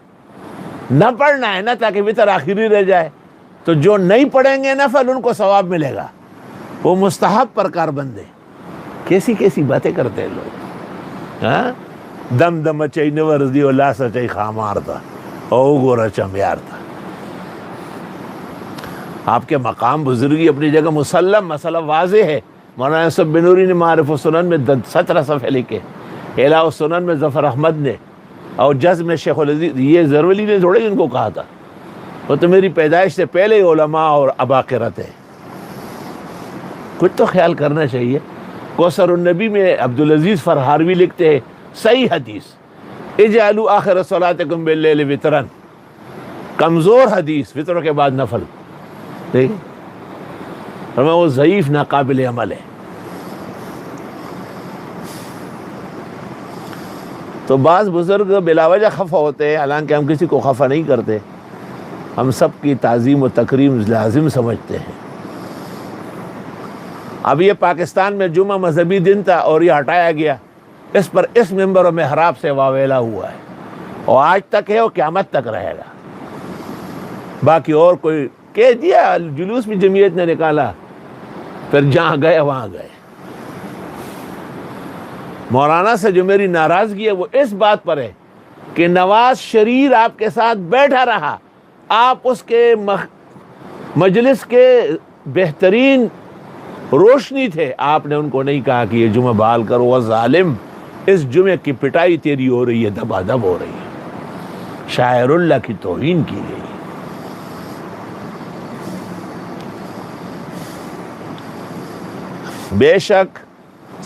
نہ پڑھنا ہے نا، تاکہ وطر آخری رہ جائے، تو جو نہیں پڑھیں گے نفل ان کو ثواب ملے گا، وہ مستحب پر کار بندے۔ کیسی کیسی باتیں کرتے ہیں لوگ، ہاں؟ دم دم چئی نورزی و لاس چئی خامار تھا او گورا چمیار تھا۔ آپ کے مقام بزرگی اپنی جگہ مسلم، مسئلہ واضح ہے۔ مولانا یوسف بنوری نے معارف السنن میں 17 صفحے لکھے، احیاء السنن میں ظفر احمد نے، اور جز میں شیخ العزیز، یہ ضروری نے تھوڑے ان کو کہا تھا، وہ تو میری پیدائش سے پہلے ہی علماء اور اباقرت ہے۔ کچھ تو خیال کرنا چاہیے۔ کوثر النبی میں عبدالعزیز فرہاروی لکھتے ہیں صحیح حدیث، اجعلوا آخر صلاتکم باللیل وطرا، کمزور حدیث، وطروں کے بعد نفل، دیکھیں فرمایا وہ ضعیف ناقابل عمل ہے۔ تو بعض بزرگ بلا وجہ خفا ہوتے ہیں، حالانکہ ہم کسی کو خفا نہیں کرتے، ہم سب کی تعظیم و تکریم لازم سمجھتے ہیں۔ اب یہ پاکستان میں جمعہ مذہبی دن تھا اور یہ ہٹایا گیا، اس پر اس ممبر و محراب سے واویلا ہوا ہے، اور آج تک ہے اور قیامت تک رہے گا۔ باقی اور کوئی کہہ دیا، جلوس بھی جمعیت نے نکالا، پھر جہاں گئے وہاں گئے۔ مولانا سے جو میری ناراضگی ہے وہ اس بات پر ہے کہ نواز شریر آپ کے ساتھ بیٹھا رہا، آپ اس کے مجلس کے بہترین روشنی تھے، آپ نے ان کو نہیں کہا کہ یہ جمعہ بحال کرو، وہ ظالم اس جمعے کی پٹائی تیری ہو رہی ہے، دبا دب ہو رہی ہے، شاعر اللہ کی توہین کی گئی۔ بے شک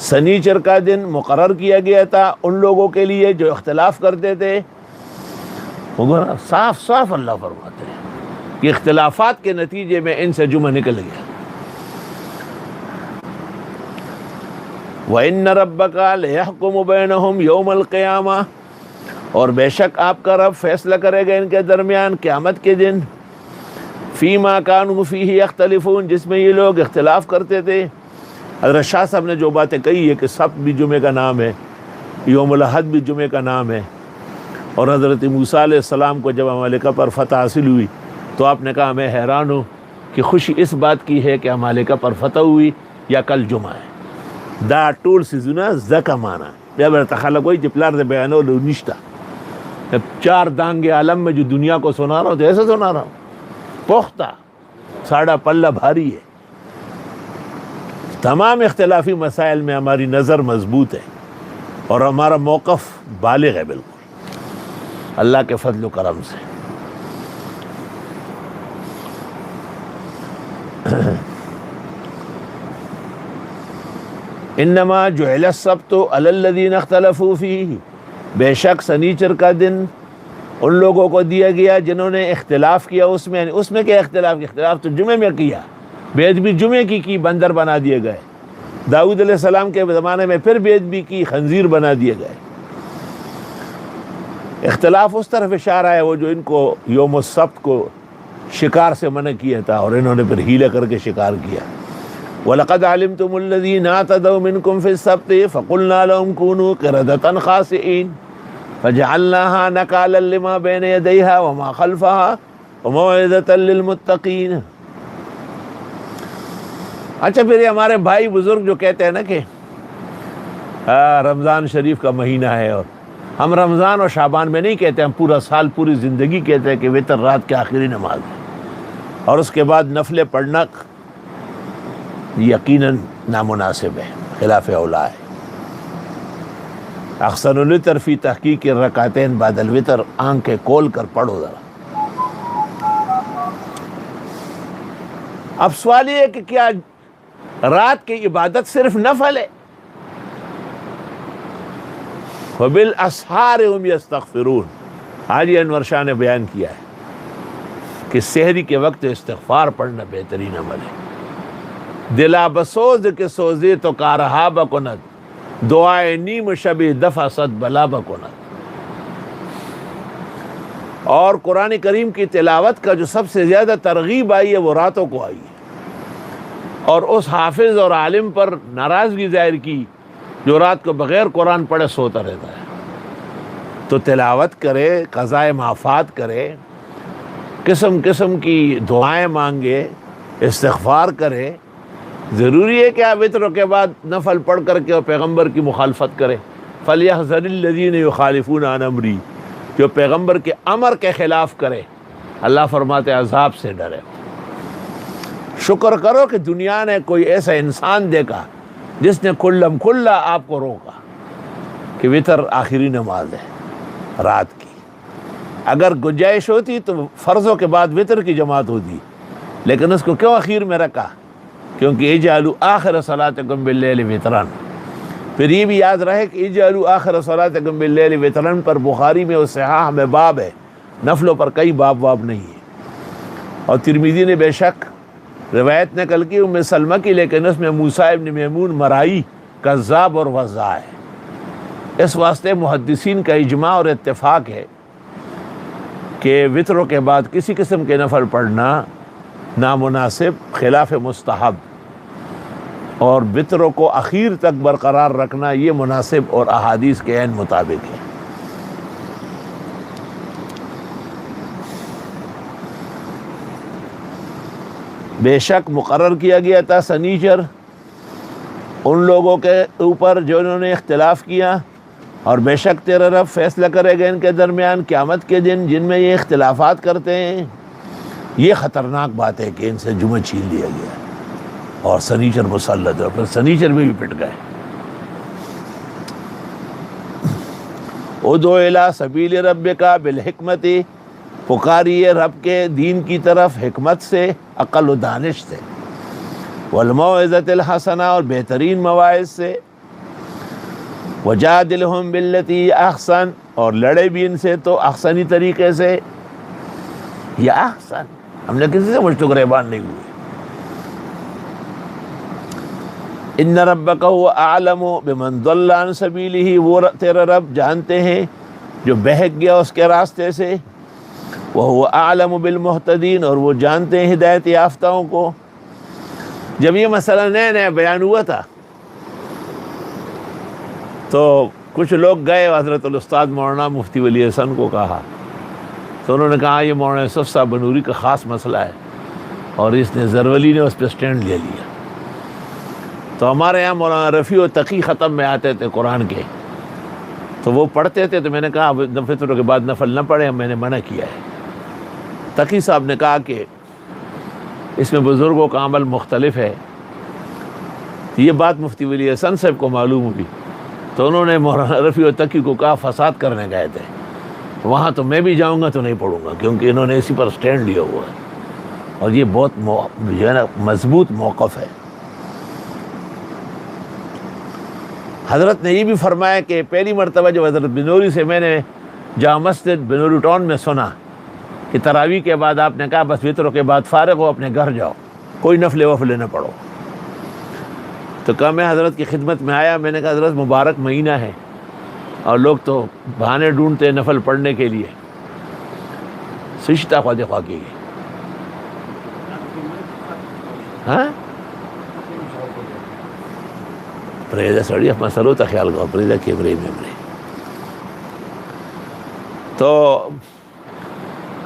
سنیچر کا دن مقرر کیا گیا تھا ان لوگوں کے لیے جو اختلاف کرتے تھے۔ صاف صاف اللہ فرماتے ہیں کہ اختلافات کے نتیجے میں ان سے جمعہ نکل گیا۔ وَإِنَّ رَبَّكَ لَيَحْكُمُ بَيْنَهُمْ يَوْمَ الْقِيَامَةِ، اور بے شک آپ کا رب فیصلہ کرے گا ان کے درمیان قیامت کے دن، فِيمَا كَانُوا فِيهِ يَخْتَلِفُونَ، جس میں یہ لوگ اختلاف کرتے تھے۔ حضرت شاہ صاحب نے جو باتیں کہی ہے کہ سبت بھی جمعے کا نام ہے، یوم الاحد بھی جمعے کا نام ہے، اور حضرت موسیٰ علیہ السلام کو جب عمالقہ پر فتح حاصل ہوئی تو آپ نے کہا میں حیران ہوں کہ خوشی اس بات کی ہے کہ عمالقہ پر فتح ہوئی یا کل جمعہ ہے۔ دا ټول سیزونه زکه مانا بیا برته خلک وایي چې پلار د بیانولو نشته، چار دانگ عالم میں جو دنیا کو سنا رہا ہوں تو ایسے سنا رہا ہوں، پختہ ساڑھا پلہ بھاری ہے۔ تمام اختلافی مسائل میں ہماری نظر مضبوط ہے اور ہمارا موقف بالغ ہے بالکل، اللہ کے فضل و کرم سے۔ انما جعل السبت علی الذین اختلفوا فیہ، بے شک سنیچر کا دن ان لوگوں کو دیا گیا جنہوں نے اختلاف کیا اس میں۔ اس میں کیا اختلاف؟ اختلاف تو جمعے میں کیا، بے ادبی جمعے کی بندر بنا دیے گئے۔ داؤد علیہ السلام کے زمانے میں پھر بے ادبی کی، خنزیر بنا دیے گئے۔ اختلاف اس طرف اشارہ ہے وہ جو ان کو یوم السبت کو شکار سے منع کیا تھا اور انہوں نے پھر ہیلہ کر کے شکار کیا۔ وَلَقَدْ عَلِمْتُمُ الَّذِينَ اعْتَدَوْا مِنْكُمْ فِي السَّبْتِ فَقُلْنَا لَهُمْ كُونُوا قِرَدَةً خَاسِئِينَ فَجَعَلْنَاهَا نَكَالًا لِمَا بَيْنَ يَدَيْهَا وَمَا خَلْفَهَا وَمَوْعِظَةً لِلْمُتَّقِينَ۔ اچھا پھر یہ ہمارے بھائی بزرگ جو کہتے ہیں نا کہ رمضان شریف کا مہینہ ہے، اور ہم رمضان اور شعبان میں نہیں کہتے، ہم پورا سال پوری زندگی کہتے ہیں کہ وتر رات کی آخری نماز ہے، اور اس کے بعد نفلیں پڑھنا یقیناً نامناسب ہے، خلاف اولا ہے۔ احسن الوتر فی تحقیق الرکعتین بعد الوتر، آنکھیں کھول کر پڑھو ذرا۔ اب سوال یہ ہے کہ کیا رات کی عبادت صرف نفل ہے؟ وَبِالْأَسْحَارِ هُمْ يَسْتَغْفِرُونَ، حاجی انور شاہ نے بیان کیا ہے کہ سحری کے وقت استغفار پڑھنا بہترین عمل ہے۔ دلا بسوز کے سوزے تو کارہا بکند، دعائے نیم شب دفع صد بلا بکند۔ اور قرآن کریم کی تلاوت کا جو سب سے زیادہ ترغیب آئی ہے وہ راتوں کو آئی ہے، اور اس حافظ اور عالم پر ناراضگی ظاہر کی جو رات کو بغیر قرآن پڑھے سوتا رہتا ہے. تو تلاوت کرے، قضائے معافات کرے، قسم قسم کی دعائیں مانگے، استغفار کرے. ضروری ہے کہ آپ وتر کے بعد نفل پڑھ کر کے پیغمبر کی مخالفت کرے. فَلْيَحْذَرِ الَّذِينَ يُخَالِفُونَ عَنْ أَمْرِهِ، جو پیغمبر کے امر کے خلاف کرے اللہ فرماتے عذاب سے ڈرے. شکر کرو کہ دنیا نے کوئی ایسا انسان دیکھا جس نے کلم کلا آپ کو روکا کہ وتر آخری نماز ہے رات کی. اگر گنجائش ہوتی تو فرضوں کے بعد وتر کی جماعت ہوتی، لیکن اس کو کیوں اخیر میں رکھا؟ کیونکہ اجعلوا آخر صلاتکم باللیل وطرا. پھر یہ بھی یاد رہے کہ اجعلوا آخر صلاتکم باللیل وطرا پر بخاری میں اور صحاح میں باب ہے، نفلوں پر کئی باب نہیں ہے. اور ترمذی نے بے شک روایت نقل کی ام سلمہ کی، لیکن اس میں موسیٰ ابن میمون مرائی کذاب اور وضاع ہے. اس واسطے محدثین کا اجماع اور اتفاق ہے کہ وطروں کے بعد کسی قسم کے نفل پڑھنا نامناسب، خلاف مستحب، اور وطروں کو اخیر تک برقرار رکھنا یہ مناسب اور احادیث کے عین مطابق ہے. بے شک مقرر کیا گیا تھا سنیچر ان لوگوں کے اوپر جو انہوں نے اختلاف کیا، اور بے شک تیرا رب فیصلہ کرے گا ان کے درمیان قیامت کے دن جن میں یہ اختلافات کرتے ہیں. یہ خطرناک بات ہے کہ ان سے جمعہ چھین لیا گیا اور سنیچر مسلط ہے، اور پھر سنیچر میں بھی پٹ گئے. ادعو الی سبیل ربک بالحکمت، پکاریے رب کے دین کی طرف حکمت سے، عقل و دانش سے، والموعظۃ الحسنہ، اور بہترین مواعظ سے، وجادلہم باللتی احسن، اور لڑے بھی ان سے تو احسنی طریقے سے. یا احسن، ہم نے کسی سے مشتق ریبان نہیں ہوئے. ان ربک هو اعلم بمن ضل عن سبیلہ، وہ تیرا رب جانتے ہیں جو بہک گیا اس کے راستے سے. وهو اعلم بالمہتدین، اور وہ جانتے ہیں ہدایت یافتہوں کو. جب یہ مسئلہ نیا بیان ہوا تھا تو کچھ لوگ گئے حضرت الاستاذ مولانا مفتی ولی حسن کو کہا، تو انہوں نے کہا یہ مولانا یوسف صاحب بنوری کا خاص مسئلہ ہے، اور اس نے زرولی نے اس پہ سٹینڈ لے لیا. تو ہمارے یہاں مولانا رفیع و تقی ختم میں آتے تھے قرآن کے، تو وہ پڑھتے تھے، تو میں نے کہا فطر کے بعد نفل نہ پڑھیں، میں نے منع کیا ہے. تقی صاحب نے کہا کہ اس میں بزرگوں کا عمل مختلف ہے. یہ بات مفتی ولی حسن صاحب کو معلوم ہوئی، تو انہوں نے مولانا رفیع و تقی کو کہا فساد کرنے گئے تھے وہاں، تو میں بھی جاؤں گا تو نہیں پڑھوں گا، کیونکہ انہوں نے اسی پر سٹینڈ لیا ہوا ہے، اور یہ بہت جو ہے نا مضبوط موقف ہے. حضرت نے یہ بھی فرمایا کہ پہلی مرتبہ جب حضرت بنوری سے میں نے جامع مسجد بنوری ٹاؤن میں سنا کہ تراویح کے بعد آپ نے کہا بس وطروں کے بعد فارغ ہو اپنے گھر جاؤ، کوئی نفل وفل نہ پڑھو، تو کہا میں حضرت کی خدمت میں آیا. میں نے کہا حضرت مبارک مہینہ ہے اور لوگ تو بہانے ڈھونڈتے ہیں نفل پڑھنے کے لیے. سشتہ خواہ خواہ کی ہاں پریدہ سڑی مسئلہ ہوتا خیال کرو، پریدہ کی برے میں برے. تو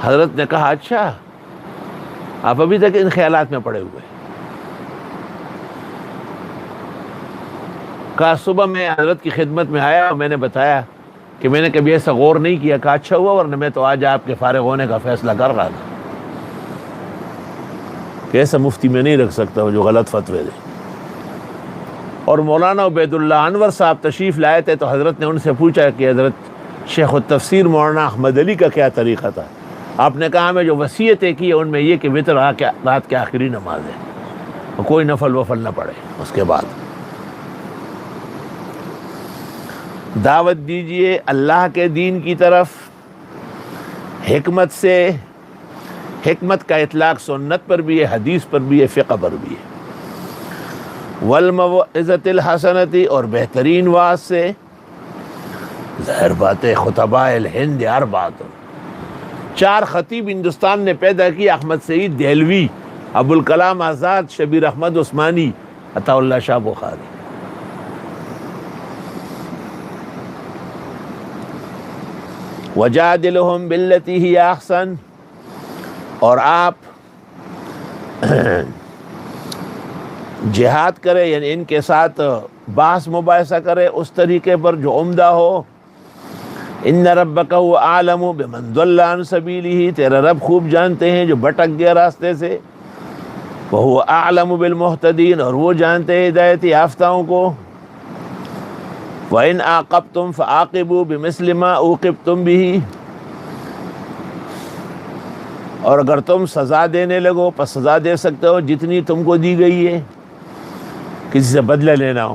حضرت نے کہا اچھا آپ ابھی تک ان خیالات میں پڑے ہوئے. کہا صبح میں حضرت کی خدمت میں آیا اور میں نے بتایا کہ میں نے کبھی ایسا غور نہیں کیا. کہا اچھا ہوا، ورنہ میں تو آج آپ کے فارغ ہونے کا فیصلہ کر رہا تھا کہ ایسا مفتی میں نہیں رکھ سکتا وہ جو غلط فتوے دے. اور مولانا عبید اللہ انور صاحب تشریف لائے تھے، تو حضرت نے ان سے پوچھا کہ حضرت شیخ التفسیر مولانا احمد علی کا کیا طریقہ تھا. آپ نے کہا ہمیں جو وصیتیں کی ان میں یہ کہ وطر رات کے آخری نماز ہے، اور کوئی نفل وفل نہ پڑے. اس کے بعد دعوت دیجئے اللہ کے دین کی طرف حکمت سے. حکمت کا اطلاق سنت پر بھی ہے، حدیث پر بھی ہے، فقہ پر بھی ہے. والموعظۃ الحسنۃ، اور بہترین واعظ سے. ظاہر بات ہے خطباء الہند اربعۃ، 4 خطیب ہندوستان نے پیدا کی: احمد سعید دہلوی، ابوالکلام آزاد، شبیر احمد عثمانی، عطا اللہ شاہ بخاری. وجادلہم باللتی ہی احسن، اور آپ جہاد کرے، یعنی ان کے ساتھ بحث مباحثہ کرے اس طریقے پر جو عمدہ ہو۔ ان ربک هو اعلم بمن ضل عن سبیلہ، تیرا رب خوب جانتے ہیں جو بھٹک گیا راستے سے، وہو اعلم بالمہتدین، اور وہ جانتے ہیں ہدایت یافتاؤں کو۔ وَإِنْ عَاقَبْتُمْ فَعَاقِبُوا بِمِثْلِ مَا عُوقِبْتُمْ بِهِ، اور اگر تم سزا دینے لگو پس سزا دے سکتے ہو جتنی تم کو دی گئی ہے، کسی سے بدلہ لینا ہو۔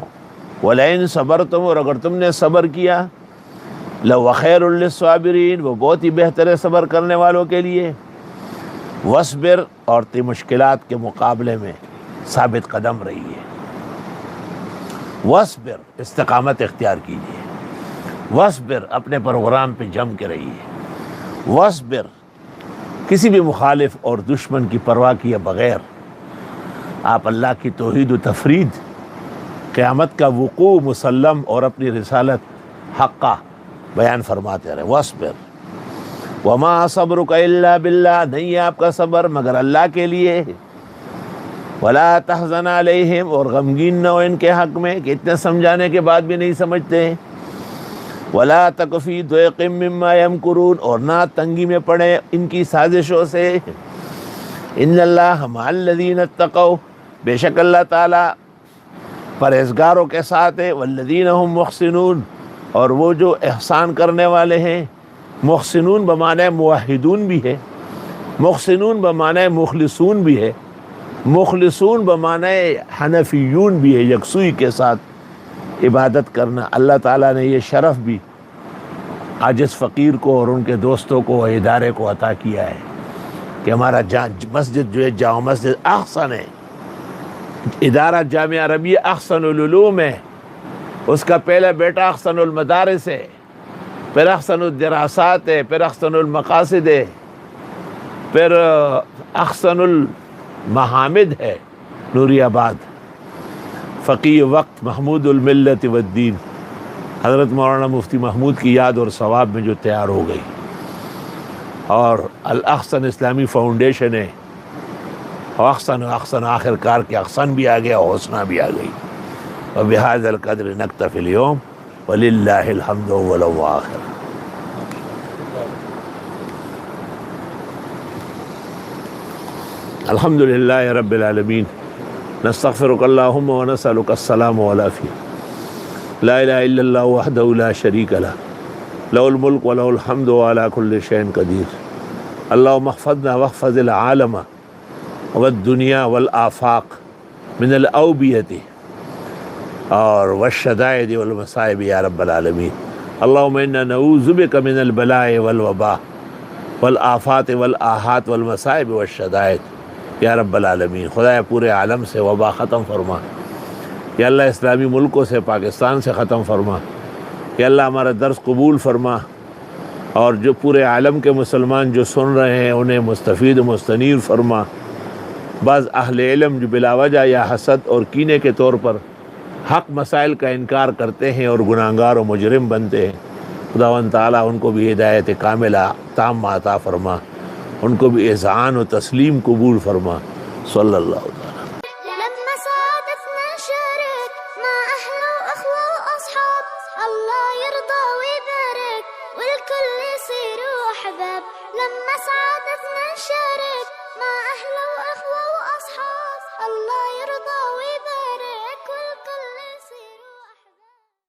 وَلَئِن صَبَرْتُمْ، اور اگر تم نے صبر کیا، لَهُوَ خَيْرٌ لِلصَّابِرِينَ، وہ بہت ہی بہتر ہے صبر کرنے والوں کے لیے۔ وَاصْبِرْ، اور تی مشکلات کے مقابلے میں ثابت قدم رہیے۔ وَاصْبِرْ، استقامت اختیار کیجیے۔ وَاصْبِرْ، اپنے پروگرام پہ جم کے رہیے۔ وَاصْبِرْ، کسی بھی مخالف اور دشمن کی پرواہ کیے بغیر آپ اللہ کی توحید و تفرید، قیامت کا وقوع مسلم اور اپنی رسالت حقہ بیان فرماتے رہے۔ وَاصْبِرْ وَمَا صَبْرُكَ إِلَّا بِاللَّهِ، نہیں ہے آپ کا صبر مگر اللہ کے لیے۔ وَلَا تَحْزَنْ عَلَيْهِمْ، اور غمگین نہ ہو ان کے حق میں کہ اتنے سمجھانے کے بعد بھی نہیں سمجھتے ہیں۔ وَلَا تَكُ فِي ضَيْقٍ مِّمَّا يَمْكُرُونَ، اور نہ تنگی میں پڑے ان کی سازشوں سے۔ إِنَّ اللَّهَ مَعَ الَّذِينَ اتَّقَوْا، بے شک اللہ تعالیٰ پرہیزگاروں کے ساتھ ہے۔ وَالَّذِينَ هُمْ مُحْسِنُونَ، اور وہ جو احسان کرنے والے ہیں۔ محسنون بمعنی موحدون بھی ہے، محسنون بمعنی مخلصون بھی ہے، مخلصون بمعنی حنفیون بھی ہے، یکسوئی کے ساتھ عبادت کرنا۔ اللہ تعالیٰ نے یہ شرف بھی عاجز فقیر کو اور ان کے دوستوں کو ادارے کو عطا کیا ہے کہ ہمارا مسجد جو ہے جامع مسجد احسن ہے، ادارہ جامعہ عربیہ احسن العلوم ہے، اس کا پہلا بیٹا احسن المدارس ہے، پھر احسن الدراسات ہے، پھر احسن المقاصد ہے، پھر احسن المحامد ہے نوری آباد۔ فقیہ وقت محمود الملت والدین حضرت مولانا مفتی محمود کی یاد اور ثواب میں جو تیار ہو گئی، اور الاحسن اسلامی فاؤنڈیشن ہے، احسن آخر کار کے احسن بھی آ گیا، حسنہ بھی آ گئی۔ وبہذا القدر نکتفی اليوم وللہ الحمد ولو آخر۔ الحمد للہ رب العالمین، نستغفرک اللہم ونسألک السلام والعافیہ، لا الہ الا اللہ وحدہ لا شریک لہ، لہ الملک ولہ الحمد وعلی کل شیء قدیر۔ اللہم احفظنا واحفظ العالم والدنیا والآفاق من الاوبیۃ اور والشدائد والمصائب یا رب العالمین۔ اللہم انا نعوذ بک من البلاء والوباء والآفات والآحات والمصائب والشدائد یا رب العالمین۔ خدایا پورے عالم سے وبا ختم فرما، یا اللہ اسلامی ملکوں سے، پاکستان سے ختم فرما، یا اللہ ہمارا درس قبول فرما، اور جو پورے عالم کے مسلمان جو سن رہے ہیں انہیں مستفید و مستنیر فرما۔ بعض اہل علم جو بلا وجہ یا حسد اور کینے کے طور پر حق مسائل کا انکار کرتے ہیں اور گناہگار و مجرم بنتے ہیں، خداوند تعالیٰ ان کو بھی ہدایت کاملہ تامہ عطا فرما، ان کو بھی اذعان و تسلیم قبول فرما۔ صلی اللہ تعالیٰ۔ لما سعادتنا نشارك مع أهل وأخوة وأصحاب، الله يرضى ويبارك والكل يصيروا أحباب. لما سعادتنا نشارك مع أهل وأخوة